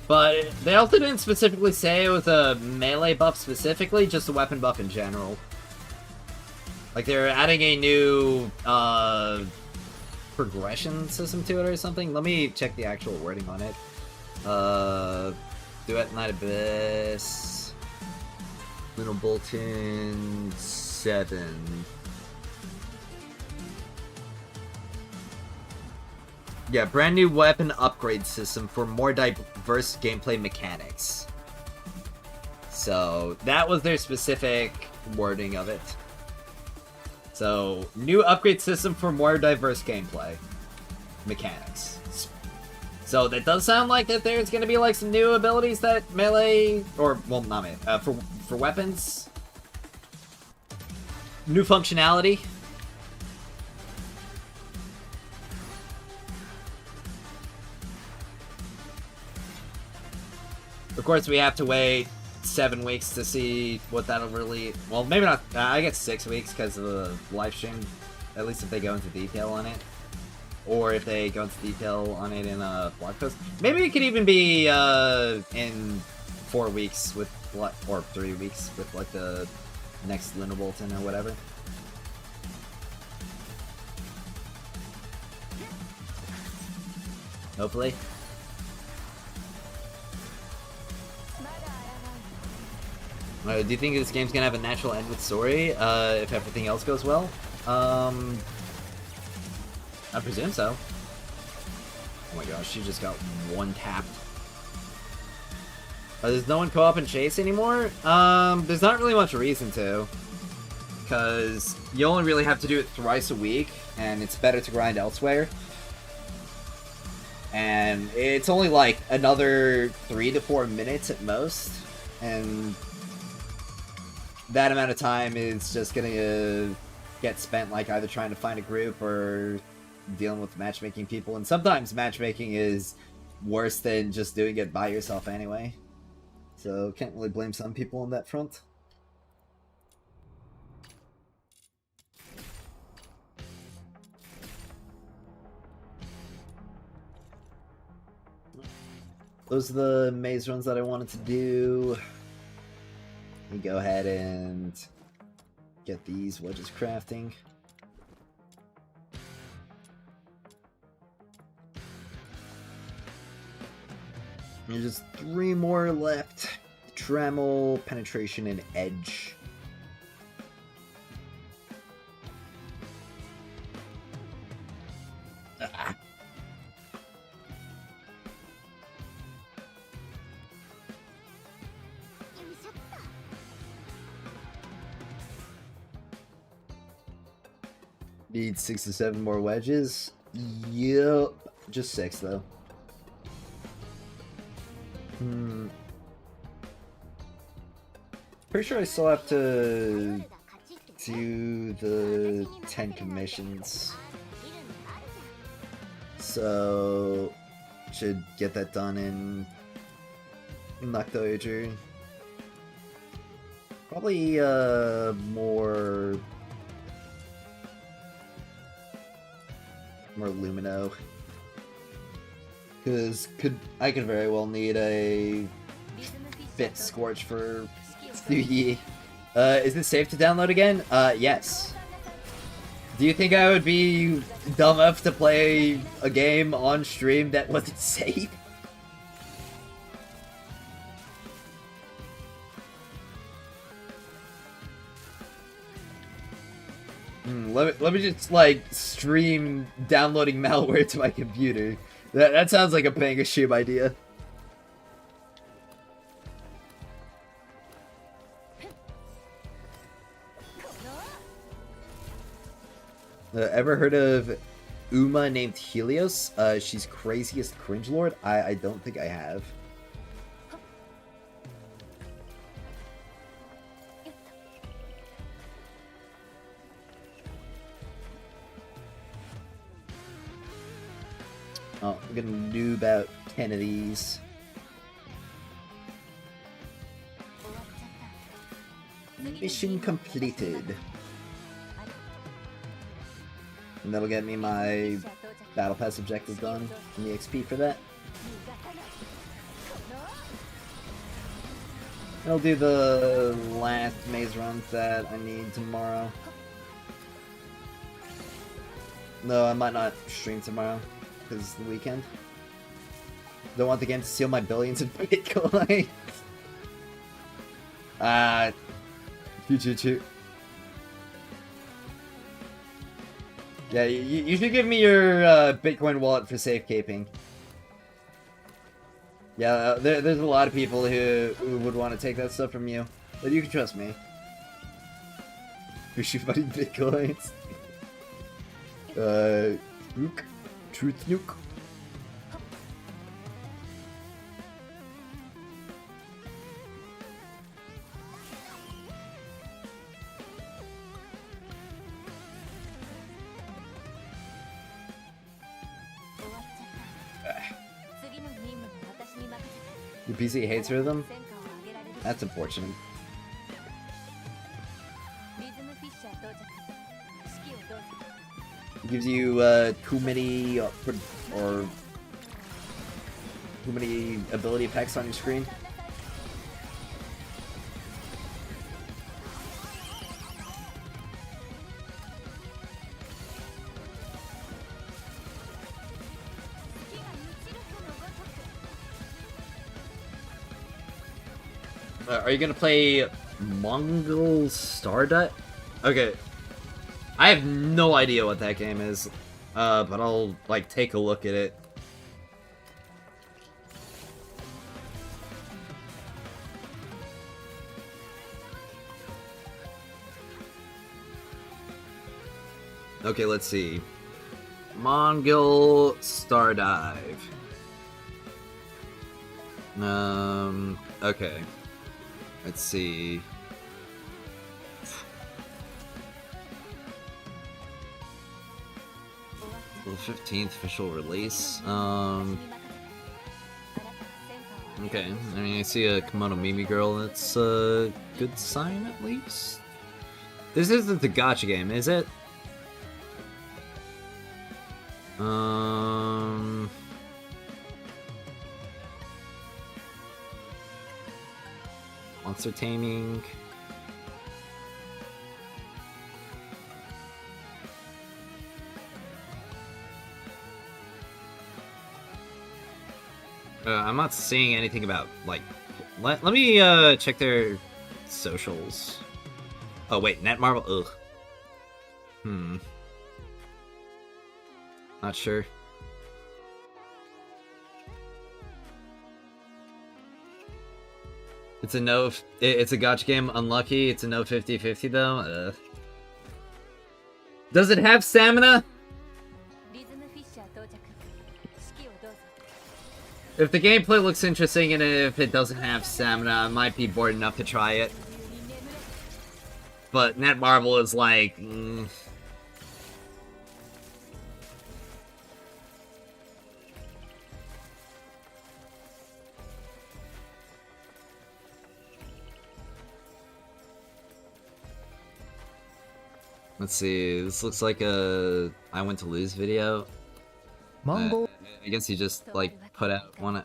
A: But they also didn't specifically say it was a melee buff specifically, just a weapon buff in general. Like they're adding a new progression system to it or something. Let me check the actual wording on it. Duet Night Abyss, Little Bolton 7. Yeah, brand new weapon upgrade system for more diverse gameplay mechanics. So that was their specific wording of it. So, new upgrade system for more diverse gameplay mechanics. So that does sound like that there's going to be like some new abilities that melee, or well, not melee, for weapons. New functionality. Of course, we have to wait 7 weeks to see what that'll really... Well, maybe not... I guess 6 weeks because of the live stream. At least if they go into detail on it. Or if they go into detail on it in a blog post. Maybe it could even be in 4 weeks with... Or 3 weeks with like the next Lunar Bolton or whatever. Hopefully. Do you think this game's gonna have a natural end with story, if everything else goes well? I presume so. Oh my gosh, she just got one tapped. There's no one co-op and chase anymore? There's not really much reason to. Because you only really have to do it thrice a week, and it's better to grind elsewhere. And it's only like another 3 to 4 minutes at most, and that amount of time is just gonna get spent like either trying to find a group or dealing with matchmaking people, and sometimes matchmaking is worse than just doing it by yourself anyway. So can't really blame some people on that front. Those are the maze runs that I wanted to do. Let me go ahead and get these wedges crafting. There's just 3 more left. Trammel, penetration, and edge. Ah. Need 6 to 7 more wedges. Yep. Just 6 though. Pretty sure I still have to do the 10 commissions. So should get that done in October. Probably more Lumino, because I could very well need a Fit Scorch for Suyi. Is it safe to download again? Yes. Do you think I would be dumb enough to play a game on stream that wasn't safe? Let me just, like, stream downloading malware to my computer. That sounds like a bang of shame idea. Ever heard of Uma named Helios? She's craziest cringe lord? I don't think I have. Oh, I'm gonna do about 10 of these. Mission completed. And that'll get me my Battle Pass objective done, and the XP for that. I'll do the last maze runs that I need tomorrow. No, I might not stream tomorrow, because it's the weekend. Don't want the game to steal my billions of Bitcoin. Choo. Yeah, you should give me your Bitcoin wallet for safekeeping. Yeah, there's a lot of people who would want to take that stuff from you, but you can trust me. You're shooting Bitcoins. Nuke. Truth nuke. Your PC hates rhythm? That's unfortunate. It gives you too many or too many ability effects on your screen. Are you gonna play Mongol Stardust? Okay. I have no idea what that game is, but I'll, like, take a look at it. Okay, let's see. Mongol Stardive. Okay. Let's see. The 15th official release. Okay. I mean, I see a Kimono Mimi girl. That's a good sign, at least. This isn't the gacha game, is it? Monster taming. I'm not seeing anything about, like... Let me check their socials. Oh wait, Netmarble? Ugh. Not sure. It's a no. It's a gacha game. Unlucky. It's a no 50-50 though. Does it have stamina? If the gameplay looks interesting and if it doesn't have stamina, I might be bored enough to try it. But Netmarble is like... Let's see, this looks like a I Went to Lose video.
D: Mongol.
A: I guess you just, like, put out one...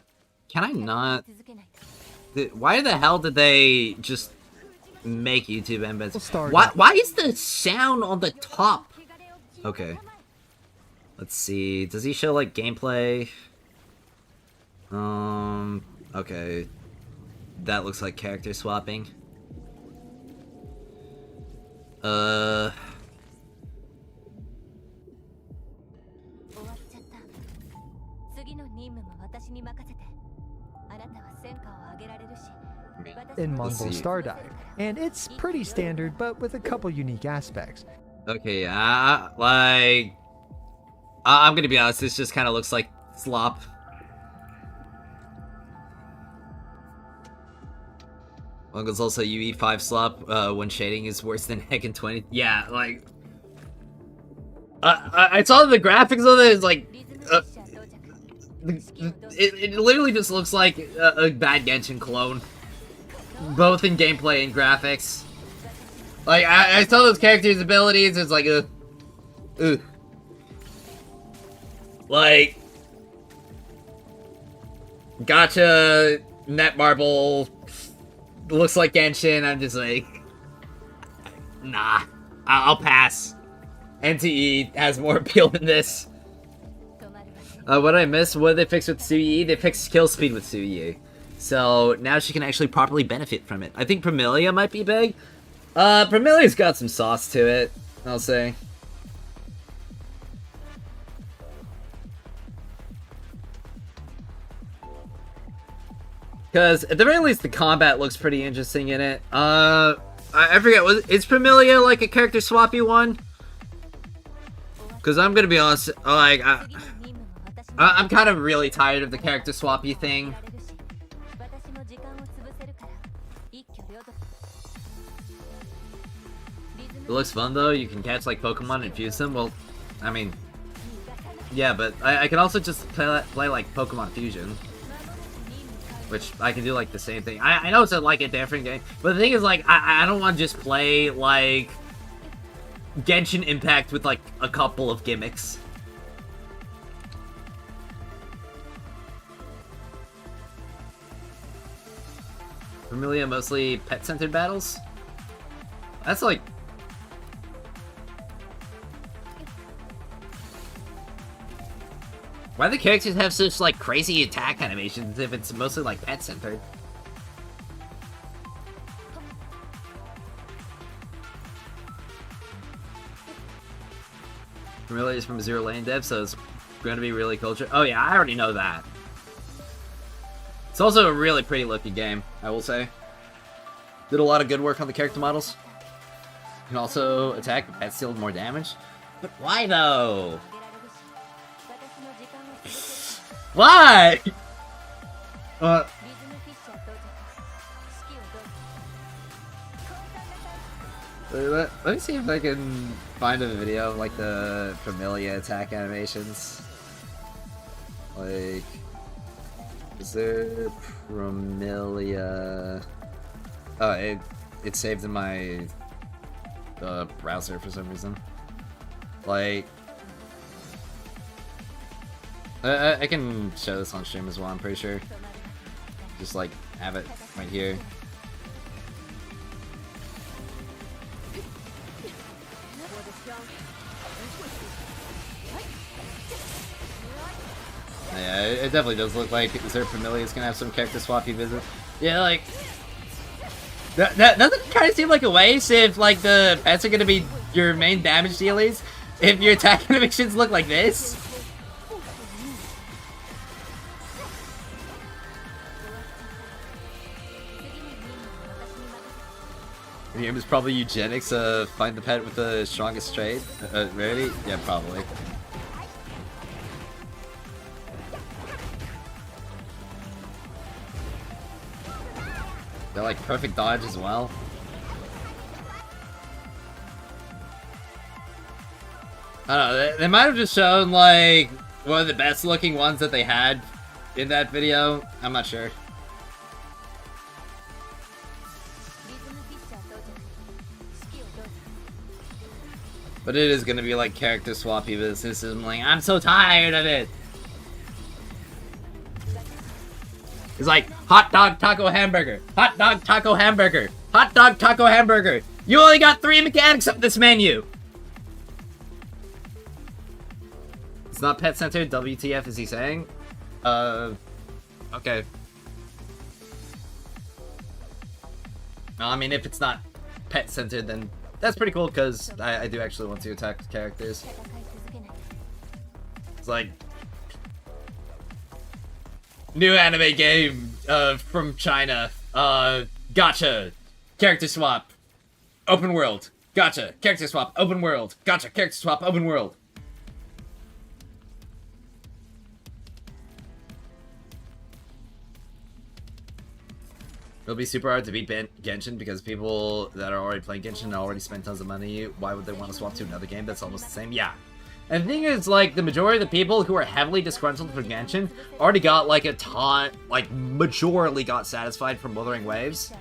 A: Can I not... Why the hell did they just make YouTube embeds? Why is the sound on the top? Okay. Let's see, does he show, like, gameplay? Okay. That looks like character swapping.
D: In Mongol Stardive, and it's pretty standard, but with a couple unique aspects.
A: Okay, like... I'm gonna be honest, this just kind of looks like slop. Mongol's also UE5 slop, when shading is worse than Heckin 20. Yeah, like... I saw the graphics of it, it's like... It literally just looks like a bad Genshin clone. Both in gameplay and graphics. Like, I saw those characters' abilities, it's like, ugh. Like, gotcha, Netmarble, looks like Genshin, I'm just like, nah, I'll pass. NTE has more appeal than this. What did I miss? What did they fix with Suyi? They fixed kill speed with Suyi. So now she can actually properly benefit from it. I think Primilia might be big. Primilia's got some sauce to it, I'll say. Because at the very least, the combat looks pretty interesting in it. I forget, is Primilia like a character swappy one? Because I'm gonna be honest, like, I'm kind of really tired of the character swappy thing. It looks fun though, you can catch like Pokemon and fuse them. Well, I mean, yeah, but I can also just play like Pokemon Fusion. Which I can do like the same thing. I know it's like a different game, but the thing is like, I don't want to just play like Genshin Impact with like a couple of gimmicks. Familia mostly pet-centered battles? That's like... Why do the characters have such like crazy attack animations if it's mostly like pet-centered? Familia is from Zero Lane Dev, so it's going to be really culture. Oh yeah, I already know that. It's also a really pretty looking game, I will say. Did a lot of good work on the character models. Can also attack, but pets deal more damage. But why though? Why? Let me see if I can find a video of like the Familia attack animations. Like, is there Familia? Oh, it saved in my browser for some reason. Like, I can show this on stream as well, I'm pretty sure. Just like have it right here. Yeah, it definitely does look like Zerg Familia is gonna have some character swappy visit. Yeah, like that doesn't kind of seem like a waste if like the pets are gonna be your main damage dealers. If your attack animations look like this. The game is probably eugenics. Find the pet with the strongest trait. Rarity? Yeah, probably. They're like perfect dodge as well. I don't know, they might have just shown like one of the best looking ones that they had in that video. I'm not sure. But it is gonna be like character swappy business, and like, I'm so tired of it. It's like, hot dog, taco, hamburger. Hot dog, taco, hamburger. Hot dog, taco, hamburger. You only got 3 mechanics of this menu. It's not pet-centered, WTF is he saying? Okay. No, I mean, if it's not pet-centered, then that's pretty cool, because I do actually want to attack the characters. It's like... new anime game from China. Gotcha. Character swap. Open world. Gotcha. Character swap. Open world. Gotcha. Character swap. Open world. It'll be super hard to beat Genshin because people that are already playing Genshin already spent tons of money. Why would they want to swap to another game that's almost the same? Yeah. And the thing is, like, the majority of the people who are heavily disgruntled for Genshin already got, like, a ton, like, majorly got satisfied from Wuthering Waves.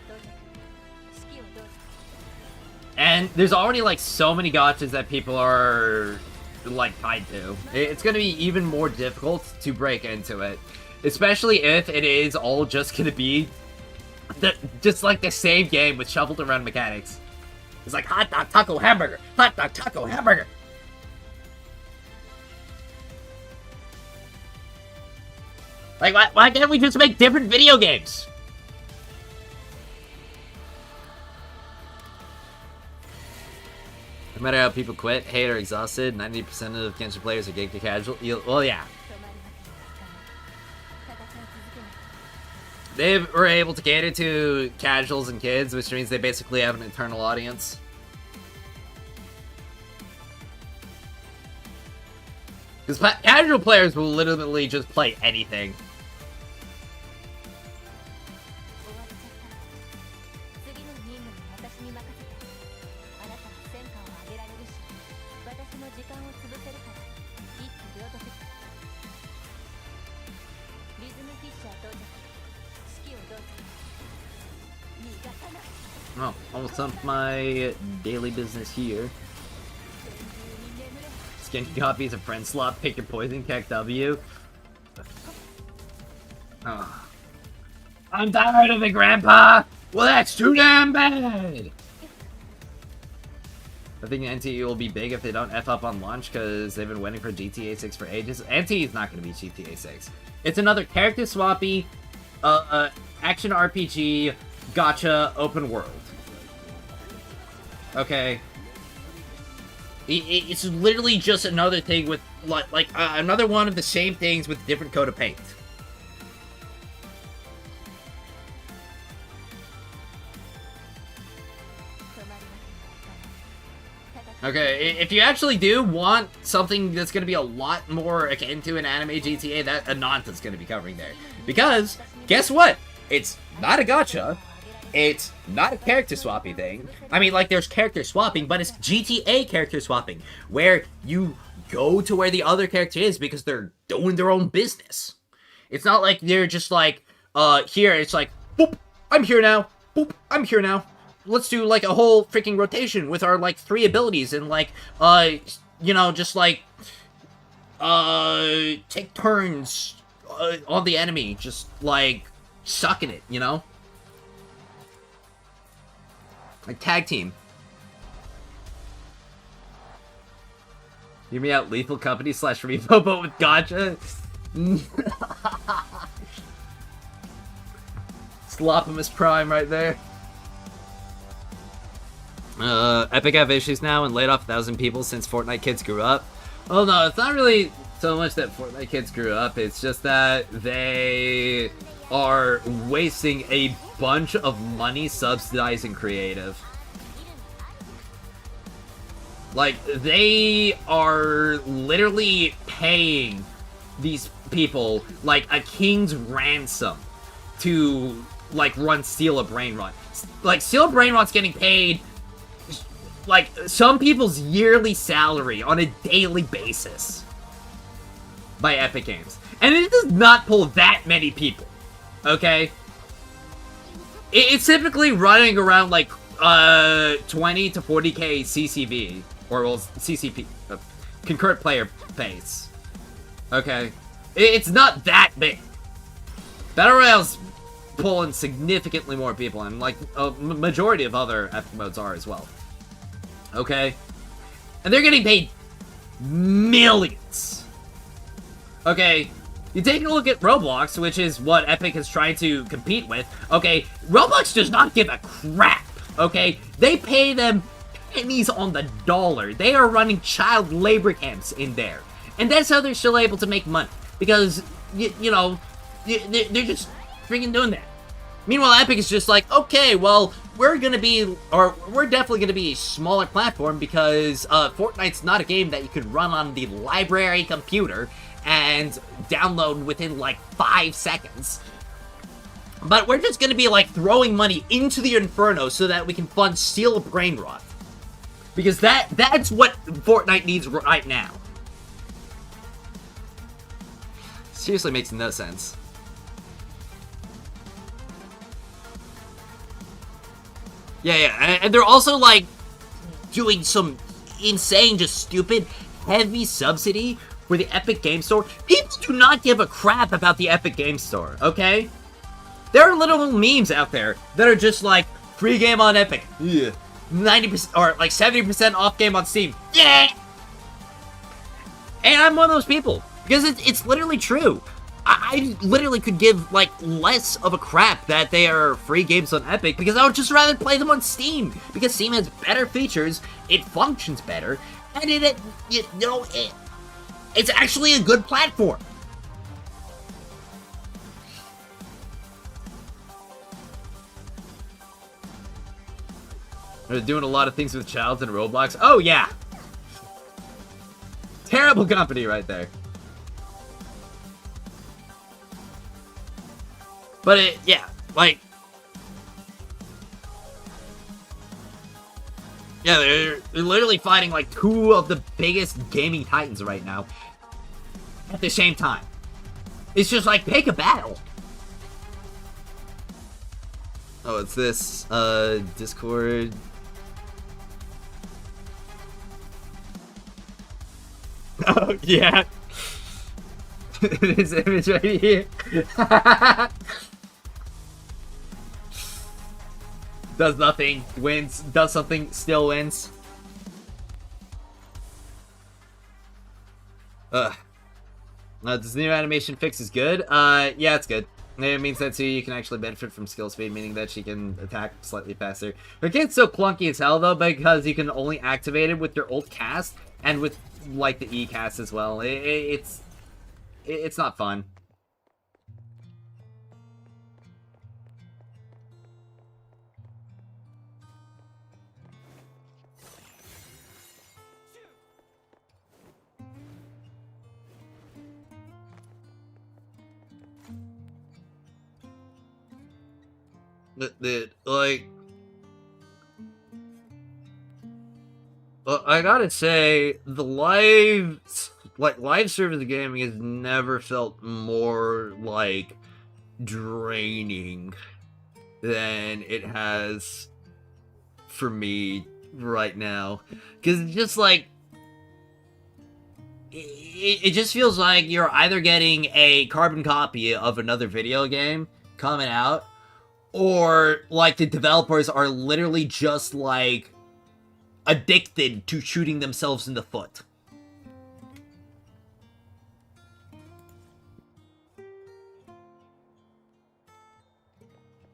A: And there's already, like, so many gachas that people are, like, tied to. It's gonna be even more difficult to break into it. Especially if it is all just gonna be just, like, the same game with shuffled around mechanics. It's like, hot dog, taco, hamburger! Hot dog, taco, hamburger! Like, why can't we just make different video games? No matter how people quit, hate, or exhausted, 90% of Genshin players are geek to casual. Well, yeah. They were able to cater to casuals and kids, which means they basically have an eternal audience. Because casual players will literally just play anything. Oh, almost done my daily business here. Skin copies of friend slot, pick your poison, KW. Oh. I'm tired of it, Grandpa! Well, that's too damn bad! I think NTE will be big if they don't F up on launch, because they've been waiting for GTA 6 for ages. NTE is not going to be GTA 6. It's another character swappy, action RPG, gacha, open world. Okay? It's literally just another thing with, like another one of the same things with a different coat of paint. Okay, if you actually do want something that's going to be a lot more akin to an anime GTA, that Ananta's going to be covering there. Because, guess what? It's not a gacha. It's not a character swapping thing. I mean, like, there's character swapping, but it's GTA character swapping, where you go to where the other character is because they're doing their own business. It's not like they're just like, here, it's like, boop, I'm here now, boop, I'm here now. Let's do, like, a whole freaking rotation with our, like, 3 abilities and, like, you know, just, like, take turns on the enemy, just, like, sucking it, you know? Like, tag team. Hear me out, Lethal Company / Repo, but with gacha? Slopomus Prime right there. Epic have issues now and laid off 1,000 people since Fortnite kids grew up. Oh no, it's not really so much that Fortnite kids grew up, it's just that they are wasting a bunch of money subsidizing creative. Like, they are literally paying these people, like, a king's ransom to, like, run Steal a Brain Rot. Like, Steal a Brain Rot's getting paid, like, some people's yearly salary on a daily basis by Epic Games. And it does not pull that many people, okay? It's typically running around, like, 20 to 40k CCV, or, well, CCP, concurrent player base, okay? It's not that big. Battle Royale's pulling significantly more people, and, like, a majority of other Epic modes are as well. Okay? And they're getting paid millions. Okay? You take a look at Roblox, which is what Epic is trying to compete with. Okay? Roblox does not give a crap. Okay? They pay them pennies on the dollar. They are running child labor camps in there. And that's how they're still able to make money. Because, you know, they're just freaking doing that. Meanwhile, Epic is just like, okay, well, we're definitely gonna be a smaller platform because Fortnite's not a game that you could run on the library computer and download within like 5 seconds. But we're just gonna be like throwing money into the Inferno so that we can fund Steal a Brain Rot. Because that's what Fortnite needs right now. seriously makes no sense. Yeah, and they're also, like, doing some insane, just stupid, heavy subsidy for the Epic Game Store. People do not give a crap about the Epic Game Store, okay? There are little memes out there that are just like, free game on Epic, yeah. 90%, or like 70% off game on Steam, yeah! And I'm one of those people, because it's literally true. I literally could give, like, less of a crap that they are free games on Epic, because I would just rather play them on Steam, because Steam has better features, it functions better, and it's actually a good platform. They're doing a lot of things with Childs and Roblox. Oh, yeah! Terrible company right there. But yeah, like... Yeah, they're literally fighting like two of the biggest gaming titans right now. At the same time. It's just like, pick a battle. Oh, it's this, Discord... Oh, yeah. This image right here. Does nothing, wins, does something, still wins. This new animation fix is good. Yeah, it's good. It means that Tsuyu can actually benefit from skill speed, meaning that she can attack slightly faster. Her kit's so clunky as hell, though, because you can only activate it with your ult cast, and with, like, the E cast as well. It's not fun. Like... I gotta say, the live service gaming has never felt more, like, draining than it has for me right now. Because it's just, like, it just feels like you're either getting a carbon copy of another video game coming out, or, like, the developers are literally just, like, addicted to shooting themselves in the foot.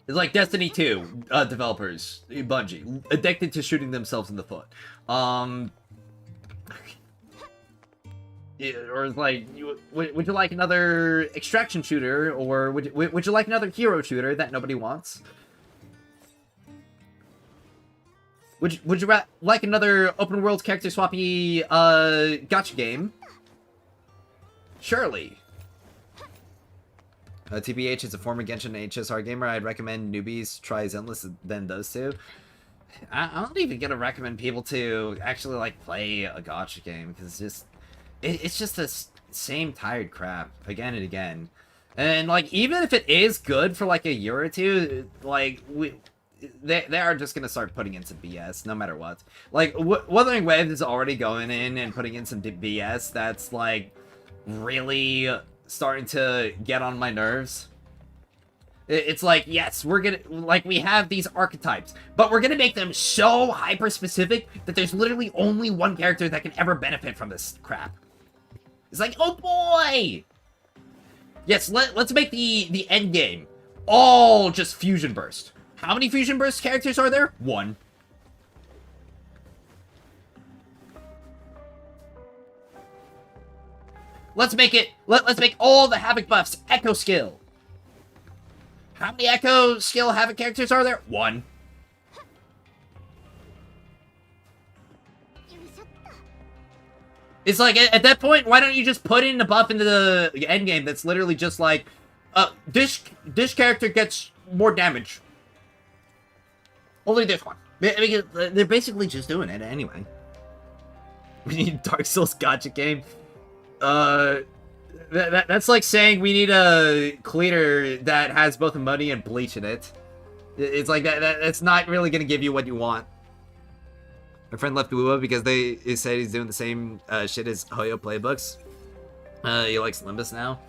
A: It's like Destiny 2 developers, Bungie, addicted to shooting themselves in the foot. Or like, would you like another extraction shooter, or would you like another hero shooter that nobody wants? Would you like another open world character swappy gacha game? Surely. TBH is a former Genshin HSR gamer. I'd recommend newbies try Zenless than those two. I'm not even gonna recommend people to actually like play a gacha game, because it's just the same tired crap again and again. And like, even if it is good for like a year or two, like they are just gonna start putting in some BS no matter what. Like, Wuthering Waves is already going in and putting in some BS that's like really starting to get on my nerves. It's like, yes, we're gonna, like, we have these archetypes, but we're gonna make them so hyper specific that there's literally only one character that can ever benefit from this crap. It's like, oh boy! Yes, let's make the end game all just Fusion Burst. How many Fusion Burst characters are there? One. Let's make it, let's make all the Havoc buffs Echo skill. How many Echo skill Havoc characters are there? One. It's like, at that point, why don't you just put in the buff into the endgame that's literally just like, this character gets more damage. Only this one. Because they're basically just doing it anyway. We need Dark Souls gacha game. That's like saying we need a cleaner that has both money and bleach in it. It's like that's not really gonna give you what you want. My friend left Wuwa because he said he's doing the same shit as Hoyo playbooks. He likes Limbus now.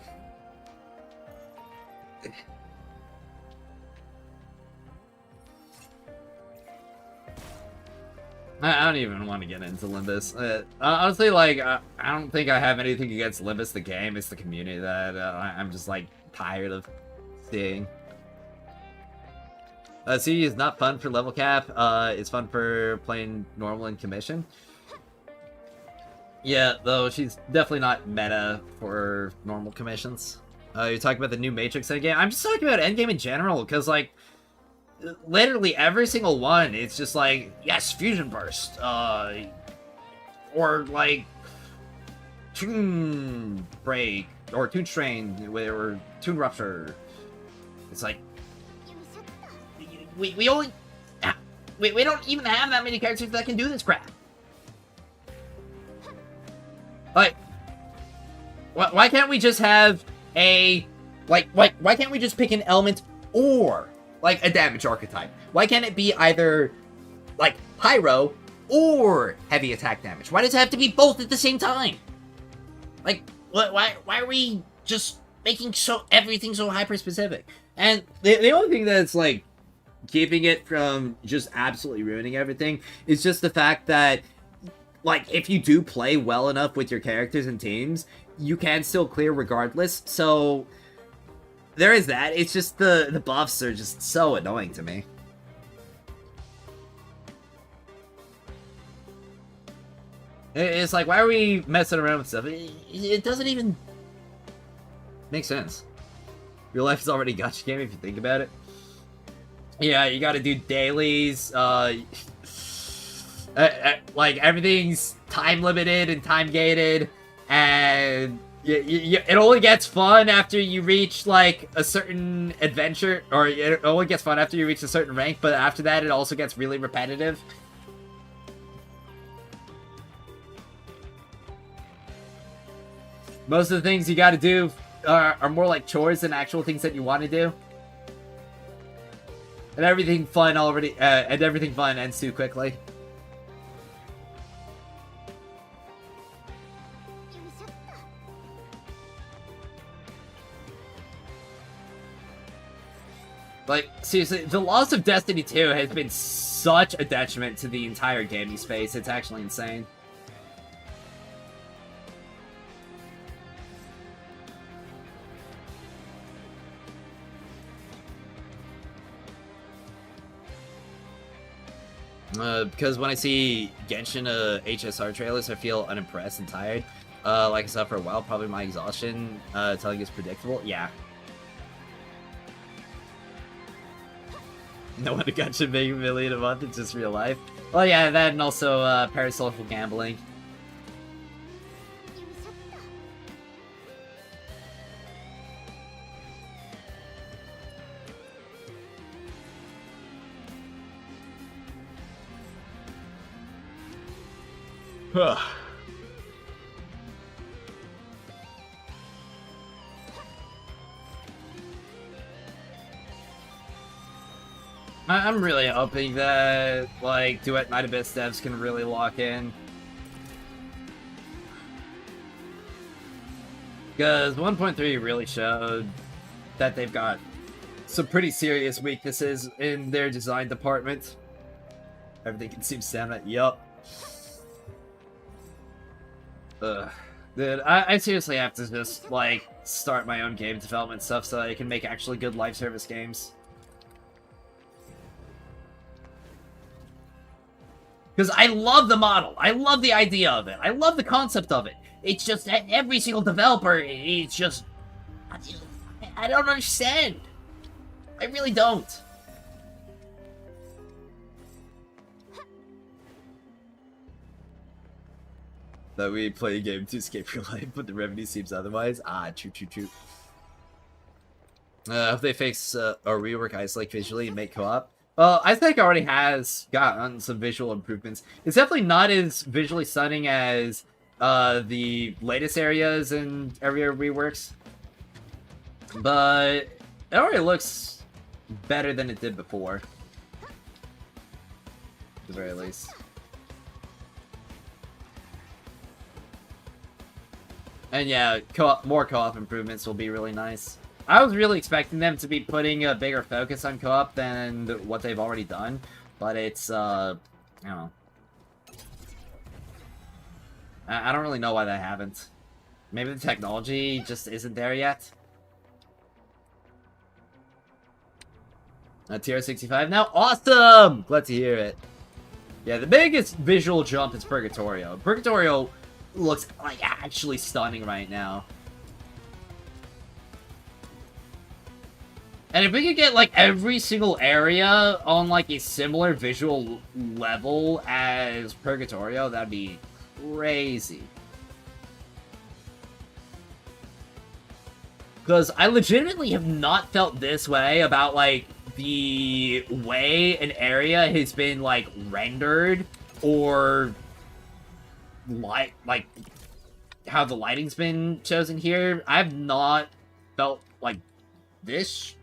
A: I don't even want to get into Limbus. Honestly, like, I don't think I have anything against Limbus, the game. It's the community that I'm just, like, tired of seeing. C is not fun for level cap. It's fun for playing normal and commission. Yeah, though she's definitely not meta for normal commissions. You're talking about the new Matrix endgame? I'm just talking about endgame in general, because, like, literally every single one, it's just like, yes, Fusion Burst, or like, Toon Break, or Toon Strain, or Toon Rupture. It's like, we only, we don't even have that many characters that can do this crap. Like, why can't we just have a, like, why can't we just pick an element or like a damage archetype? Why can't it be either like pyro or heavy attack damage? Why does it have to be both at the same time? Like, why are we just making everything so hyper specific? And the only thing that's like keeping it from just absolutely ruining everything is just the fact that, like, if you do play well enough with your characters and teams, you can still clear regardless. So there is that. It's just the buffs are just so annoying to me. It's like, why are we messing around with stuff? It doesn't even make sense. Real life is already a gacha game if you think about it. Yeah, you gotta do dailies. Like, everything's time limited and time gated, and it only gets fun after you reach, like, a certain adventure, or it only gets fun after you reach a certain rank, but after that it also gets really repetitive. Most of the things you gotta do are more like chores than actual things that you want to do. And everything fun ends too quickly. Like, seriously, the loss of Destiny 2 has been such a detriment to the entire gaming space. It's actually insane. Because when I see Genshin HSR trailers, I feel unimpressed and tired. Like I said for a while, probably my exhaustion telling it's predictable. Yeah. No one got to make $1 million a month, it's just real life. Well, yeah, that and also parasocial gambling. I'm really hoping that, like, Duet Night Abyss devs can really lock in. Because 1.3 really showed that they've got some pretty serious weaknesses in their design department. Everything can seem stagnant. Yup. Dude, I seriously have to just, like, start my own game development stuff so I can make actually good live service games. Because I love the model. I love the idea of it. I love the concept of it. It's just that every single developer, it's just... I don't understand. I really don't. That we play a game to escape your life, but the revenue seems otherwise. Ah, true. If they fix or rework Isolate visually and make co-op. Well, I think already has gotten some visual improvements. It's definitely not as visually stunning as the latest areas and area reworks. But it already looks better than it did before. At the very least. And yeah, more co-op improvements will be really nice. I was really expecting them to be putting a bigger focus on co-op than what they've already done, but it's, I don't know. I don't really know why they haven't. Maybe the technology just isn't there yet. Tier 65 now? Awesome! Glad to hear it. Yeah, the biggest visual jump is Purgatorio. Purgatorio looks like actually stunning right now. And if we could get like every single area on like a similar visual level as Purgatorio, that'd be crazy. Because I legitimately have not felt this way about like the way an area has been like rendered or like how the lighting's been chosen here. I've not felt like this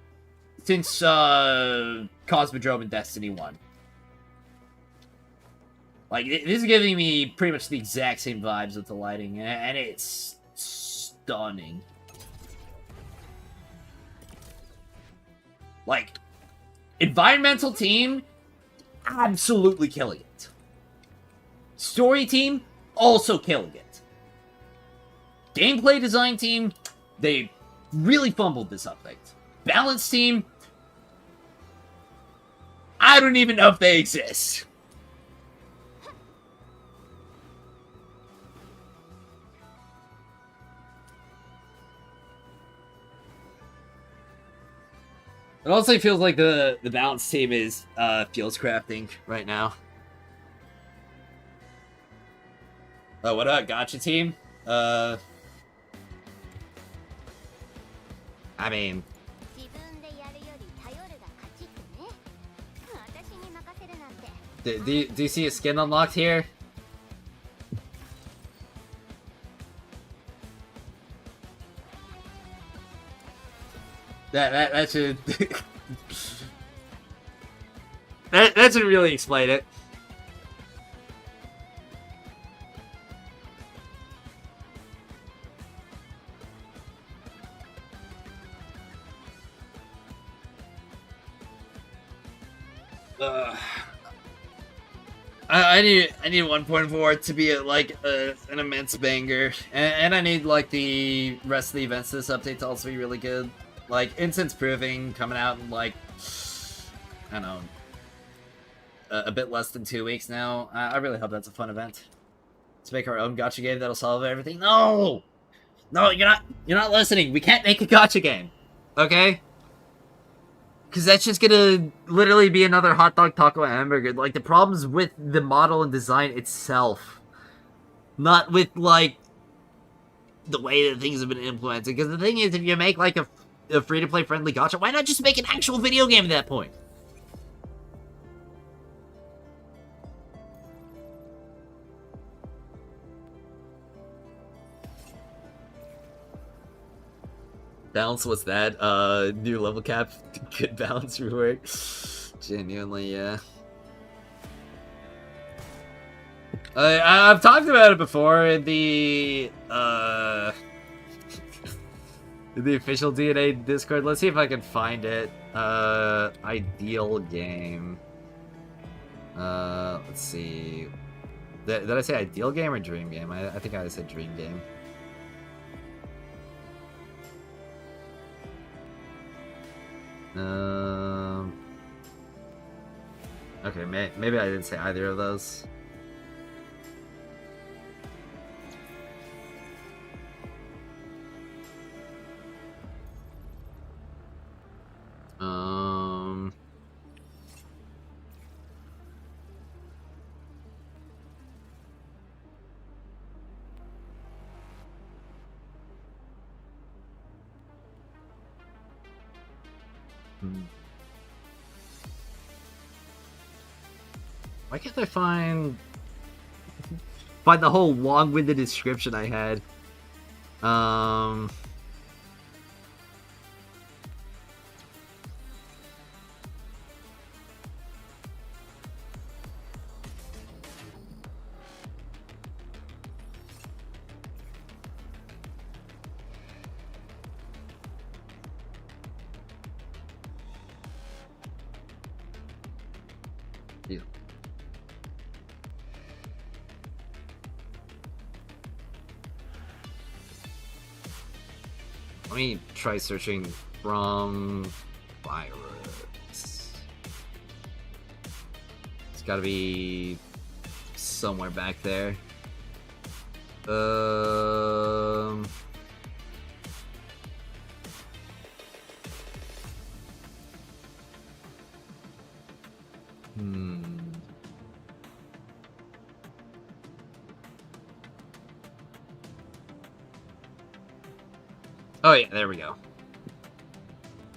A: since Cosmodrome and Destiny 1. Like, this is giving me pretty much the exact same vibes with the lighting, and it's stunning. Like, environmental team, absolutely killing it. Story team, also killing it. Gameplay design team, they really fumbled this update. Balance team, I don't even know if they exist. It also feels like the balance team is feels crafting right now. What about Gacha team? I mean, do you see a skin unlocked here? That should that should really explain it. I need 1.4 to be an immense banger, and I need like the rest of the events of this update to also be really good. Like Instance Proving coming out in like I don't know a bit less than 2 weeks now. I really hope that's a fun event. Let's make our own gacha game that'll solve everything. No, you're not listening. We can't make a gacha game, okay? Because that's just gonna literally be another hot dog, taco, hamburger. Like, the problem's with the model and design itself. Not with, like, the way that things have been implemented. Because the thing is, if you make, like, a free-to-play friendly gacha, why not just make an actual video game at that point? Balance, what's that? New level cap, good balance rework. Genuinely, yeah. I've talked about it before in the official DNA Discord. Let's see if I can find it. Ideal game. Let's see. Did I say ideal game or dream game? I think I said dream game. Okay, maybe I didn't say either of those. Why can't I find... find the whole long-winded description I had. Yeah. Let me try searching from virus. It's gotta be somewhere back there. Oh yeah, there we go.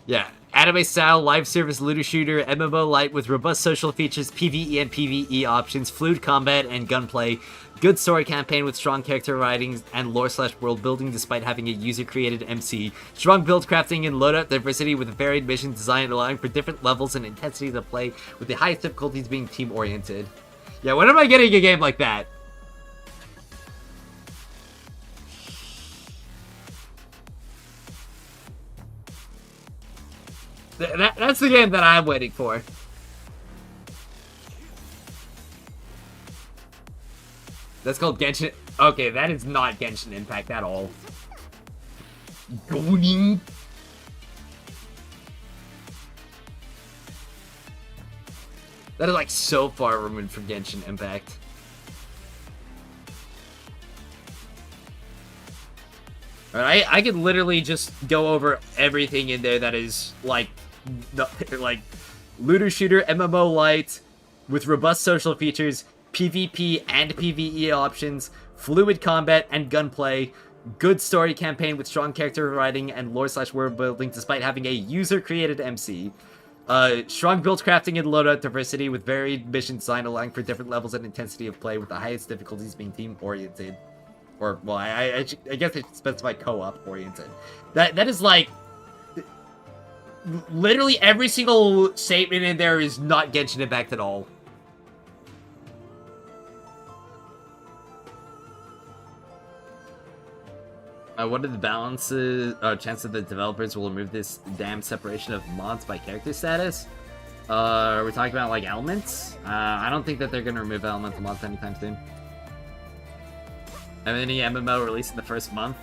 A: Yeah, anime-style live service looter shooter, MMO light with robust social features, PvE and PvE options, fluid combat and gunplay, good story campaign with strong character writings and lore/world building despite having a user-created MC, strong build crafting and loadout diversity with varied mission design allowing for different levels and intensities of play, with the highest difficulties being team-oriented. Yeah, when am I getting a game like that? That's the game that I'm waiting for. That's called Genshin. Okay, that is not Genshin Impact at all. Going. That is like so far removed from Genshin Impact. Alright, I could literally just go over everything in there that is like looter shooter MMO light with robust social features, PvP and PvE options, fluid combat and gunplay, good story campaign with strong character writing and lore/world building despite having a user-created MC, strong build crafting and loadout diversity with varied mission design allowing for different levels and intensity of play with the highest difficulties being team-oriented. Or, well, I guess I should specify co-op oriented. That is like... Literally every single statement in there is not Genshin Impact at all. What are the chances that developers will remove this damn separation of mods by character status? Are we talking about, like, elements? I don't think that they're gonna remove elemental mods anytime soon. Have any MMO released in the first month?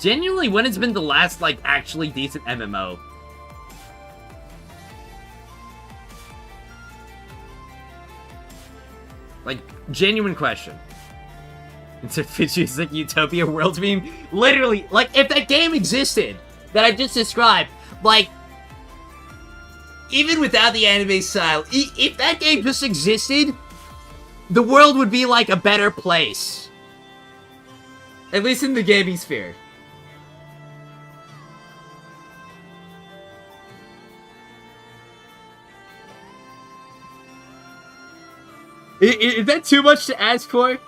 A: Genuinely, when has been the last, like, actually decent MMO? Like, genuine question. It's a futuristic utopia world meme. Literally, like, if that game existed that I just described, like, even without the anime style, if that game just existed, the world would be, like, a better place. At least in the gaming sphere. Is that too much to ask for?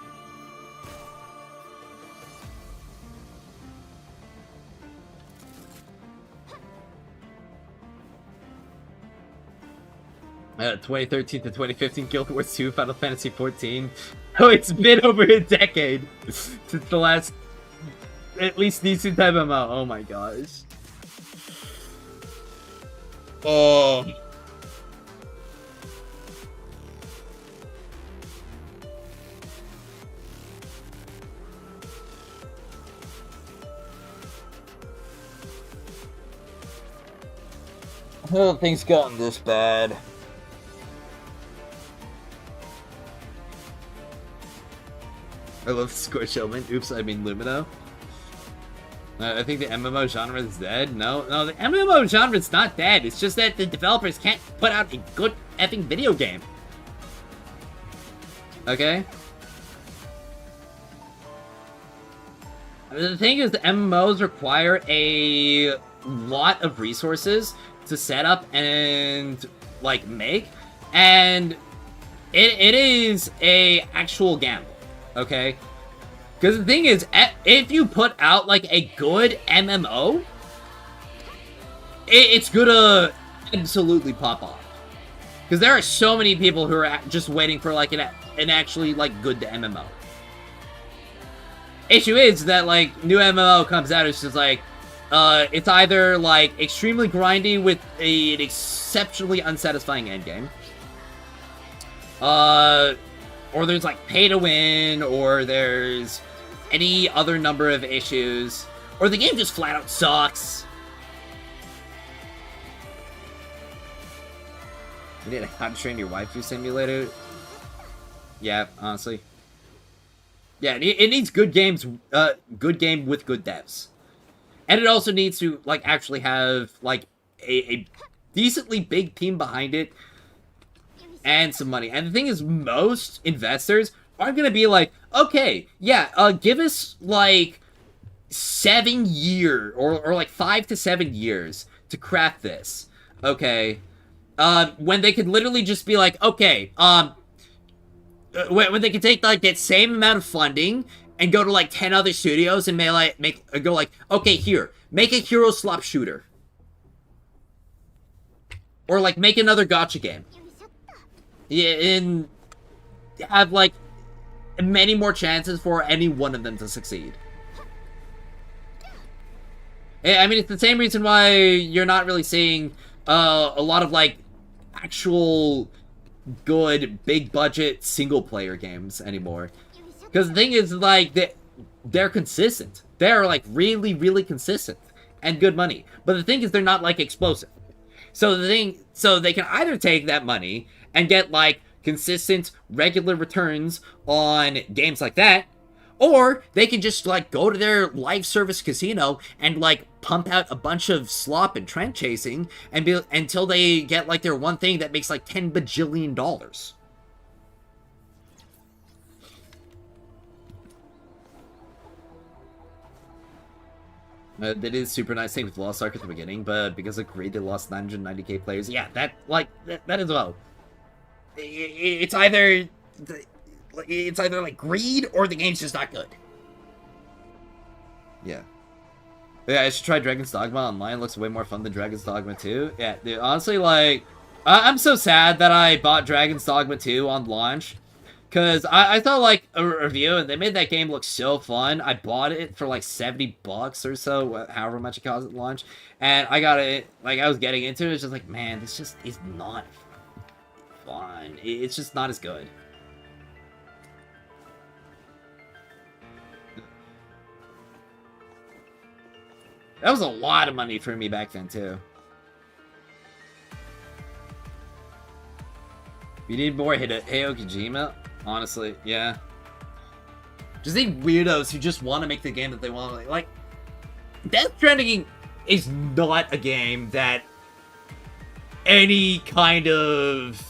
A: Uh, 2013 to 2015, Guild Wars 2, Final Fantasy 14. Oh, it's been over a decade since the last, at least decent MMO. Oh my gosh. Oh. Oh, things gotten this bad. I love Scorch Element. Oops, I mean Lumino. I think the MMO genre is dead. No, the MMO genre is not dead. It's just that the developers can't put out a good effing video game. Okay? The thing is, the MMOs require a lot of resources to set up and, like, make. And it is a actual gamble, okay? Because the thing is, if you put out, like, a good MMO, it's gonna absolutely pop off. Because there are so many people who are just waiting for, like, an actually, like, good MMO. Issue is that, like, new MMO comes out, it's just like, it's either, like, extremely grindy with an exceptionally unsatisfying endgame. Or there's, like, pay to win, or there's any other number of issues. Or the game just flat out sucks. You need a How to Train Your Waifu simulator? Yeah, honestly. Yeah, it needs good games, good game with good devs. And it also needs to, like, actually have, like, a decently big team behind it and some money. And the thing is, most investors aren't going to be like, okay, yeah, give us, like, 7 years, or like 5 to 7 years to craft this, okay? When they could literally just be like, okay, when they could take, like, that same amount of funding and go to, like, 10 other studios and go like, okay, here, make a hero slop shooter. Or, like, make another gacha game. Yeah, and have, like, many more chances for any one of them to succeed. I mean, it's the same reason why you're not really seeing a lot of, like, actual good, big-budget single-player games anymore. Because the thing is, like, they're consistent. They're, like, really, really consistent. And good money. But the thing is, they're not, like, explosive. So they can either take that money and get, like, consistent, regular returns on games like that, or they can just, like, go to their live service casino and, like, pump out a bunch of slop and trend chasing and until they get, like, their one thing that makes, like, $10 bajillion. That is super nice thing with Lost Ark at the beginning, but because of greed, they lost 990k players. Yeah, that as well. It's either like greed or the game's just not good. Yeah. Yeah, I should try Dragon's Dogma online. Looks way more fun than Dragon's Dogma 2. Yeah, dude, honestly, like, I'm so sad that I bought Dragon's Dogma 2 on launch. Because I saw, like, a review, and they made that game look so fun. I bought it for, like, $70 or so, however much it cost at launch. And I got it, like, I was getting into it. It's just like, man, this just is not fun. It's just not as good. That was a lot of money for me back then, too. You need more Hideo Kojima? Honestly, yeah. Just need weirdos who just want to make the game that they want to make. Like, Death Stranding is not a game that any kind of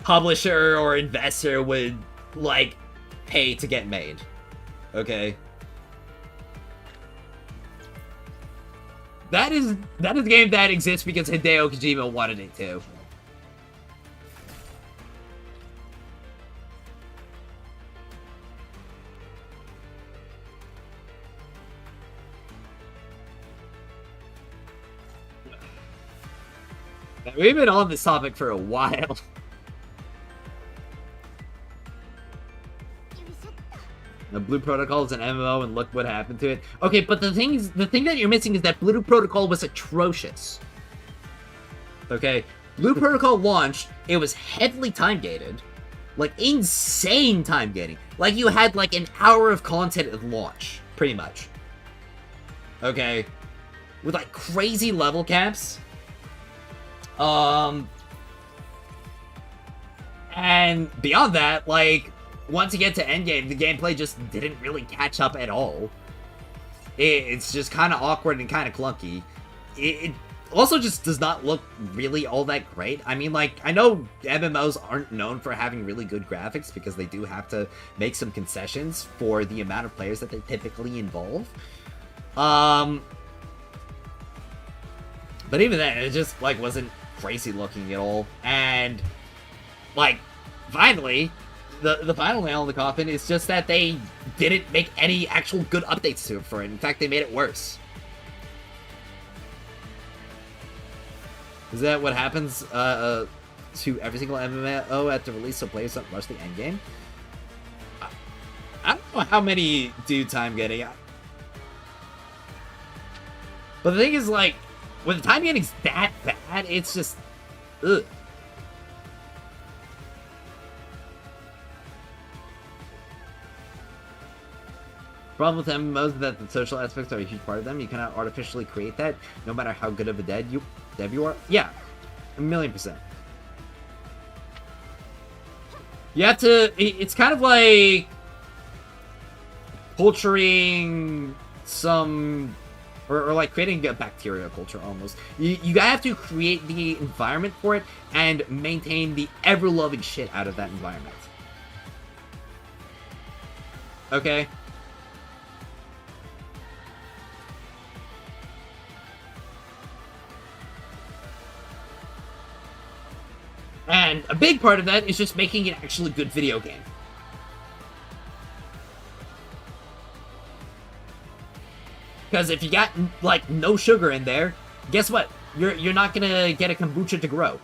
A: publisher or investor would, like, pay to get made. Okay? That is a game that exists because Hideo Kojima wanted it to. We've been on this topic for a while. The Blue Protocol is an MMO, and look what happened to it. Okay, but the thing that you're missing is that Blue Protocol was atrocious. Okay, Blue Protocol launched. It was heavily time gated, like insane time gating. Like you had like an hour of content at launch, pretty much. Okay, with like crazy level caps. And beyond that, like, once you get to endgame, the gameplay just didn't really catch up at all. It's just kind of awkward and kind of clunky. It also just does not look really all that great. I mean, like, I know MMOs aren't known for having really good graphics because they do have to make some concessions for the amount of players that they typically involve. But even then, it just, like, wasn't crazy looking at all. And like, finally, the final nail in the coffin is just that they didn't make any actual good updates to it for it. In fact, they made it worse. Is that what happens to every single MMO at the release, so players don't rush the endgame? I don't know how many do time getting. But the thing is, like, when the time getting's that bad, it's just, ugh. Problem with MMOs is that the social aspects are a huge part of them. You cannot artificially create that, no matter how good of a dev you are. Yeah, 1,000,000%. You have to. It's kind of like culturing some, or like creating a bacteria culture almost. You have to create the environment for it and maintain the ever-loving shit out of that environment. Okay. And a big part of that is just making an actually good video game. Because if you got, like, no sugar in there, guess what? You're not gonna get a kombucha to grow.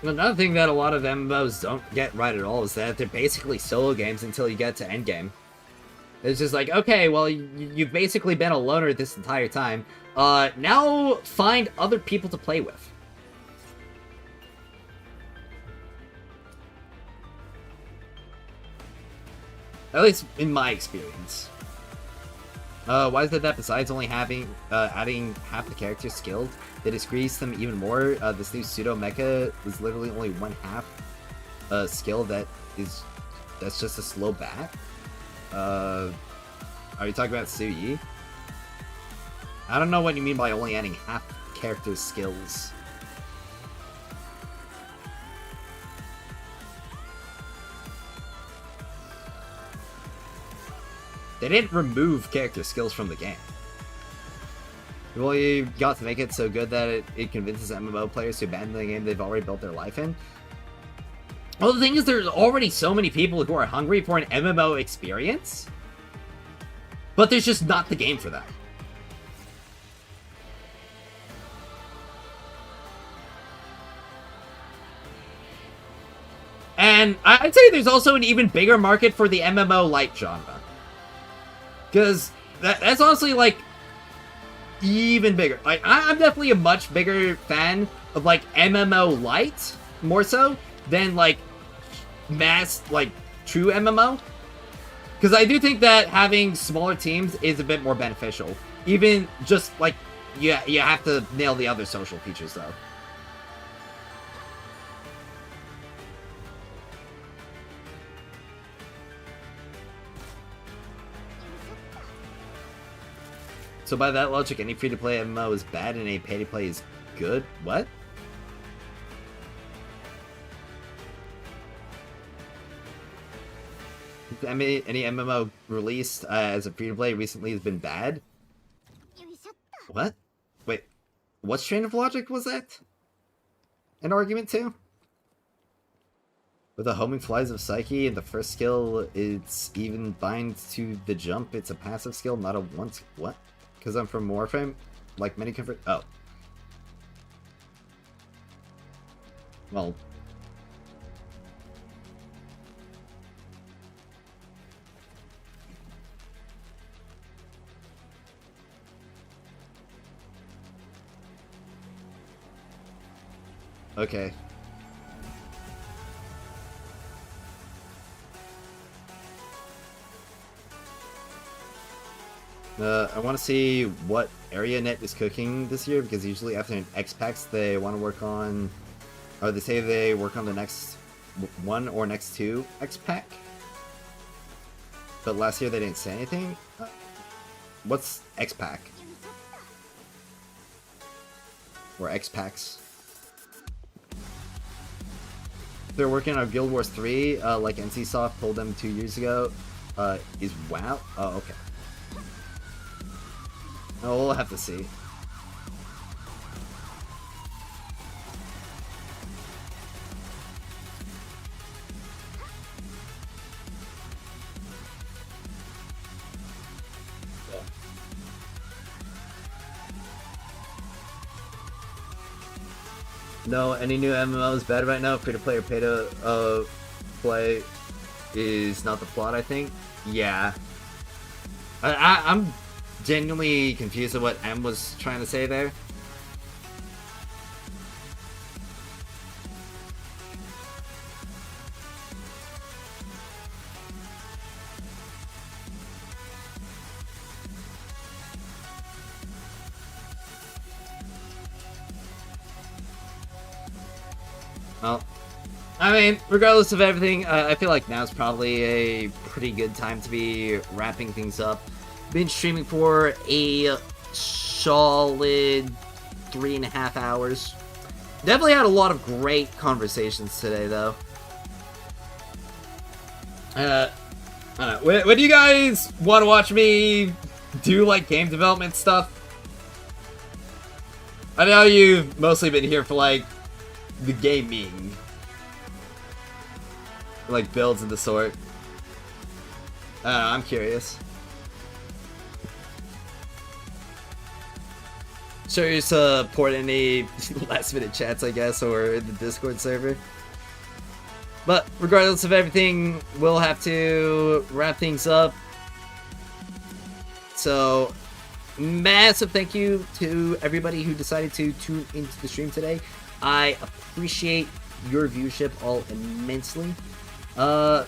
A: Another thing that a lot of MMOs don't get right at all is that they're basically solo games until you get to endgame. It's just like, okay, well, you've basically been a loner this entire time. Now find other people to play with. At least in my experience. Why is it that besides only having adding half the characters skilled, they decrease them even more? This new pseudo mecha is literally only one half skill that's just a slow back. Are you talking about Suyi? I don't know what you mean by only adding half character skills. They didn't remove character skills from the game. Well, you got to make it so good that it convinces MMO players to abandon the game they've already built their life in. Well, the thing is, there's already so many people who are hungry for an MMO experience, but there's just not the game for that. And I'd say there's also an even bigger market for the MMO light genre. Because that's honestly, like, even bigger. Like, I'm definitely a much bigger fan of, like, MMO light, more so, than, like, mass, like, true MMO. Because I do think that having smaller teams is a bit more beneficial. Even just, like, you have to nail the other social features, though. So by that logic, any free-to-play MMO is bad and any pay-to-play is good? What? I mean, any MMO released as a free-to-play recently has been bad? What? Wait, what strain of logic was that an argument to? With the homing flies of Psyche and the first skill, it's even bind to the jump. It's a passive skill, not a once. What? Because I'm from Warframe? Like many convert. Oh. Well. Okay. I want to see what AreaNet is cooking this year, because usually after an X-Packs they want to work on, or they say they work on the next one or next two X-Pack. But last year they didn't say anything. What's X-Pack? Or X-Packs? They're working on Guild Wars 3, like NCSoft told them 2 years ago. Is WoW? Oh, okay. Oh, we'll have to see. No, any new MMO is bad right now. Free to play or pay to play is not the plot, I think. Yeah. I'm genuinely confused at what M was trying to say there. Well, I mean, regardless of everything, I feel like now's probably a pretty good time to be wrapping things up. Been streaming for a solid 3.5 hours. Definitely had a lot of great conversations today, though. I don't know. When do you guys want to watch me do, like, game development stuff? I know you've mostly been here for, like, the gaming, like builds of the sort. I don't know, I'm curious. Sure, you support any last minute chats, I guess, or the Discord server. But regardless of everything, we'll have to wrap things up. So, massive thank you to everybody who decided to tune into the stream today. I appreciate your viewership all immensely. Not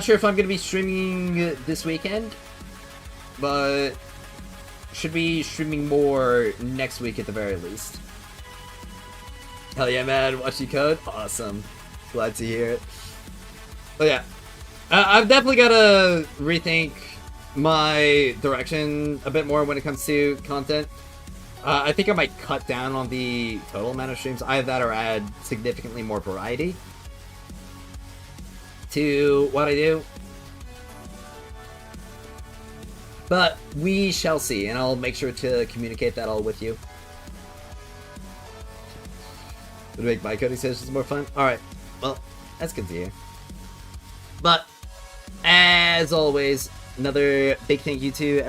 A: sure if I'm going to be streaming this weekend, but should be streaming more next week at the very least. Hell yeah, man. Watch you code. Awesome. Glad to hear it. But yeah, I've definitely got to rethink my direction a bit more when it comes to content. I think I might cut down on the total amount of streams. Either that or add significantly more variety to what I do. But we shall see, and I'll make sure to communicate that all with you. Would make my coding sessions more fun? Alright, well, that's good to hear. But, as always, another big thank you to everyone.